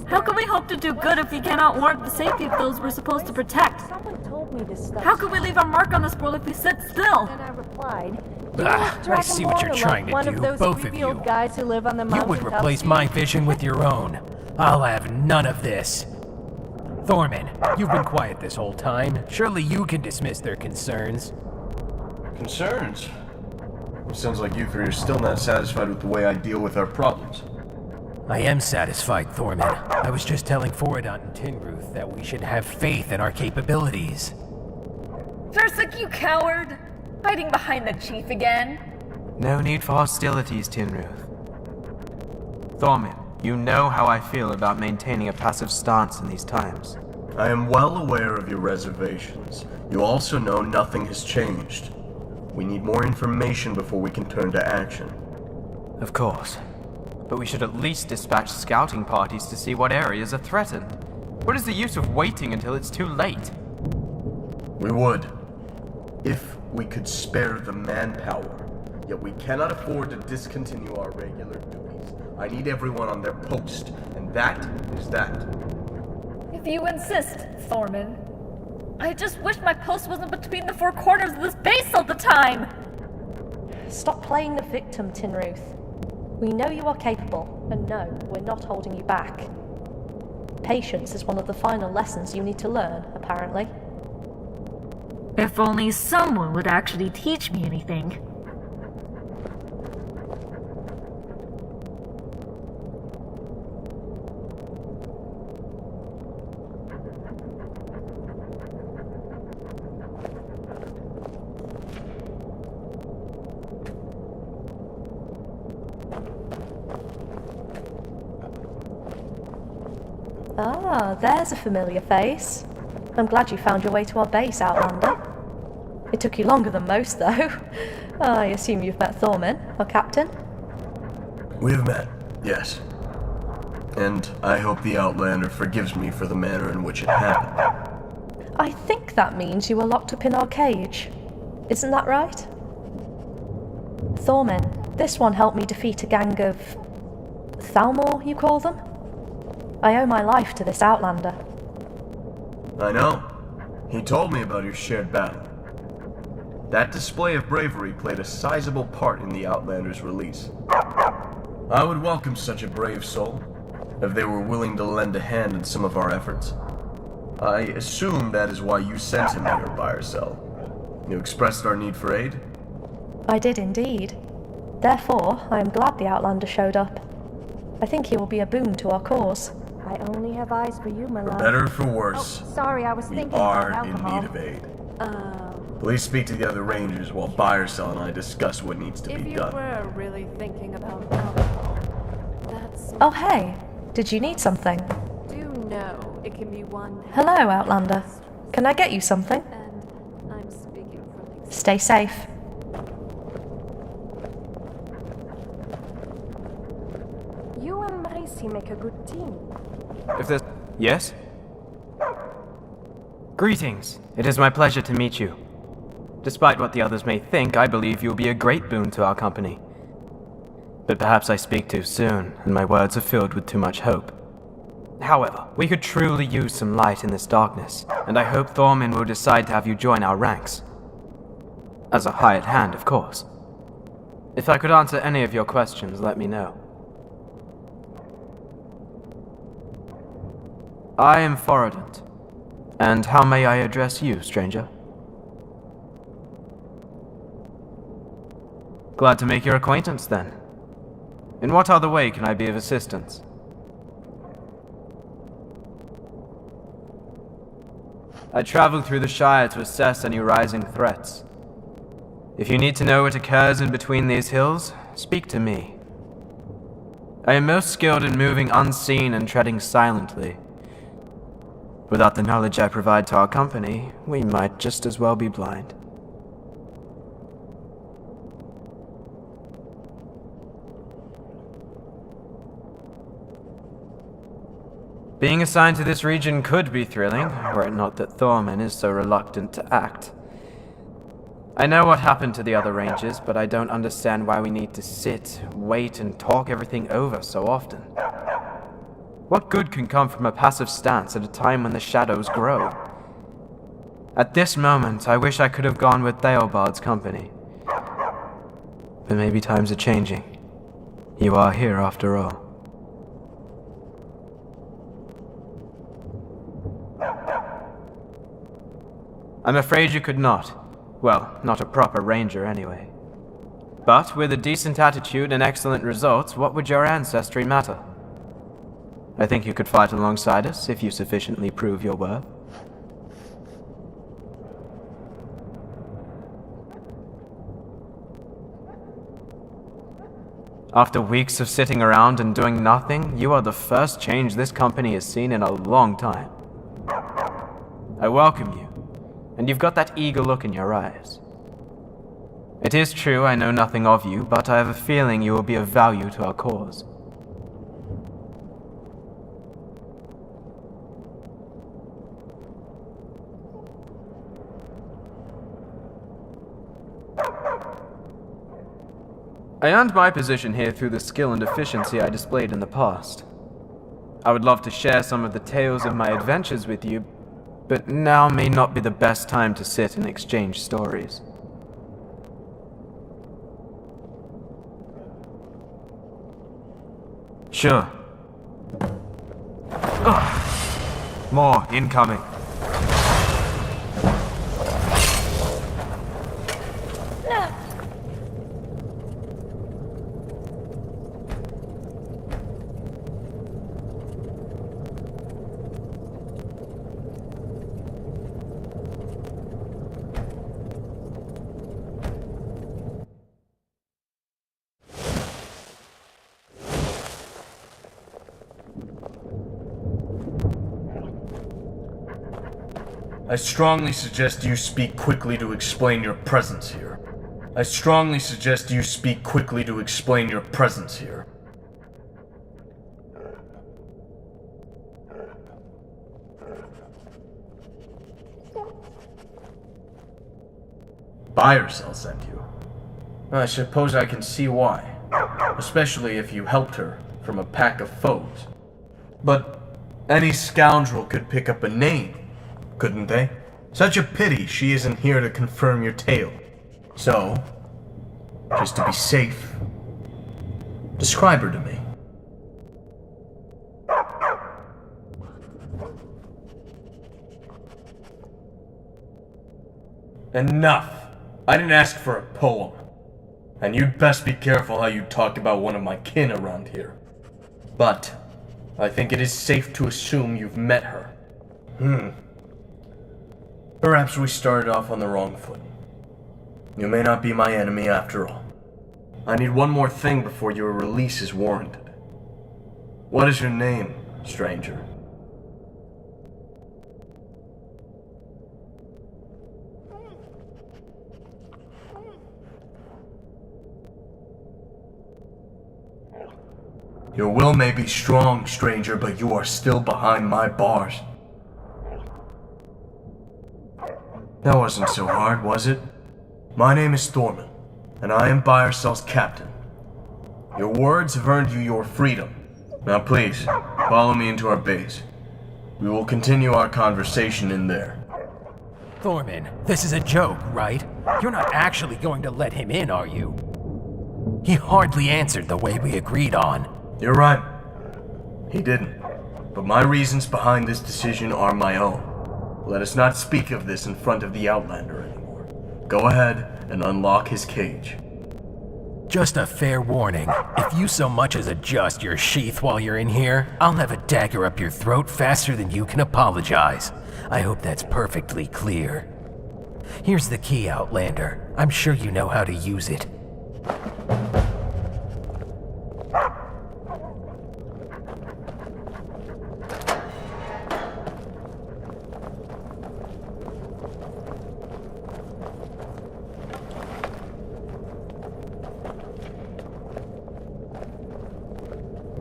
How can we hope to do good if we cannot warrant the safety of those we're supposed to protect? How can we leave our mark on this world if we sit still? And I replied, I see what you're trying to do, both of you. Guys who live on the You would mountaintops. replace my vision with your own. I'll have none of this. Thorman, you've been quiet this whole time. Surely you can dismiss their concerns. Concerns? It sounds like you three are still not satisfied with the way I deal with our problems. I am satisfied, Thorman. I was just telling Foradont and Tinruth that we should have faith in our capabilities. Jersik, you coward! Hiding behind the chief again? No need for hostilities, Tinruth. Thorman, you know how I feel about maintaining a passive stance in these times. I am well aware of your reservations. You also know nothing has changed. We need more information before we can turn to action. Of course. But we should at least dispatch scouting parties to see what areas are threatened. What is the use of waiting until it's too late? We would, if we could spare the manpower. Yet we cannot afford to discontinue our regular duties. I need everyone on their post, and that is that. If you insist, Thorman. I just wish my post wasn't between the four corners of this base all the time! Stop playing the victim, Tinruth. We know you are capable, and no, we're not holding you back. Patience is one of the final lessons you need to learn, apparently. If only someone would actually teach me anything. Ah, there's a familiar face. I'm glad you found your way to our base, Outlander. It took you longer than most, though. I assume you've met Thorman, our captain? We've met, yes. And I hope the Outlander forgives me for the manner in which it happened. I think that means you were locked up in our cage. Isn't that right? Thorman, this one helped me defeat a gang of... Thalmor, you call them? I owe my life to this Outlander. I know. He told me about your shared battle. That display of bravery played a sizable part in the Outlander's release. I would welcome such a brave soul, if they were willing to lend a hand in some of our efforts. I assume that is why you sent him here by yourself. You expressed our need for aid? I did indeed. Therefore, I am glad the Outlander showed up. I think he will be a boon to our cause. I only have eyes for you, my For love. better or for worse, Oh, sorry, I was we thinking are about in alcohol. need of aid. Please speak to the other rangers while Byersell and I discuss what needs to If be you done. were really thinking about alcohol, that's... Oh hey, did you need something? Do know it can be one... Hello, Outlander. Can I get you something? And I'm speaking from experience. Stay safe. You and Macy make a good team. If there's... Yes? Greetings. It is my pleasure to meet you. Despite what the others may think, I believe you'll be a great boon to our company. But perhaps I speak too soon, and my words are filled with too much hope. However, we could truly use some light in this darkness, and I hope Thorman will decide to have you join our ranks. As a hired hand, of course. If I could answer any of your questions, let me know. I am Foradont. And how may I address you, stranger? Glad to make your acquaintance, then. In what other way can I be of assistance? I traveled through the Shire to assess any rising threats. If you need to know what occurs in between these hills, speak to me. I am most skilled in moving unseen and treading silently. Without the knowledge I provide to our company, we might just as well be blind. Being assigned to this region could be thrilling, were it not that Thorman is so reluctant to act. I know what happened to the other rangers, but I don't understand why we need to sit, wait, and talk everything over so often. What good can come from a passive stance at a time when the shadows grow? At this moment, I wish I could have gone with Theobald's company. But maybe times are changing. You are here after all. I'm afraid you could not. Well, not a proper ranger anyway. But with a decent attitude and excellent results, what would your ancestry matter? I think you could fight alongside us if you sufficiently prove your worth. After weeks of sitting around and doing nothing, you are the first change this company has seen in a long time. I welcome you, and you've got that eager look in your eyes. It is true I know nothing of you, but I have a feeling you will be of value to our cause. I earned my position here through the skill and efficiency I displayed in the past. I would love to share some of the tales of my adventures with you, but now may not be the best time to sit and exchange stories. Sure. Ugh. More incoming. I strongly suggest you speak quickly to explain your presence here. I strongly suggest you speak quickly to explain your presence here. Buyer cell sent you. I suppose I can see why. Especially if you helped her from a pack of foes. But any scoundrel could pick up a name, couldn't they? Such a pity she isn't here to confirm your tale. So, just to be safe, describe her to me. Enough! I didn't ask for a poem. And you'd best be careful how you talk about one of my kin around here. But, I think it is safe to assume you've met her. Perhaps we started off on the wrong foot. You may not be my enemy after all. I need one more thing before your release is warranted. What is your name, stranger? Your will may be strong, stranger, but you are still behind my bars. That wasn't so hard, was it? My name is Thorman, and I am Buyer Cell's captain. Your words have earned you your freedom. Now please, follow me into our base. We will continue our conversation in there. Thorman, this is a joke, right? You're not actually going to let him in, are you? He hardly answered the way we agreed on. You're right. He didn't. But my reasons behind this decision are my own. Let us not speak of this in front of the Outlander anymore. Go ahead and unlock his cage. Just a fair warning. If you so much as adjust your sheath while you're in here, I'll have a dagger up your throat faster than you can apologize. I hope that's perfectly clear. Here's the key, Outlander. I'm sure you know how to use it.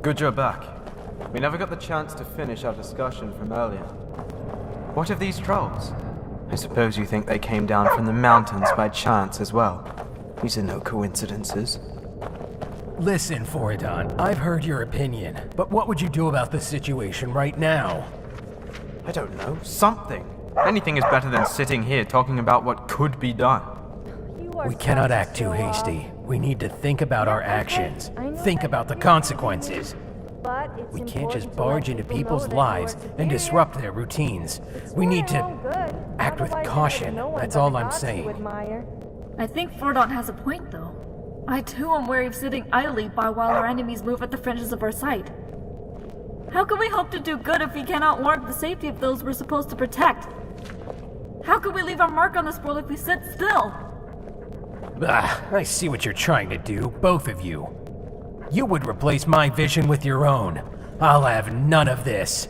Good you're back. We never got the chance to finish our discussion from earlier. What of these trolls? I suppose you think they came down from the mountains by chance as well. These are no coincidences. Listen, Foridon, I've heard your opinion, but what would you do about the situation right now? I don't know. Something. Anything is better than sitting here talking about what could be done. We cannot act too hasty. We need to think about our actions. Think about the consequences. We can't just barge into people's lives and disrupt their routines. We need to act with caution. That's all I'm saying. I think Fordon has a point, though. I too am wary of sitting idly by while our enemies move at the fringes of our sight. How can we hope to do good if we cannot warrant the safety of those we're supposed to protect? How can we leave our mark on this world if we sit still? I see what you're trying to do, both of you. You would replace my vision with your own. I'll have none of this.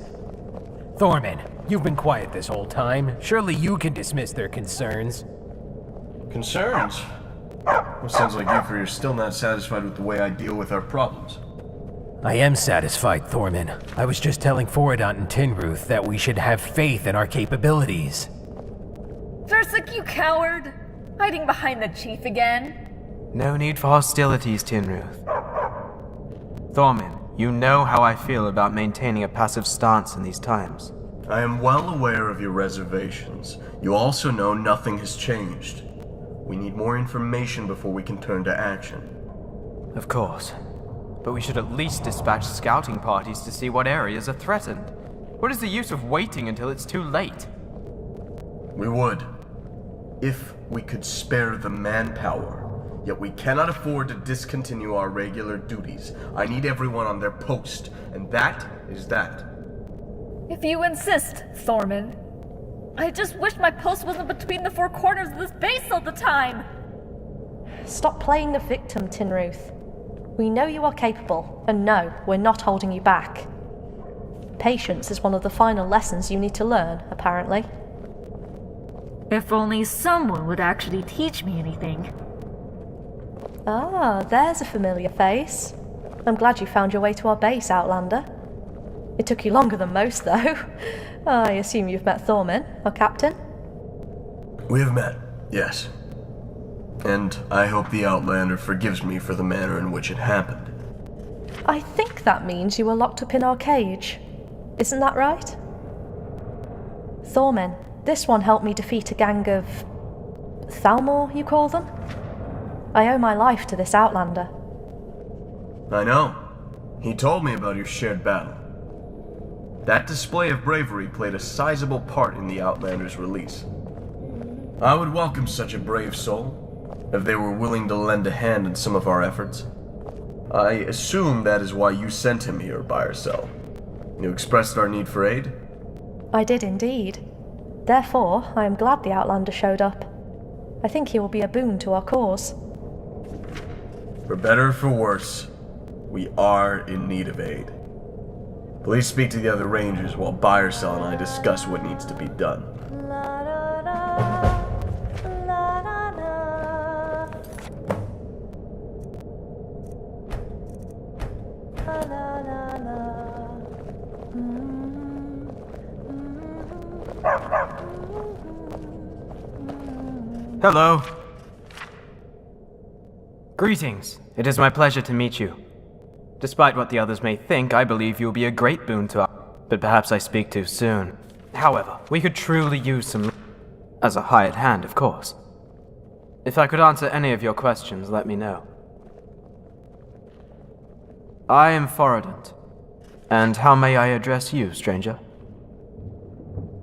Thorman, you've been quiet this whole time. Surely you can dismiss their concerns. Concerns? Well, sounds like you are still not satisfied with the way I deal with our problems. I am satisfied, Thorman. I was just telling Foradont and Tinruth that we should have faith in our capabilities. Thursik, you coward! Hiding behind the chief again? No need for hostilities, Tinruth. Thorman, you know how I feel about maintaining a passive stance in these times. I am well aware of your reservations. You also know nothing has changed. We need more information before we can turn to action. Of course. But we should at least dispatch scouting parties to see what areas are threatened. What is the use of waiting until it's too late? We would, if we could spare the manpower. Yet we cannot afford to discontinue our regular duties. I need everyone on their post, and that is that. If you insist, Thorman. I just wish my post wasn't between the four corners of this base all the time! Stop playing the victim, Tinruth. We know you are capable, and no, we're not holding you back. Patience is one of the final lessons you need to learn, apparently. If only someone would actually teach me anything. Ah, there's a familiar face. I'm glad you found your way to our base, Outlander. It took you longer than most, though. I assume you've met Thorman, our captain? We have met, yes. And I hope the Outlander forgives me for the manner in which it happened. I think that means you were locked up in our cage. Isn't that right? Thorman, this one helped me defeat a gang of... Thalmor, you call them? I owe my life to this Outlander. I know. He told me about your shared battle. That display of bravery played a sizable part in the Outlander's release. I would welcome such a brave soul, if they were willing to lend a hand in some of our efforts. I assume that is why you sent him here by yourself. You expressed our need for aid? I did indeed. Therefore, I am glad the Outlander showed up. I think he will be a boon to our cause. For better or for worse, we are in need of aid. Please speak to the other rangers while Byersell and I discuss what needs to be done. Hello. Greetings. It is my pleasure to meet you. Despite what the others may think, I believe you will be a great boon to us, but perhaps I speak too soon. However, we could truly use some... as a hired hand, of course. If I could answer any of your questions, let me know. I am Foradont. And how may I address you, stranger?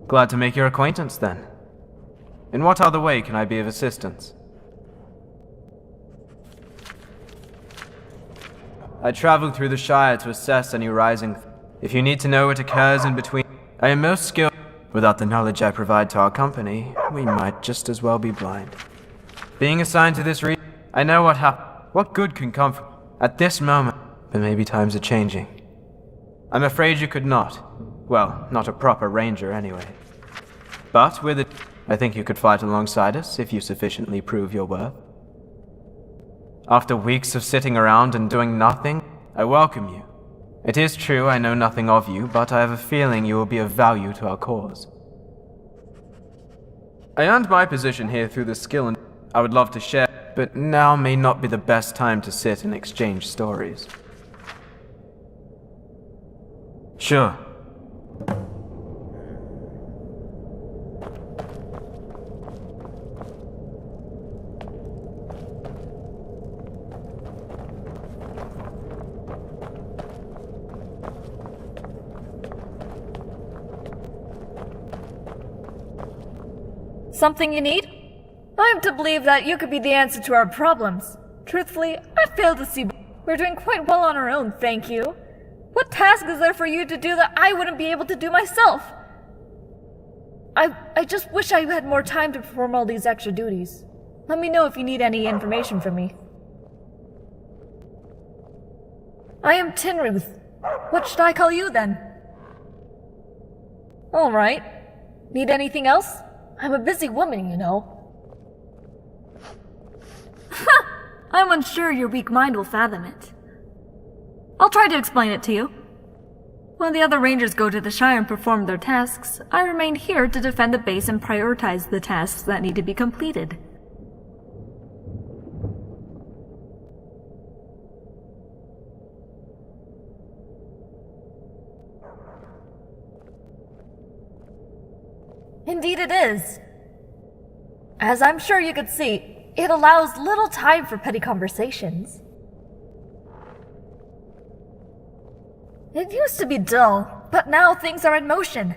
Glad to make your acquaintance, then. In what other way can I be of assistance? I traveled through the Shire to assess any rising. If you need to know what occurs in between, I am most skilled. Without the knowledge I provide to our company, we might just as well be blind. Being assigned to this region, I know what what good can come from at this moment, but maybe times are changing. I'm afraid you could not. Well, not a proper ranger anyway. But with it, I think you could fight alongside us if you sufficiently prove your worth. After weeks of sitting around and doing nothing, I welcome you. It is true I know nothing of you, but I have a feeling you will be of value to our cause. I earned my position here through the skill and I would love to share, but now may not be the best time to sit and exchange stories. Sure. Something you need? I'm to believe that you could be the answer to our problems. Truthfully, I fail to see. We're doing quite well on our own, thank you. What task is there for you to do that I wouldn't be able to do myself? I just wish I had more time to perform all these extra duties. Let me know if you need any information from me. I am Tinruth. What should I call you then? Alright. Need anything else? I'm a busy woman, you know. I'm unsure your weak mind will fathom it. I'll try to explain it to you. While the other rangers go to the Shire and perform their tasks, I remain here to defend the base and prioritize the tasks that need to be completed. Indeed it is. As I'm sure you could see, it allows little time for petty conversations. It used to be dull, but now things are in motion.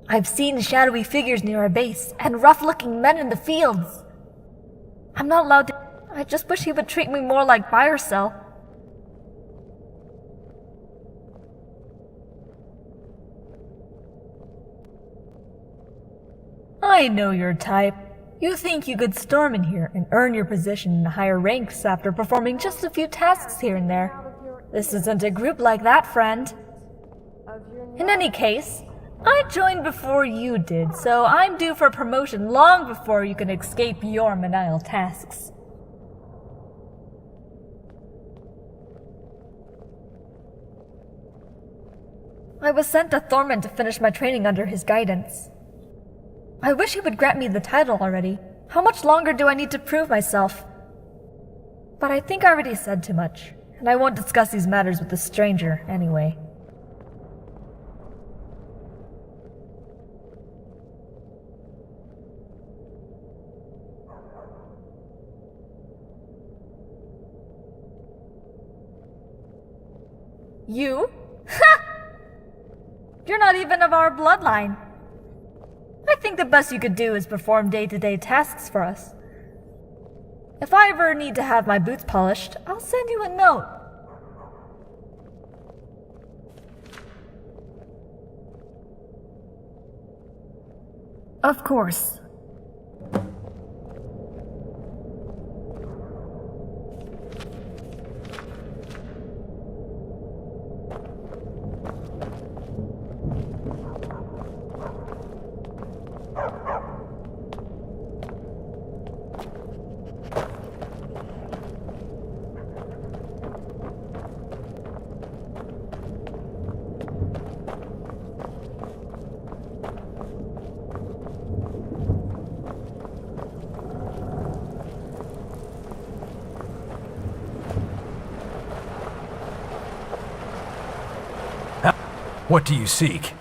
I've seen shadowy figures near our base and rough-looking men in the fields. I'm not allowed to... I just wish he would treat me more like buyer cell. I know your type. You think you could storm in here and earn your position in the higher ranks after performing just a few tasks here and there. This isn't a group like that, friend. In any case, I joined before you did, so I'm due for promotion long before you can escape your menial tasks. I was sent to Thorman to finish my training under his guidance. I wish he would grant me the title already. How much longer do I need to prove myself? But I think I already said too much, and I won't discuss these matters with a stranger anyway. You? Ha! You're not even of our bloodline. I think the best you could do is perform day-to-day tasks for us. If I ever need to have my boots polished, I'll send you a note. Of course. What do you seek?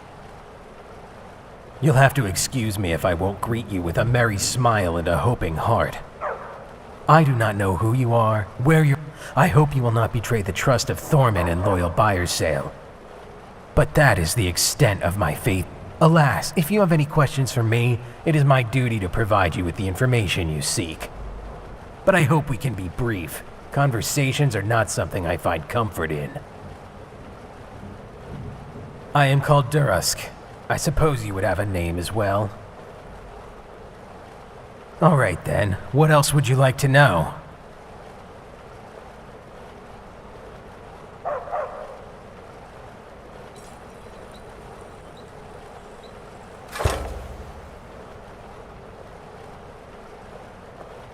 You'll have to excuse me if I won't greet you with a merry smile and a hoping heart. I do not know who you are, where you're... I hope you will not betray the trust of Thorman and loyal buyer's sale. But that is the extent of my faith. Alas, if you have any questions for me, it is my duty to provide you with the information you seek. But I hope we can be brief. Conversations are not something I find comfort in. I am called Durusk. I suppose you would have a name as well. All right then, what else would you like to know?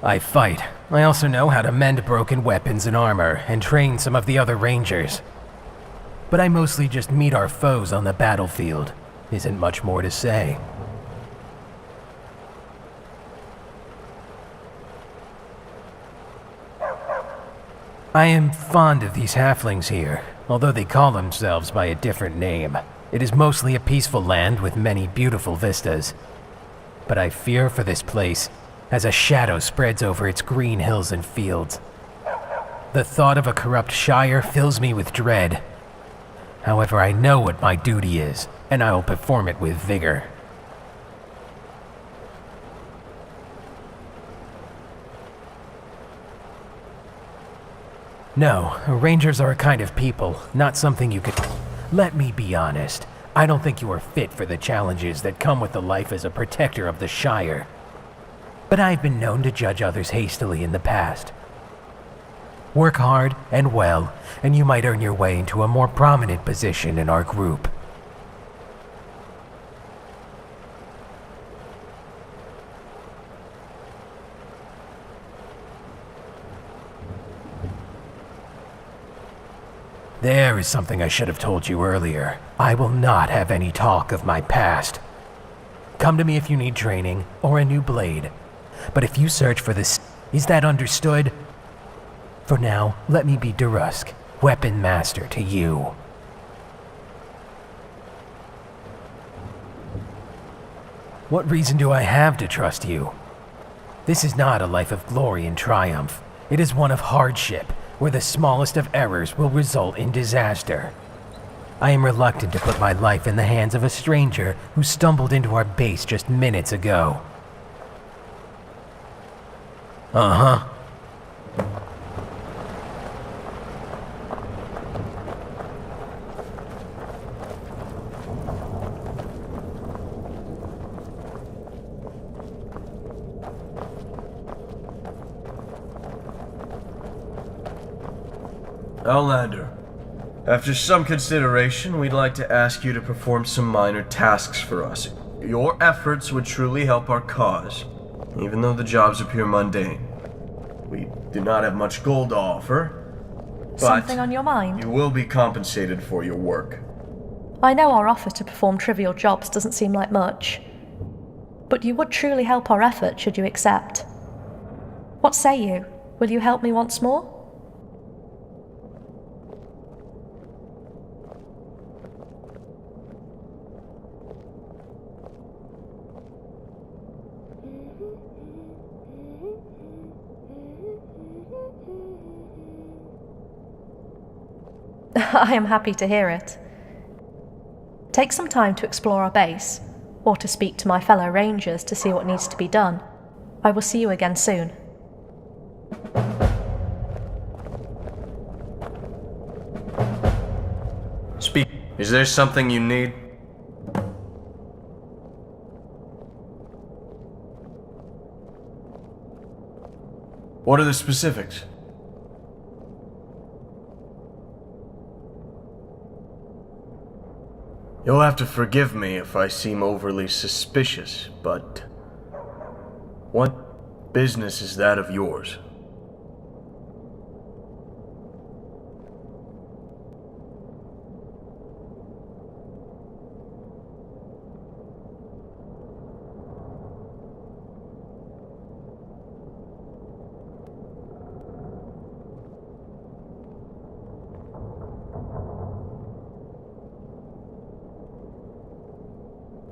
I fight. I also know how to mend broken weapons and armor, and train some of the other rangers. But I mostly just meet our foes on the battlefield. Isn't much more to say. I am fond of these halflings here, although they call themselves by a different name. It is mostly a peaceful land with many beautiful vistas. But I fear for this place, as a shadow spreads over its green hills and fields. The thought of a corrupt Shire fills me with dread. However, I know what my duty is, and I will perform it with vigor. No, rangers are a kind of people, not something you could... Let me be honest. I don't think you are fit for the challenges that come with the life as a protector of the Shire. But I've been known to judge others hastily in the past. Work hard and well, and you might earn your way into a more prominent position in our group. There is something I should have told you earlier. I will not have any talk of my past. Come to me if you need training or a new blade. But if you search for this, is that understood? For now, let me be Durusk, Weapon Master to you. What reason do I have to trust you? This is not a life of glory and triumph. It is one of hardship, where the smallest of errors will result in disaster. I am reluctant to put my life in the hands of a stranger who stumbled into our base just minutes ago. Uh-huh. Outlander, after some consideration, we'd like to ask you to perform some minor tasks for us. Your efforts would truly help our cause, even though the jobs appear mundane. We do not have much gold to offer, but something on your mind? You will be compensated for your work. I know our offer to perform trivial jobs doesn't seem like much, but you would truly help our effort should you accept. What say you? Will you help me once more? I am happy to hear it. Take some time to explore our base, or to speak to my fellow rangers to see what needs to be done. I will see you again soon. Speak. Is there something you need? What are the specifics? You'll have to forgive me if I seem overly suspicious, but what business is that of yours?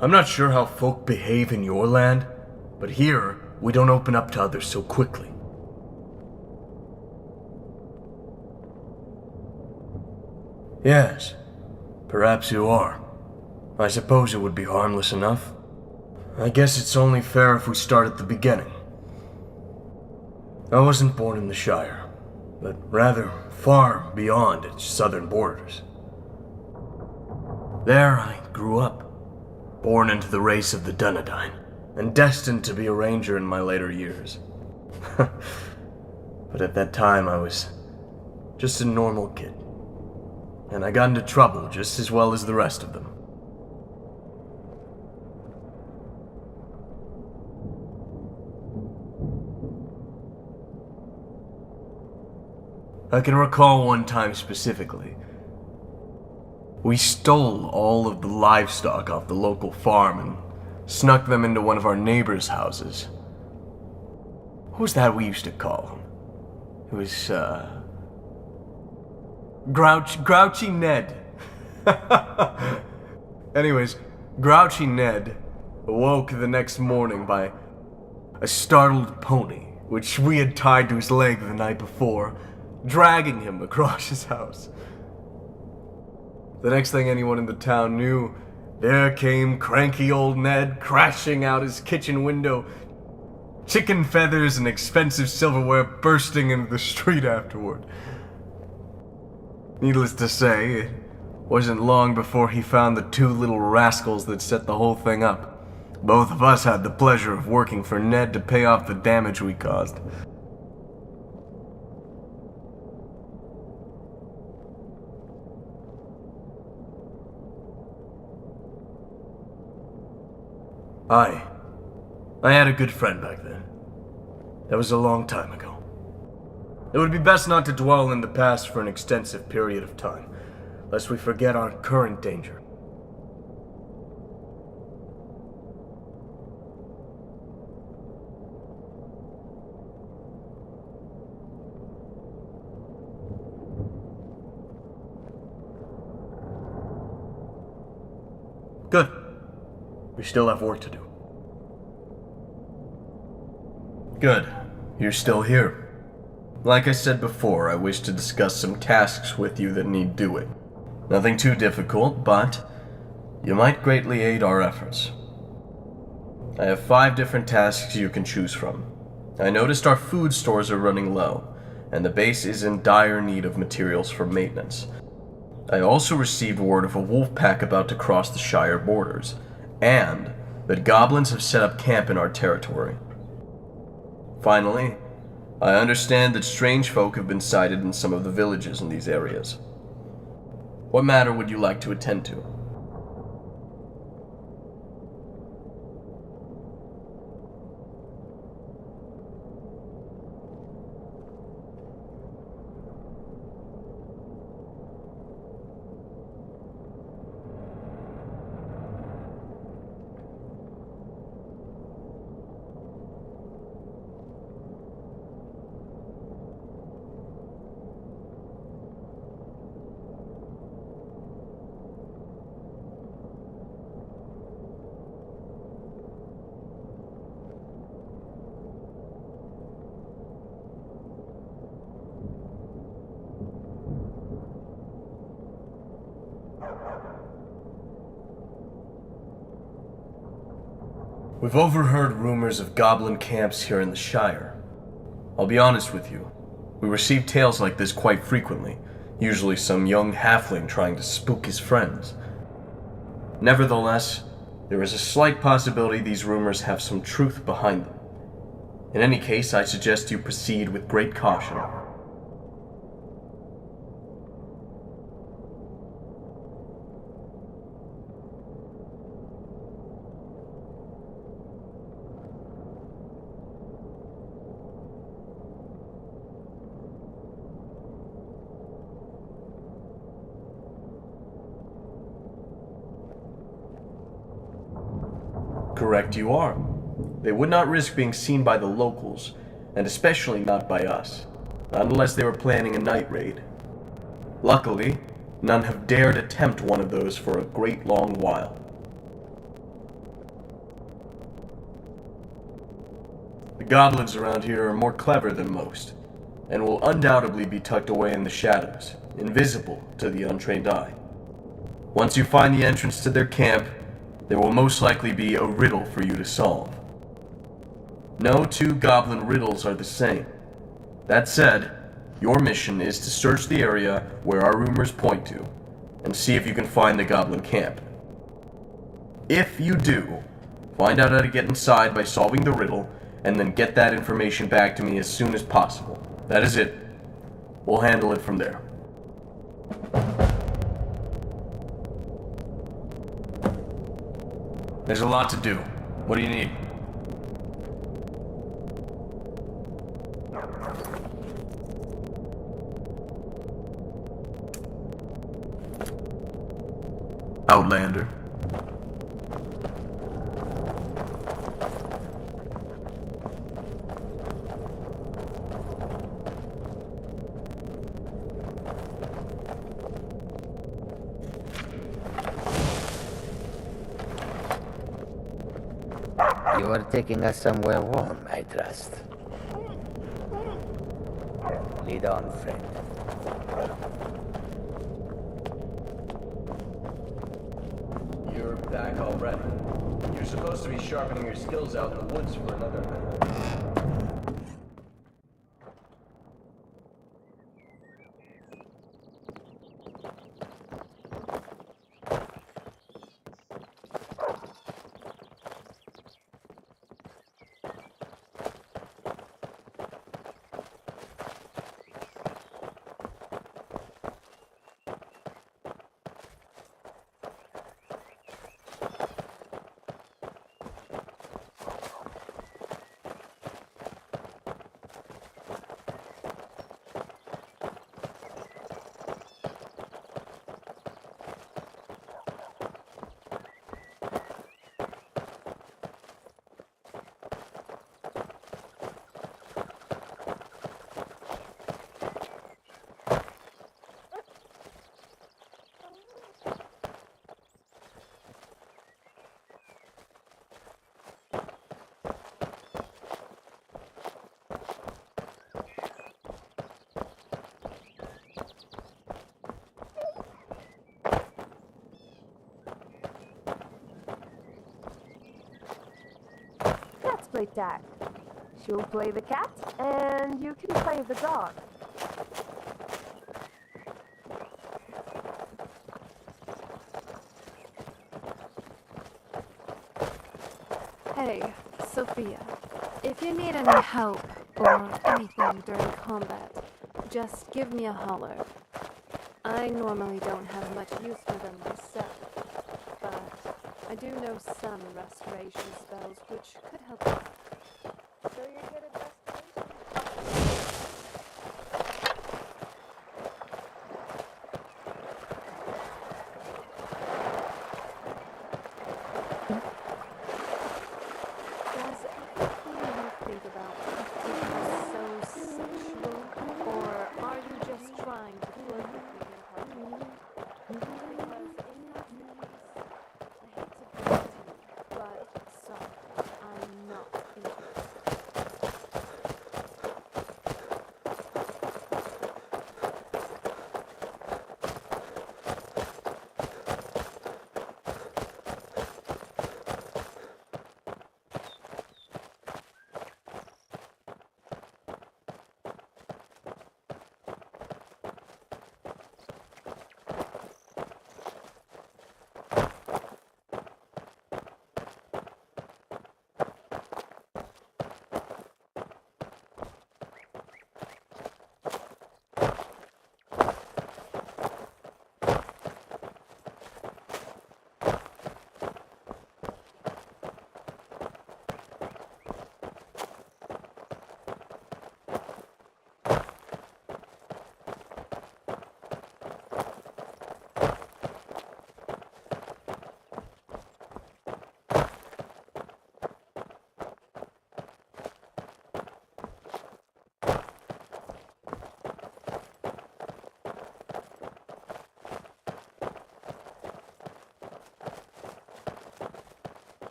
I'm not sure how folk behave in your land, but here, we don't open up to others so quickly. Yes, perhaps you are. I suppose it would be harmless enough. I guess it's only fair if we start at the beginning. I wasn't born in the Shire, but rather far beyond its southern borders. There I grew up. Born into the race of the Dunedain, and destined to be a ranger in my later years. But at that time I was just a normal kid, and I got into trouble just as well as the rest of them. I can recall one time specifically. We stole all of the livestock off the local farm and snuck them into one of our neighbors' houses. What was that we used to call him? It was, Grouchy Ned. Anyways, Grouchy Ned awoke the next morning by a startled pony, which we had tied to his leg the night before, dragging him across his house. The next thing anyone in the town knew, there came cranky old Ned crashing out his kitchen window, chicken feathers and expensive silverware bursting into the street afterward. Needless to say, it wasn't long before he found the two little rascals that set the whole thing up. Both of us had the pleasure of working for Ned to pay off the damage we caused. I had a good friend back then. That was a long time ago. It would be best not to dwell in the past for an extensive period of time, lest we forget our current danger. Good. We still have work to do. Good. You're still here. Like I said before, I wish to discuss some tasks with you that need doing. Nothing too difficult, but you might greatly aid our efforts. I have 5 different tasks you can choose from. I noticed our food stores are running low, and the base is in dire need of materials for maintenance. I also received word of a wolf pack about to cross the Shire borders, and that goblins have set up camp in our territory. Finally, I understand that strange folk have been sighted in some of the villages in these areas. What matter would you like to attend to? We've overheard rumors of goblin camps here in the Shire. I'll be honest with you, we receive tales like this quite frequently, usually some young halfling trying to spook his friends. Nevertheless, there is a slight possibility these rumors have some truth behind them. In any case, I suggest you proceed with great caution. Correct you are. They would not risk being seen by the locals, and especially not by us, not unless they were planning a night raid. Luckily, none have dared attempt one of those for a great long while. The goblins around here are more clever than most, and will undoubtedly be tucked away in the shadows, invisible to the untrained eye. Once you find the entrance to their camp, there will most likely be a riddle for you to solve. No 2 goblin riddles are the same. That said, your mission is to search the area where our rumors point to, and see if you can find the goblin camp. If you do, find out how to get inside by solving the riddle, and then get that information back to me as soon as possible. That is it. We'll handle it from there. There's a lot to do. What do you need? Outlander. You are taking us somewhere warm, I trust. Lead on, friend. You're back already. You're supposed to be sharpening your skills out in the woods for another minute. play tag. She'll play the cat, and you can play the dog. Hey, Sophia. If you need any help or anything during combat, just give me a holler. I normally don't have much use for them myself, but I do know some restoration spells which could help you. So you're good at restoration? Does anything you think about become so sexual, or are you just trying to flirt with me in public? Because if that's the case, I hate to break it to you, but sorry, I'm not interested.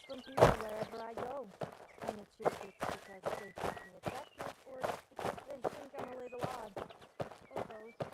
from people wherever I go. I'm not sure if it's because they find me attractive or because they think I'm a little odd. Or both.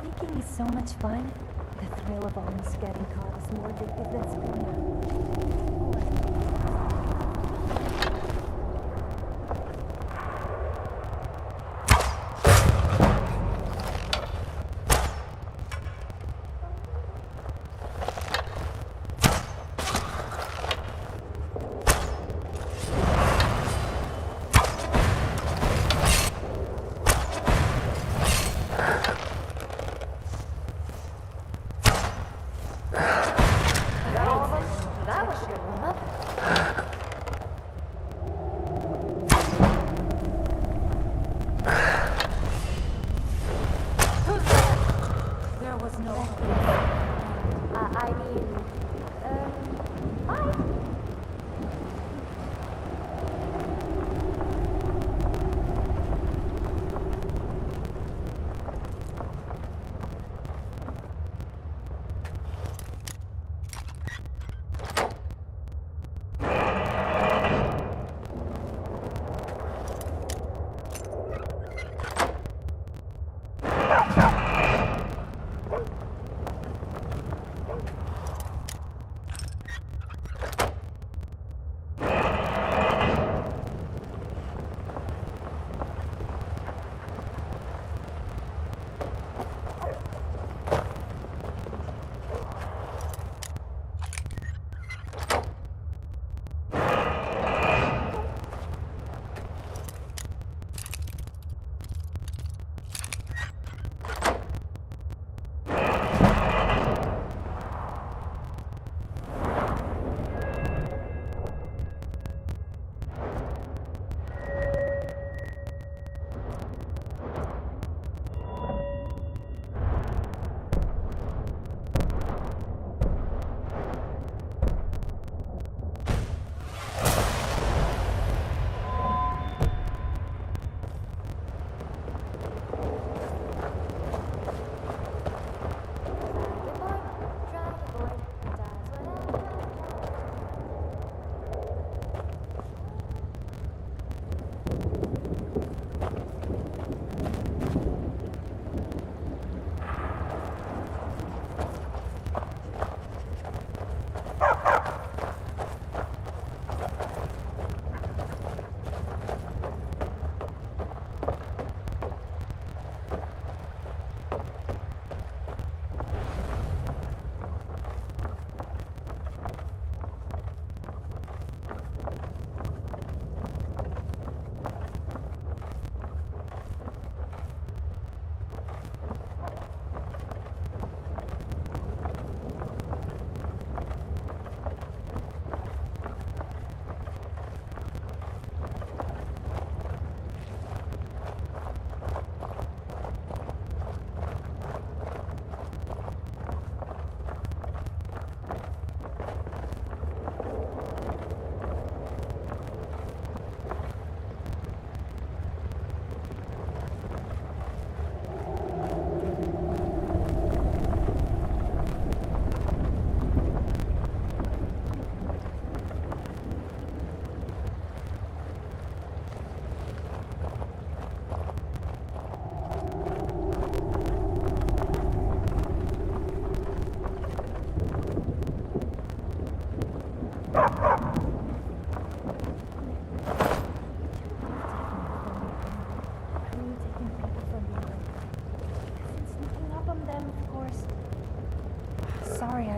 Sneaking is so much fun. The thrill of almost getting caught is more addictive than screaming. That was a good one.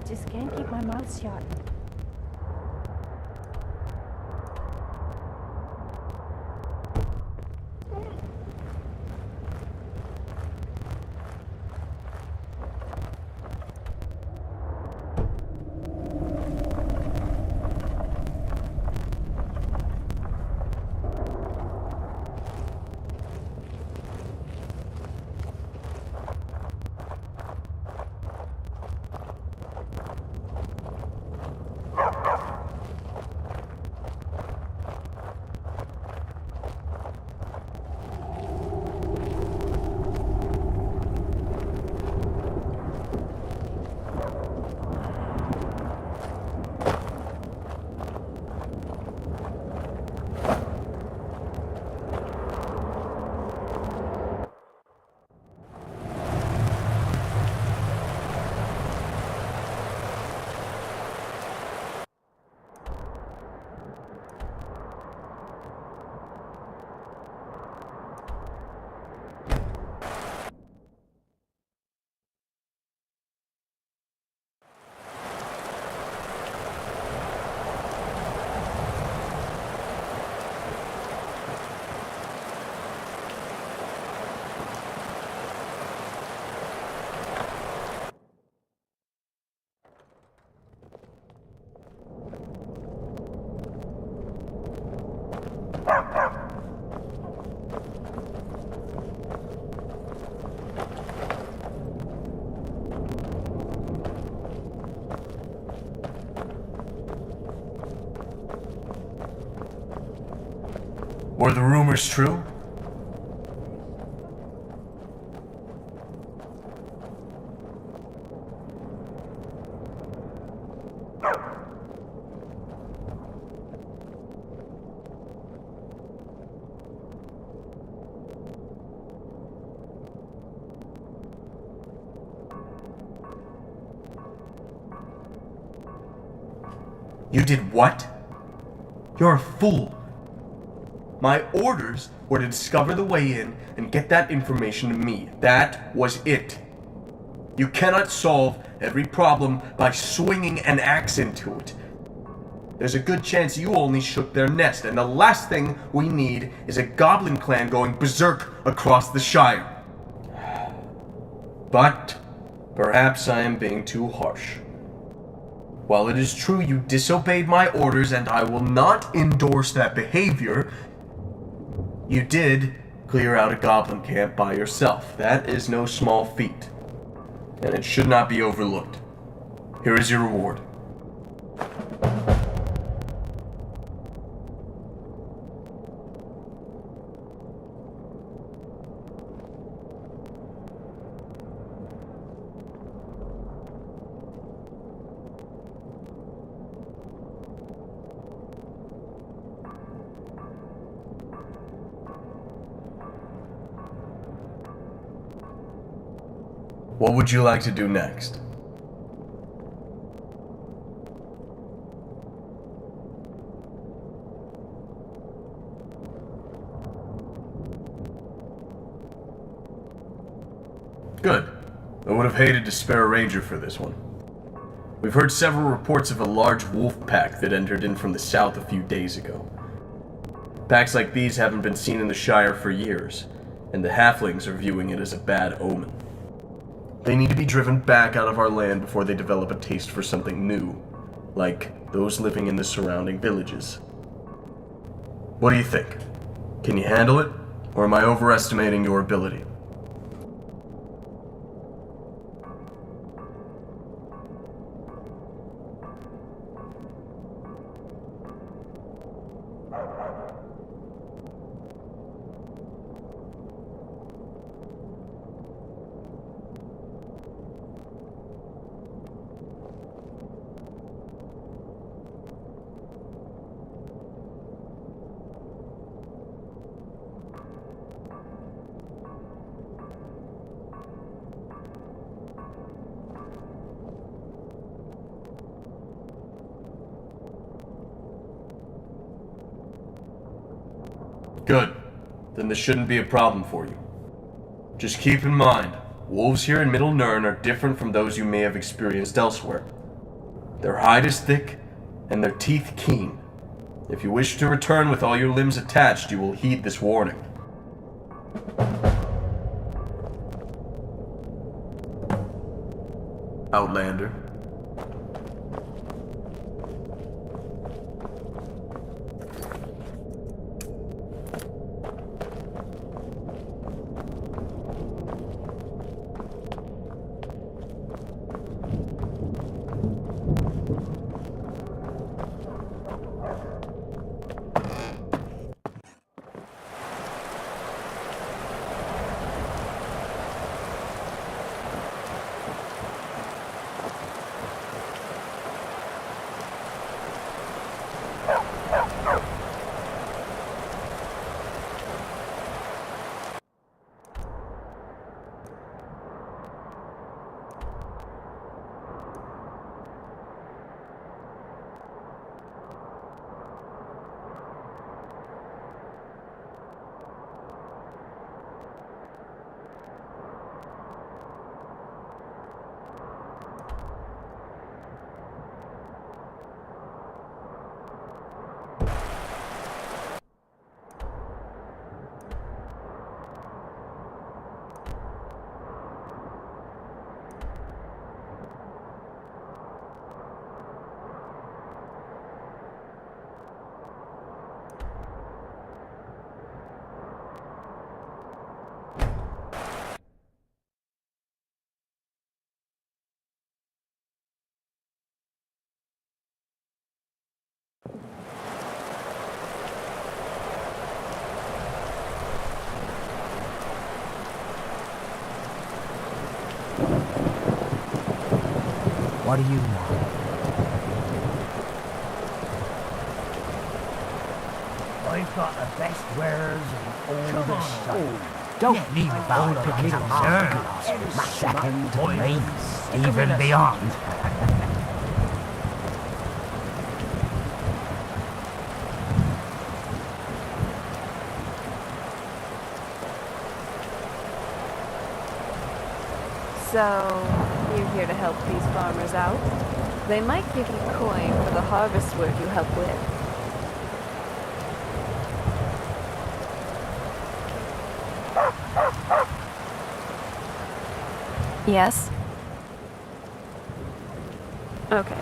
just can't keep my mouth shut. Were the rumors true? You did what? You're a fool. My orders were to discover the way in and get that information to me. That was it. You cannot solve every problem by swinging an axe into it. There's a good chance you only shook their nest, and the last thing we need is a goblin clan going berserk across the Shire. But perhaps I am being too harsh. While it is true you disobeyed my orders and I will not endorse that behavior, you did clear out a goblin camp by yourself. That is no small feat, and it should not be overlooked. Here is your reward. What would you like to do next? Good. I would have hated to spare a ranger for this one. We've heard several reports of a large wolf pack that entered in from the south a few days ago. Packs like these haven't been seen in the Shire for years, and the halflings are viewing it as a bad omen. They need to be driven back out of our land before they develop a taste for something new, like those living in the surrounding villages. What do you think? Can you handle it, or am I overestimating your ability? Good. Then this shouldn't be a problem for you. Just keep in mind, wolves here in Middle Nirn are different from those you may have experienced elsewhere. Their hide is thick, and their teeth keen. If you wish to return with all your limbs attached, you will heed this warning. Outlander. What do you want? I've got the best wares and all the stuff. Don't need about picking a market. My second to me, even beyond. So, you're here to help these farmers out? They might give you coin for the harvest work you help with. Yes? Okay.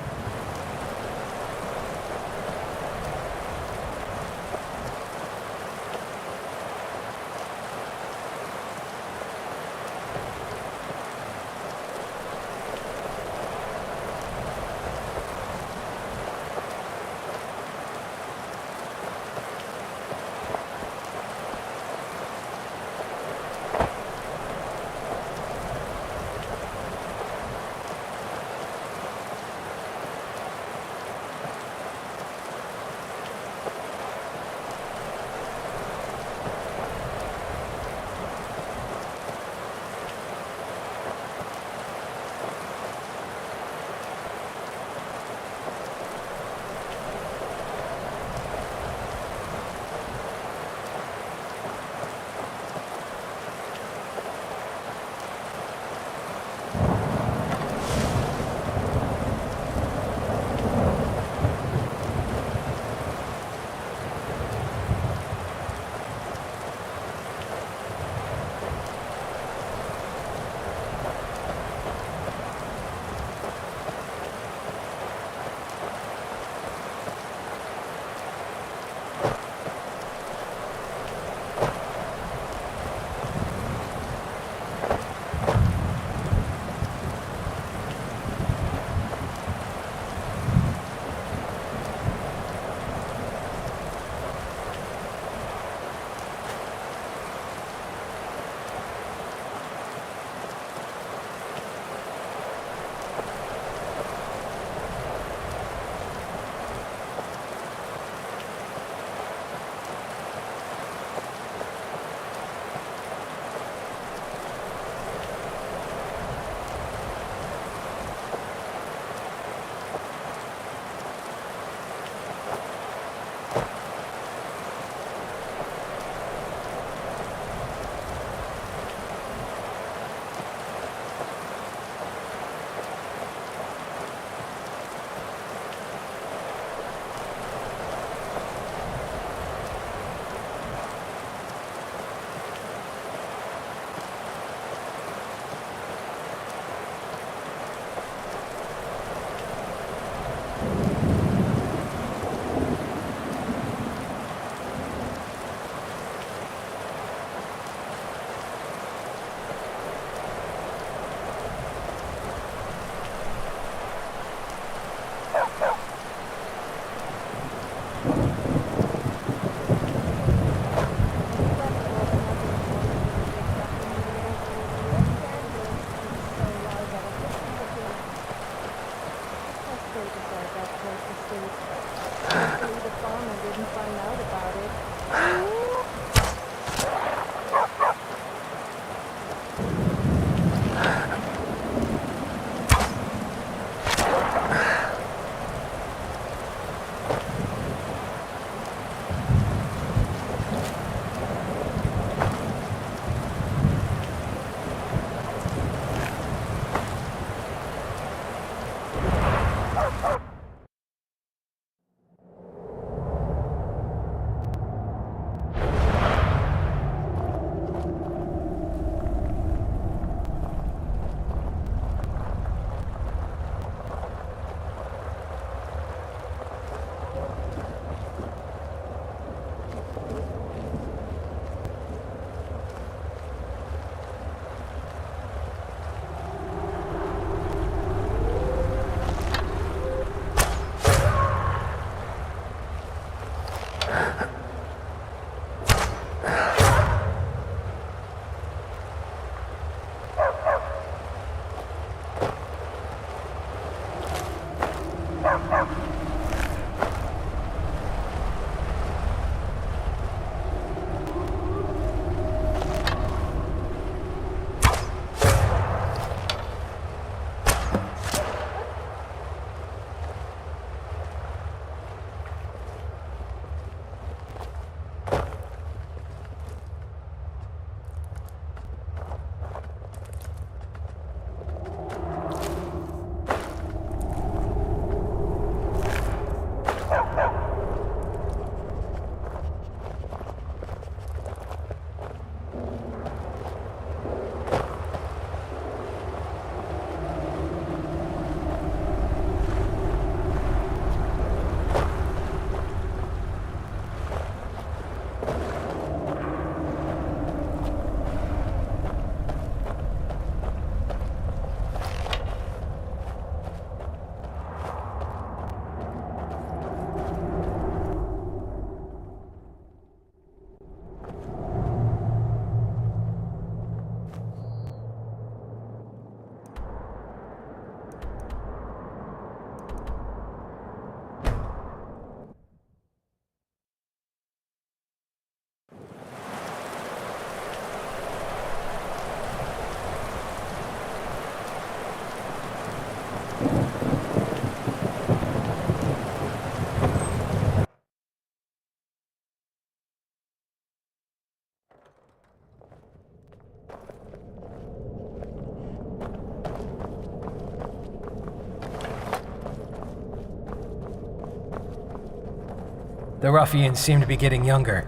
The ruffians seem to be getting younger.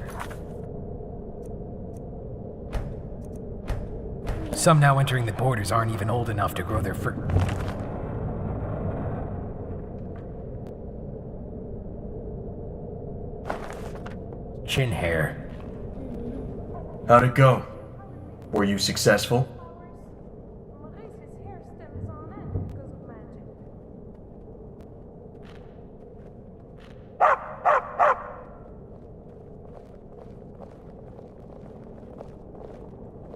Some now entering the borders aren't even old enough to grow their fur. Chin hair. How'd it go? Were you successful?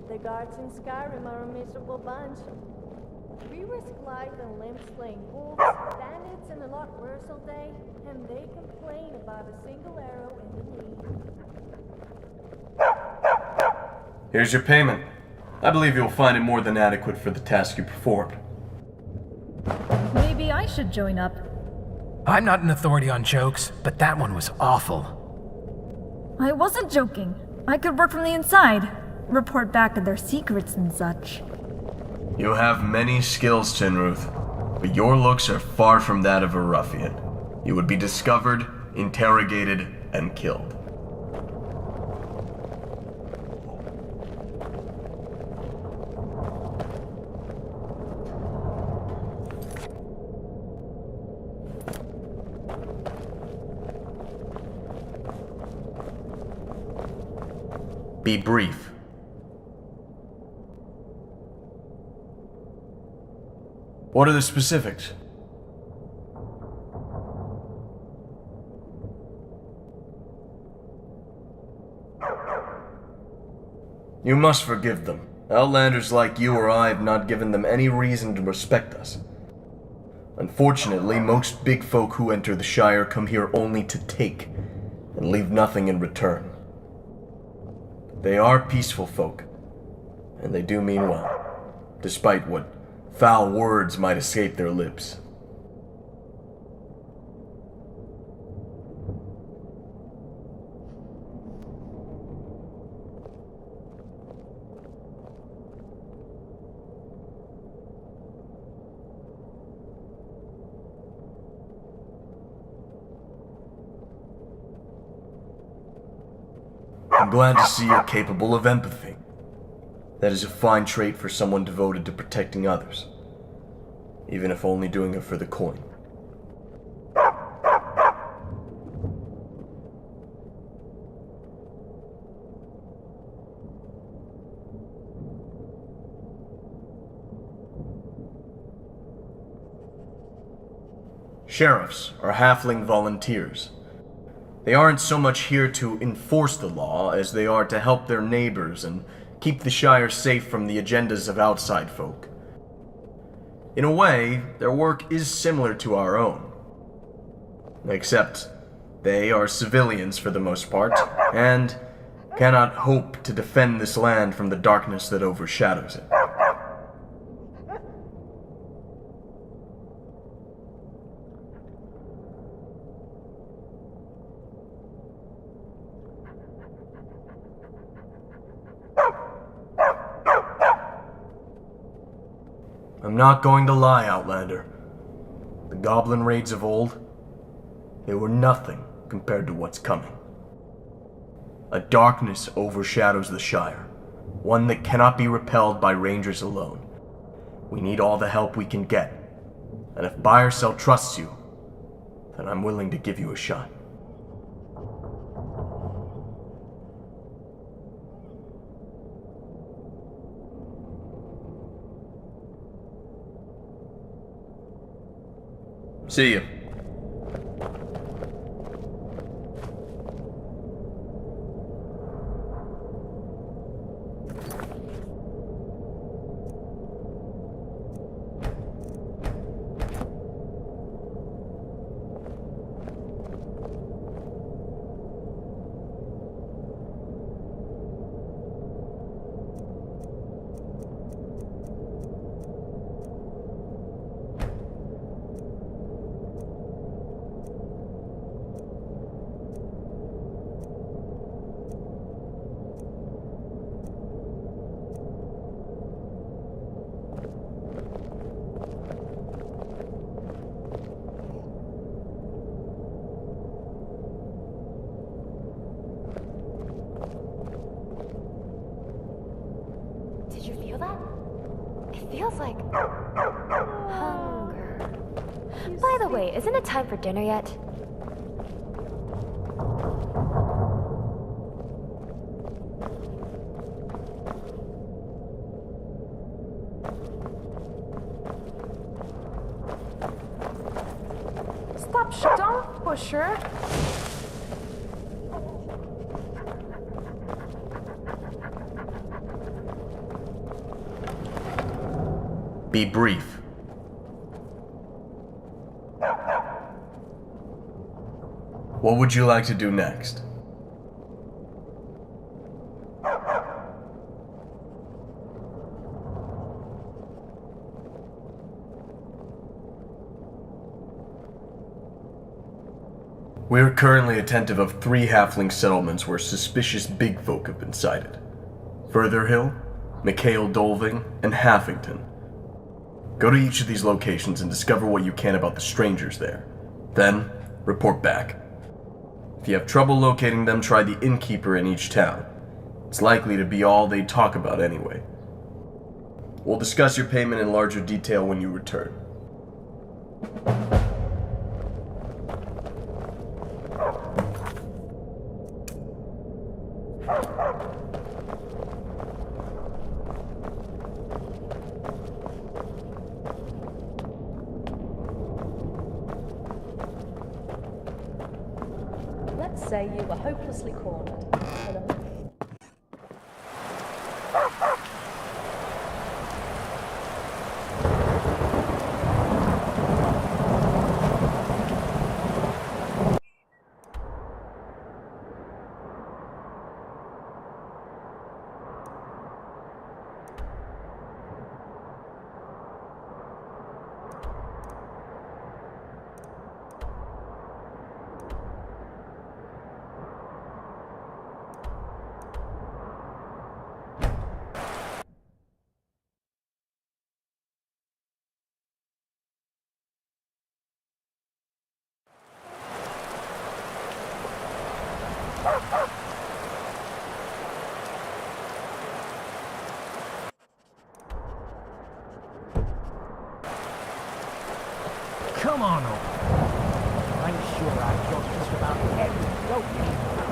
The guards in Skyrim are a miserable bunch. We risk life and limb slaying wolves, bandits, and a lot worse all day, and they complain about a single arrow in the knee. Here's your payment. I believe you'll find it more than adequate for the task you performed. Maybe I should join up. I'm not an authority on jokes, but that one was awful. I wasn't joking. I could work from the inside, report back on their secrets and such. You have many skills, Tinruth, but your looks are far from that of a ruffian. You would be discovered, interrogated, and killed. Be brief. What are the specifics? You must forgive them. Outlanders like you or I have not given them any reason to respect us. Unfortunately, most big folk who enter the Shire come here only to take, and leave nothing in return. They are peaceful folk, and they do mean well, despite what foul words might escape their lips. I'm glad to see you're capable of empathy. That is a fine trait for someone devoted to protecting others, even if only doing it for the coin. Sheriffs are halfling volunteers. They aren't so much here to enforce the law as they are to help their neighbors and keep the Shire safe from the agendas of outside folk. In a way, their work is similar to our own. Except, they are civilians for the most part, and cannot hope to defend this land from the darkness that overshadows it. I'm not going to lie, Outlander. The goblin raids of old, they were nothing compared to what's coming. A darkness overshadows the Shire, one that cannot be repelled by rangers alone. We need all the help we can get, and if buy or sell trusts you, then I'm willing to give you a shot. See you. that? It feels like hunger. By the way, isn't it time for dinner yet? Stop, don't push her. Be brief. What would you like to do next? We are currently attentive of 3 halfling settlements where suspicious big folk have been sighted. Further Hill, McHale Dolving, and Halfington. Go to each of these locations and discover what you can about the strangers there. Then, report back. If you have trouble locating them, try the innkeeper in each town. It's likely to be all they talk about anyway. We'll discuss your payment in larger detail when you return. Let's say you were hopelessly cornered. Come on over. I'm sure I've got just about every goat you can find.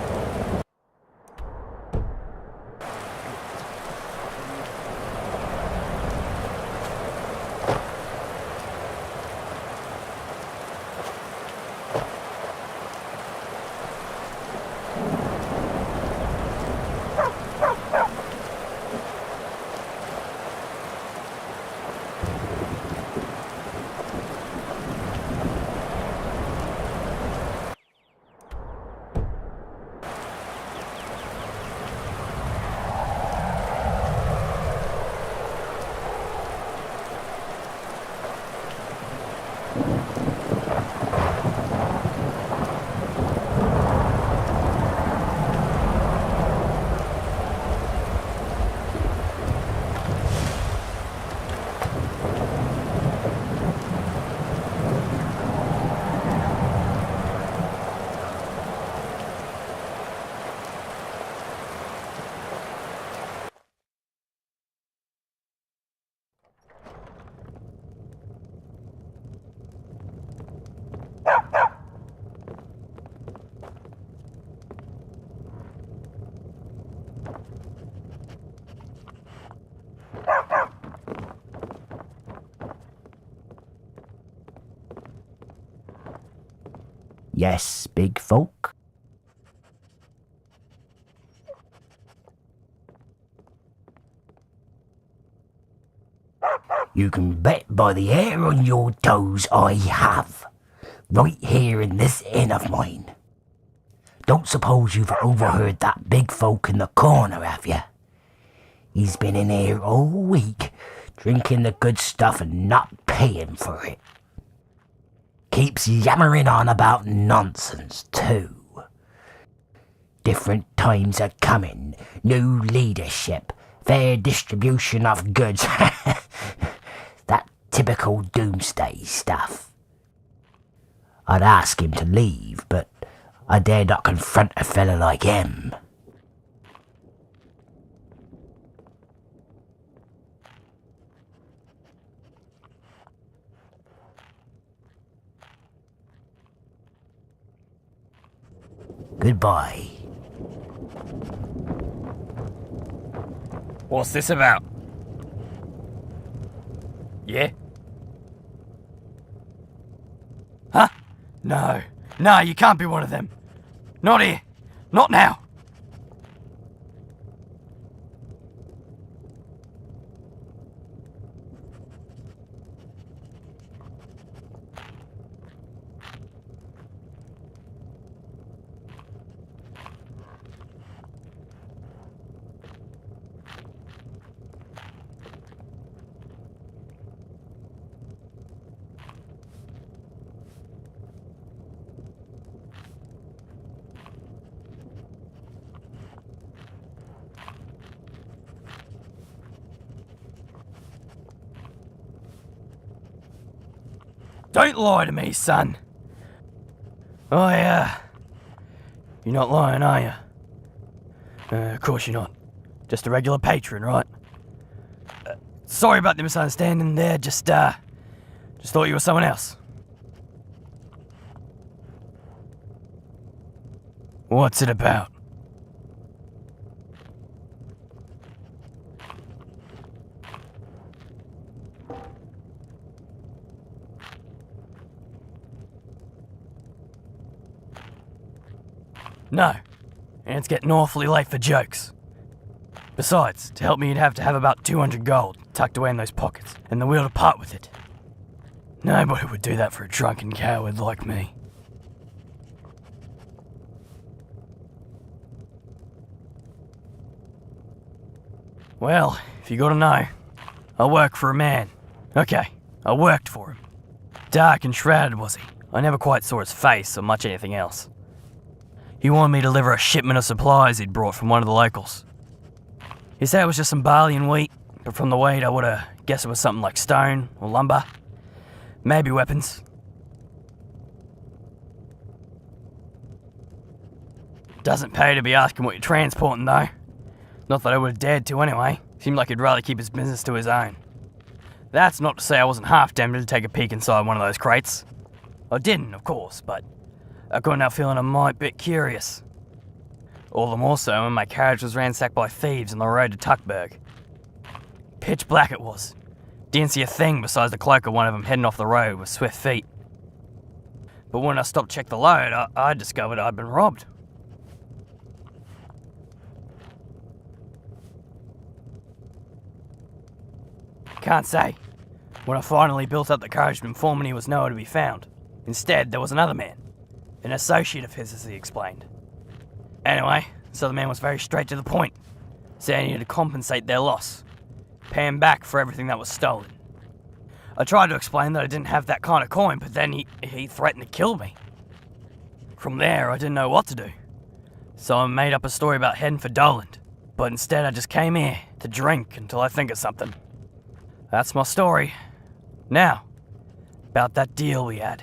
Yes, big folk? You can bet by the hair on your toes I have. Right here in this inn of mine. Don't suppose you've overheard that big folk in the corner, have you? He's been in here all week, drinking the good stuff and not paying for it. Keeps yammering on about nonsense, too. Different times are coming, new leadership, fair distribution of goods. That typical doomsday stuff. I'd ask him to leave, but I dare not confront a fella like him. Goodbye. What's this about? Yeah? Huh? No. No, you can't be one of them. Not here. Not now. Don't lie to me, son. Oh, yeah. You're not lying, are you? Of course you're not. Just a regular patron, right? Sorry about the misunderstanding there. Just thought you were someone else. What's it about? No, and it's getting awfully late for jokes. Besides, to help me you'd have to have about 200 gold tucked away in those pockets, and the will to part with it. Nobody would do that for a drunken coward like me. Well, if you gotta know, I work for a man. Okay, I worked for him. Dark and shrouded was he. I never quite saw his face or much anything else. He wanted me to deliver a shipment of supplies he'd brought from one of the locals. He said it was just some barley and wheat, but from the weight I would've guessed it was something like stone or lumber. Maybe weapons. Doesn't pay to be asking what you're transporting though. Not that I would've dared to anyway. Seemed like he'd rather keep his business to his own. That's not to say I wasn't half tempted to take a peek inside one of those crates. I didn't, of course, but I couldn't help feeling a mite bit curious. All the more so when my carriage was ransacked by thieves on the road to Tuckberg. Pitch black it was. Didn't see a thing besides the cloak of one of them heading off the road with swift feet. But when I stopped to check the load, I discovered I'd been robbed. Can't say. When I finally built up the courage to inform him he was nowhere to be found. Instead, there was another man. An associate of his, as he explained. Anyway, this other man was very straight to the point, saying he had to compensate their loss, pay him back for everything that was stolen. I tried to explain that I didn't have that kind of coin, but then he threatened to kill me. From there, I didn't know what to do, so I made up a story about heading for Doland, but instead I just came here to drink until I think of something. That's my story. Now, about that deal we had.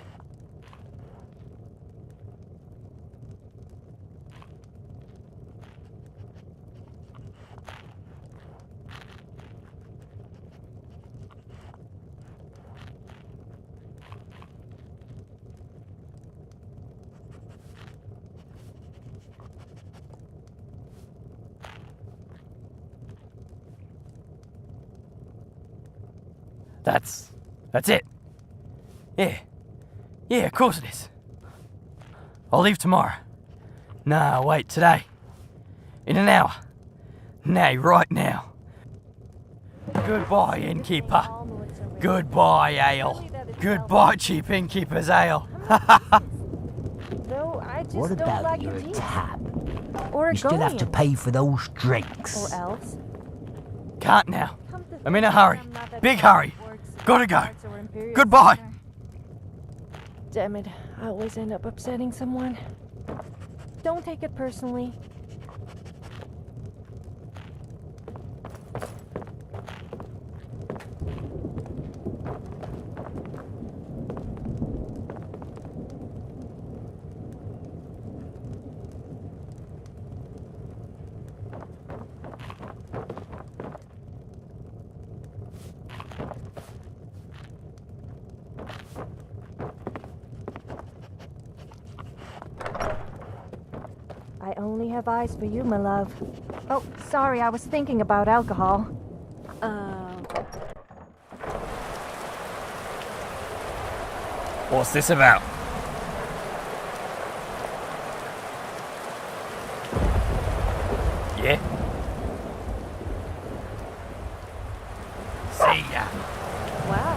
That's it. Yeah, of course it is. I'll leave tomorrow. Nah, wait, today. In an hour. Nay, right now. Goodbye, innkeeper. Goodbye, ale. Goodbye, cheap innkeeper's ale. No, I just What don't about like your it either. tab? Or You still have to Argonian. pay for those drinks. Or else. Can't now. I'm in a hurry. Big hurry. Gotta go. Goodbye. Damn it, I always end up upsetting someone. Don't take it personally. only have eyes for you, my love. Oh, sorry, I was thinking about alcohol. What's this about? Yeah? See ya. Wow.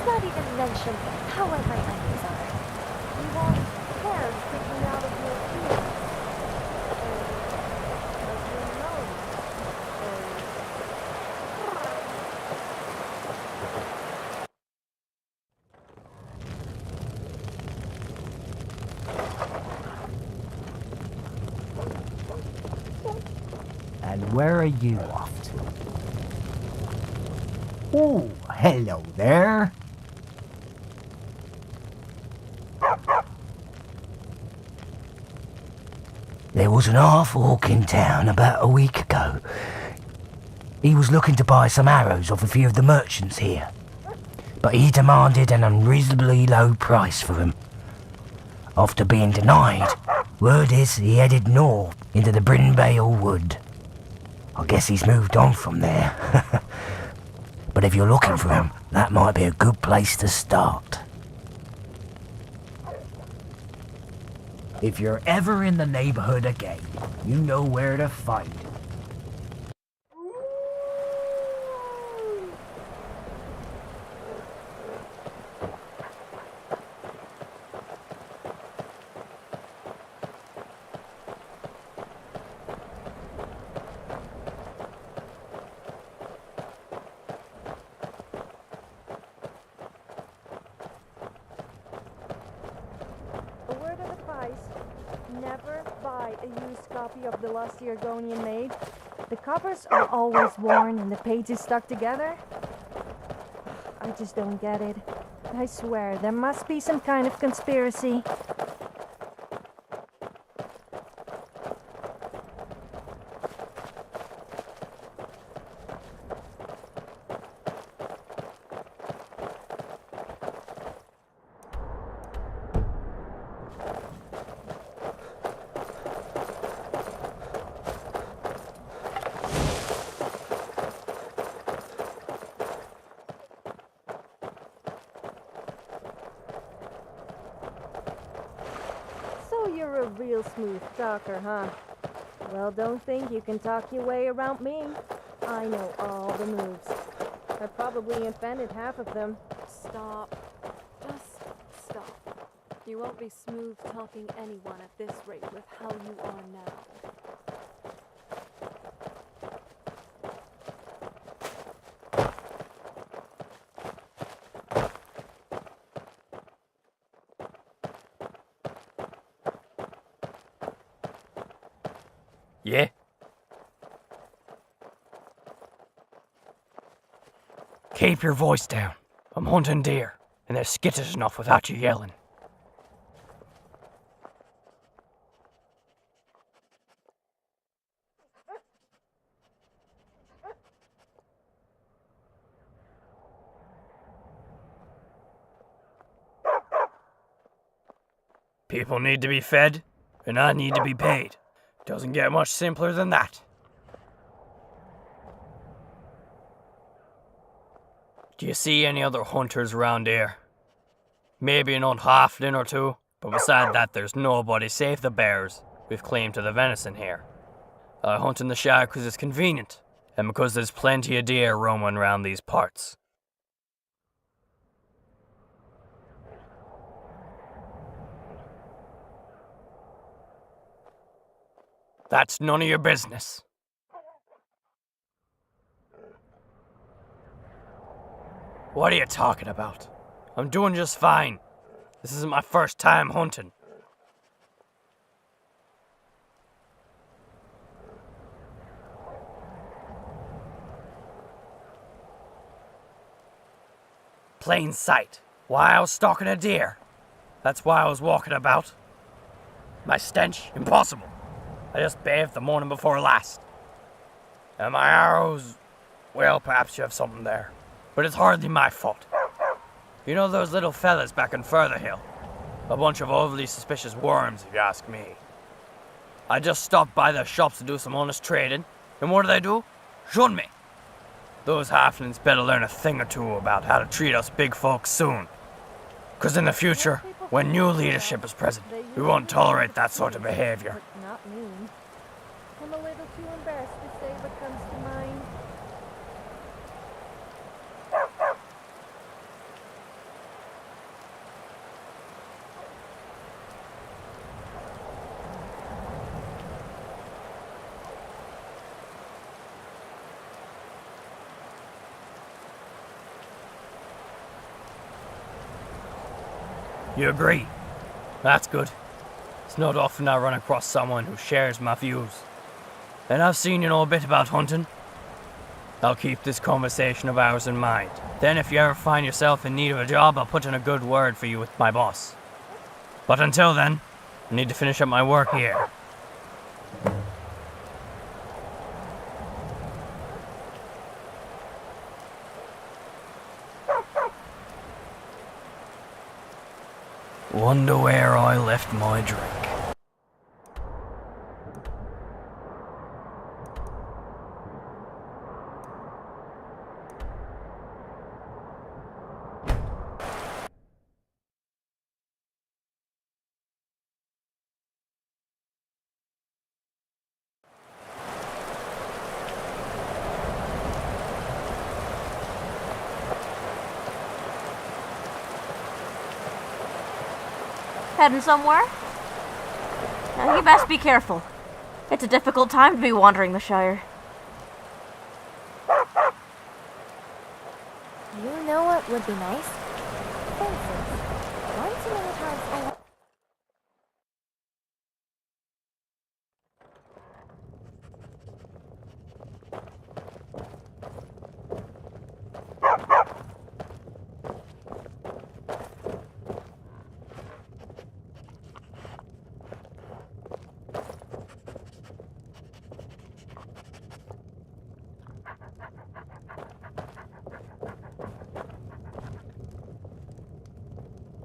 Not even mention how wet my onions are. You want hair sticking out of your ears. Of your nose. And where are you off to? Oh, hello there. There was an half-orc in town about a week ago. He was looking to buy some arrows off a few of the merchants here, but he demanded an unreasonably low price for them. After being denied, word is he headed north into the Brinvale Wood. I guess he's moved on from there. But if you're looking for him, that might be a good place to start. If you're ever in the neighborhood again, you know where to find him. A word of advice. Never buy a used copy of the Lost Argonian Maid. The covers are always worn and the pages stuck together. I just don't get it. I swear, there must be some kind of conspiracy. So you're a real smooth talker, huh? Well, don't think you can talk your way around me. I know all the moves. I probably invented half of them. Stop. Just stop. You won't be smooth talking anyone at this rate with how you are now. Yeah? Keep your voice down. I'm hunting deer, and they're skittish enough without you yelling. People need to be fed, and I need to be paid. Doesn't get much simpler than that. Do you see any other hunters around here? Maybe an old halfling or two, but beside that there's nobody save the bears with claim to the venison here. I hunt in the Shire because it's convenient, and because there's plenty of deer roaming around these parts. That's none of your business. What are you talking about? I'm doing just fine. This isn't my first time hunting. Plain sight. Why I was stalking a deer. That's why I was walking about. My stench? Impossible. I just bathed the morning before last. And my arrows... Well, perhaps you have something there. But it's hardly my fault. You know those little fellas back in Furtherhill? A bunch of overly suspicious worms, if you ask me. I just stopped by their shops to do some honest trading, and what do? Shun me. Those halflings better learn a thing or two about how to treat us big folks soon. 'Cause in the future, when new leadership is present, we won't tolerate that sort of behavior. Not mean. I'm a little too embarrassed to say what comes to mind. You agree? That's good. It's not often I run across someone who shares my views. And I've seen you know a bit about hunting. I'll keep this conversation of ours in mind. Then if you ever find yourself in need of a job, I'll put in a good word for you with my boss. But until then, I need to finish up my work here. Wonder where I left my drink. Heading somewhere? Now, you best be careful. It's a difficult time to be wandering the Shire. You know what would be nice? Fences. One too many times I...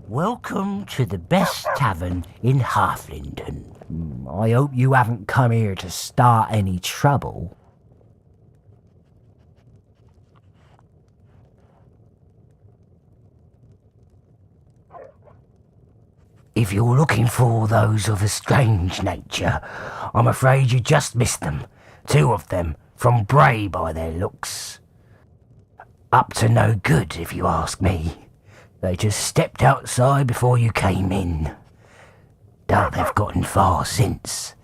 Welcome to the best tavern in Halflington. I hope you haven't come here to start any trouble. If you're looking for those of a strange nature, I'm afraid you just missed them. 2 of them, from Bray by their looks. Up to no good, if you ask me. They just stepped outside before you came in. Doubt they've gotten far since.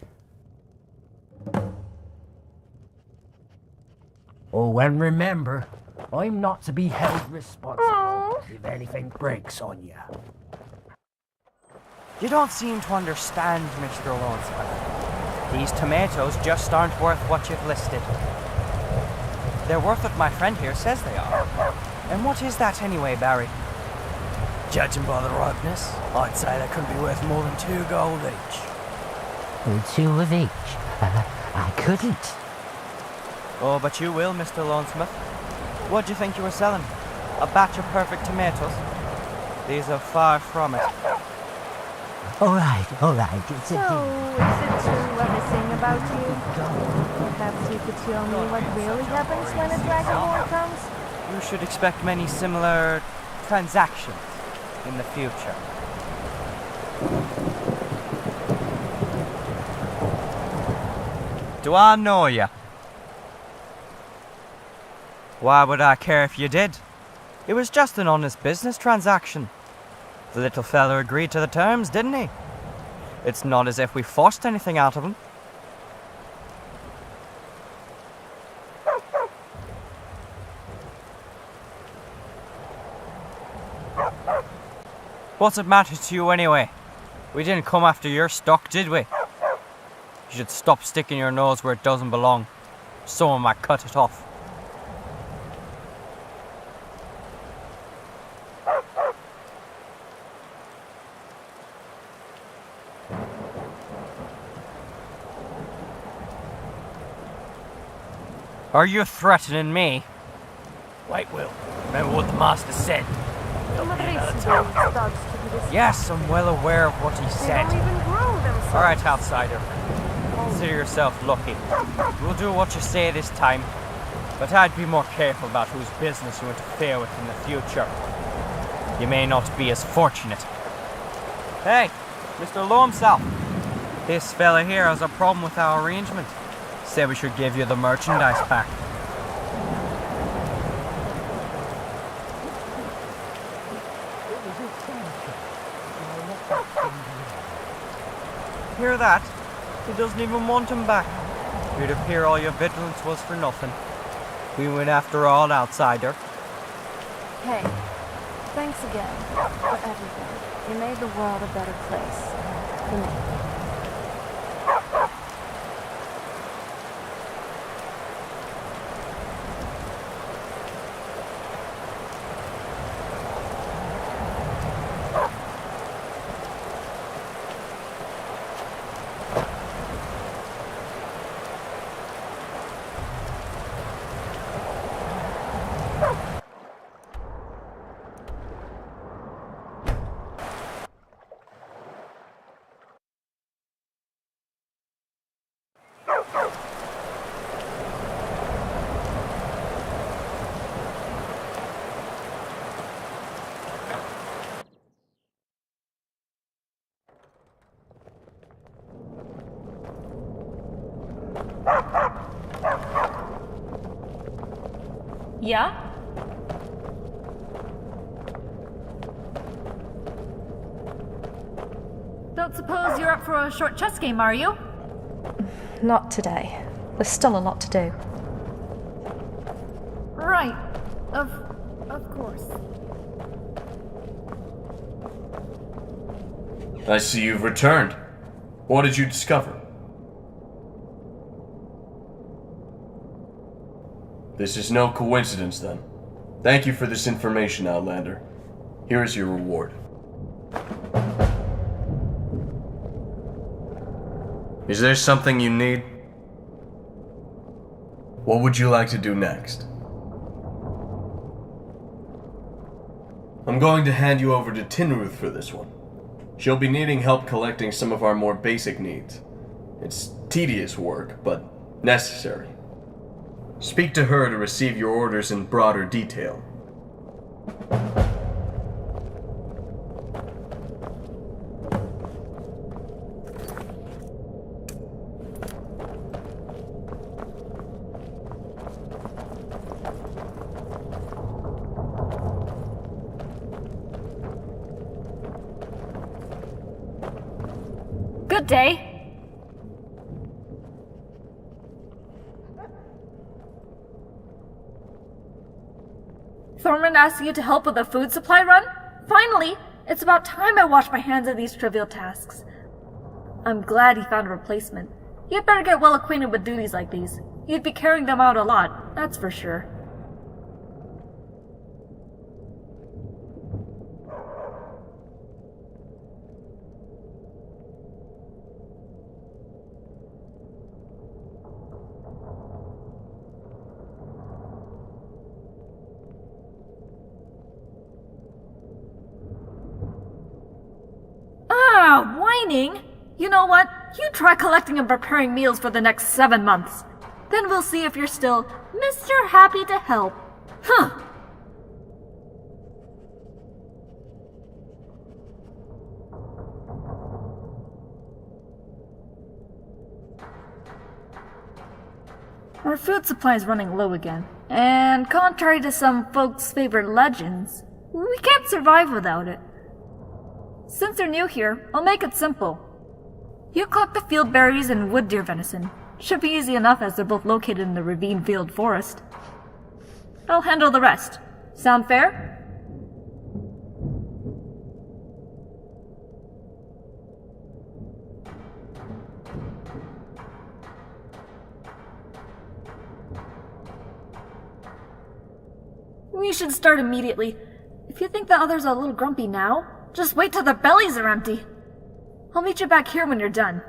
Oh, and remember, I'm not to be held responsible if anything breaks on you. You don't seem to understand, Mr. Lonesmith. These tomatoes just aren't worth what you've listed. They're worth what my friend here says they are. And what is that anyway, Barry? Judging by the ripeness, I'd say they couldn't be worth more than 2 gold each. 2 of each? I couldn't. Oh, but you will, Mr. Lonesmith. What do you think you were selling? A batch of perfect tomatoes? These are far from it. Alright, it's So, is it true what I sing about you? Perhaps you could tell me what really happens when a dragon war comes? You should expect many similar transactions in the future. Do I know you? Why would I care if you did? It was just an honest business transaction. The little fella agreed to the terms, didn't he? It's not as if we forced anything out of him. What's it matter to you anyway? We didn't come after your stock, did we? You should stop sticking your nose where it doesn't belong. Someone might cut it off. Are you threatening me? Wait, Will. Remember what the master said. Some of these dogs to be this. Yes, I'm well aware of what he They said. don't even grow themselves. Alright, outsider. Consider yourself lucky. We'll do what you say this time, but I'd be more careful about whose business you interfere with in the future. You may not be as fortunate. Hey, Mr. Lomsal. This fella here has a problem with our arrangement. Said we should give you the merchandise pack. Hear that? He doesn't even want him back. It'd appear all your vigilance was for nothing. We went after all, outsider. Hey, thanks again for everything. You made the world a better place. For me. Yeah? Don't suppose you're up for a short chess game, are you? Not today. There's still a lot to do. Right. Of course. I see you've returned. What did you discover? This is no coincidence, then. Thank you for this information, Outlander. Here is your reward. Is there something you need? What would you like to do next? I'm going to hand you over to Tinruth for this one. She'll be needing help collecting some of our more basic needs. It's tedious work, but necessary. Speak to her to receive your orders in broader detail. Good day. Thorman asked you to help with the food supply run? Finally! It's about time I washed my hands of these trivial tasks. I'm glad he found a replacement. You'd better get well acquainted with duties like these. You'd be carrying them out a lot, that's for sure. Whining? You know what? You try collecting and preparing meals for the next 7 months. Then we'll see if you're still Mr. Happy to help. Huh. Our food supply is running low again. And contrary to some folks' favorite legends, we can't survive without it. Since you're new here, I'll make it simple. You collect the field berries and wood deer venison. Should be easy enough as they're both located in the ravine field forest. I'll handle the rest. Sound fair? should start immediately. If you think the others are a little grumpy now, just wait till their bellies are empty. I'll meet you back here when you're done.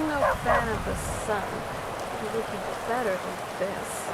I'm no fan of the sun. We can do better than this.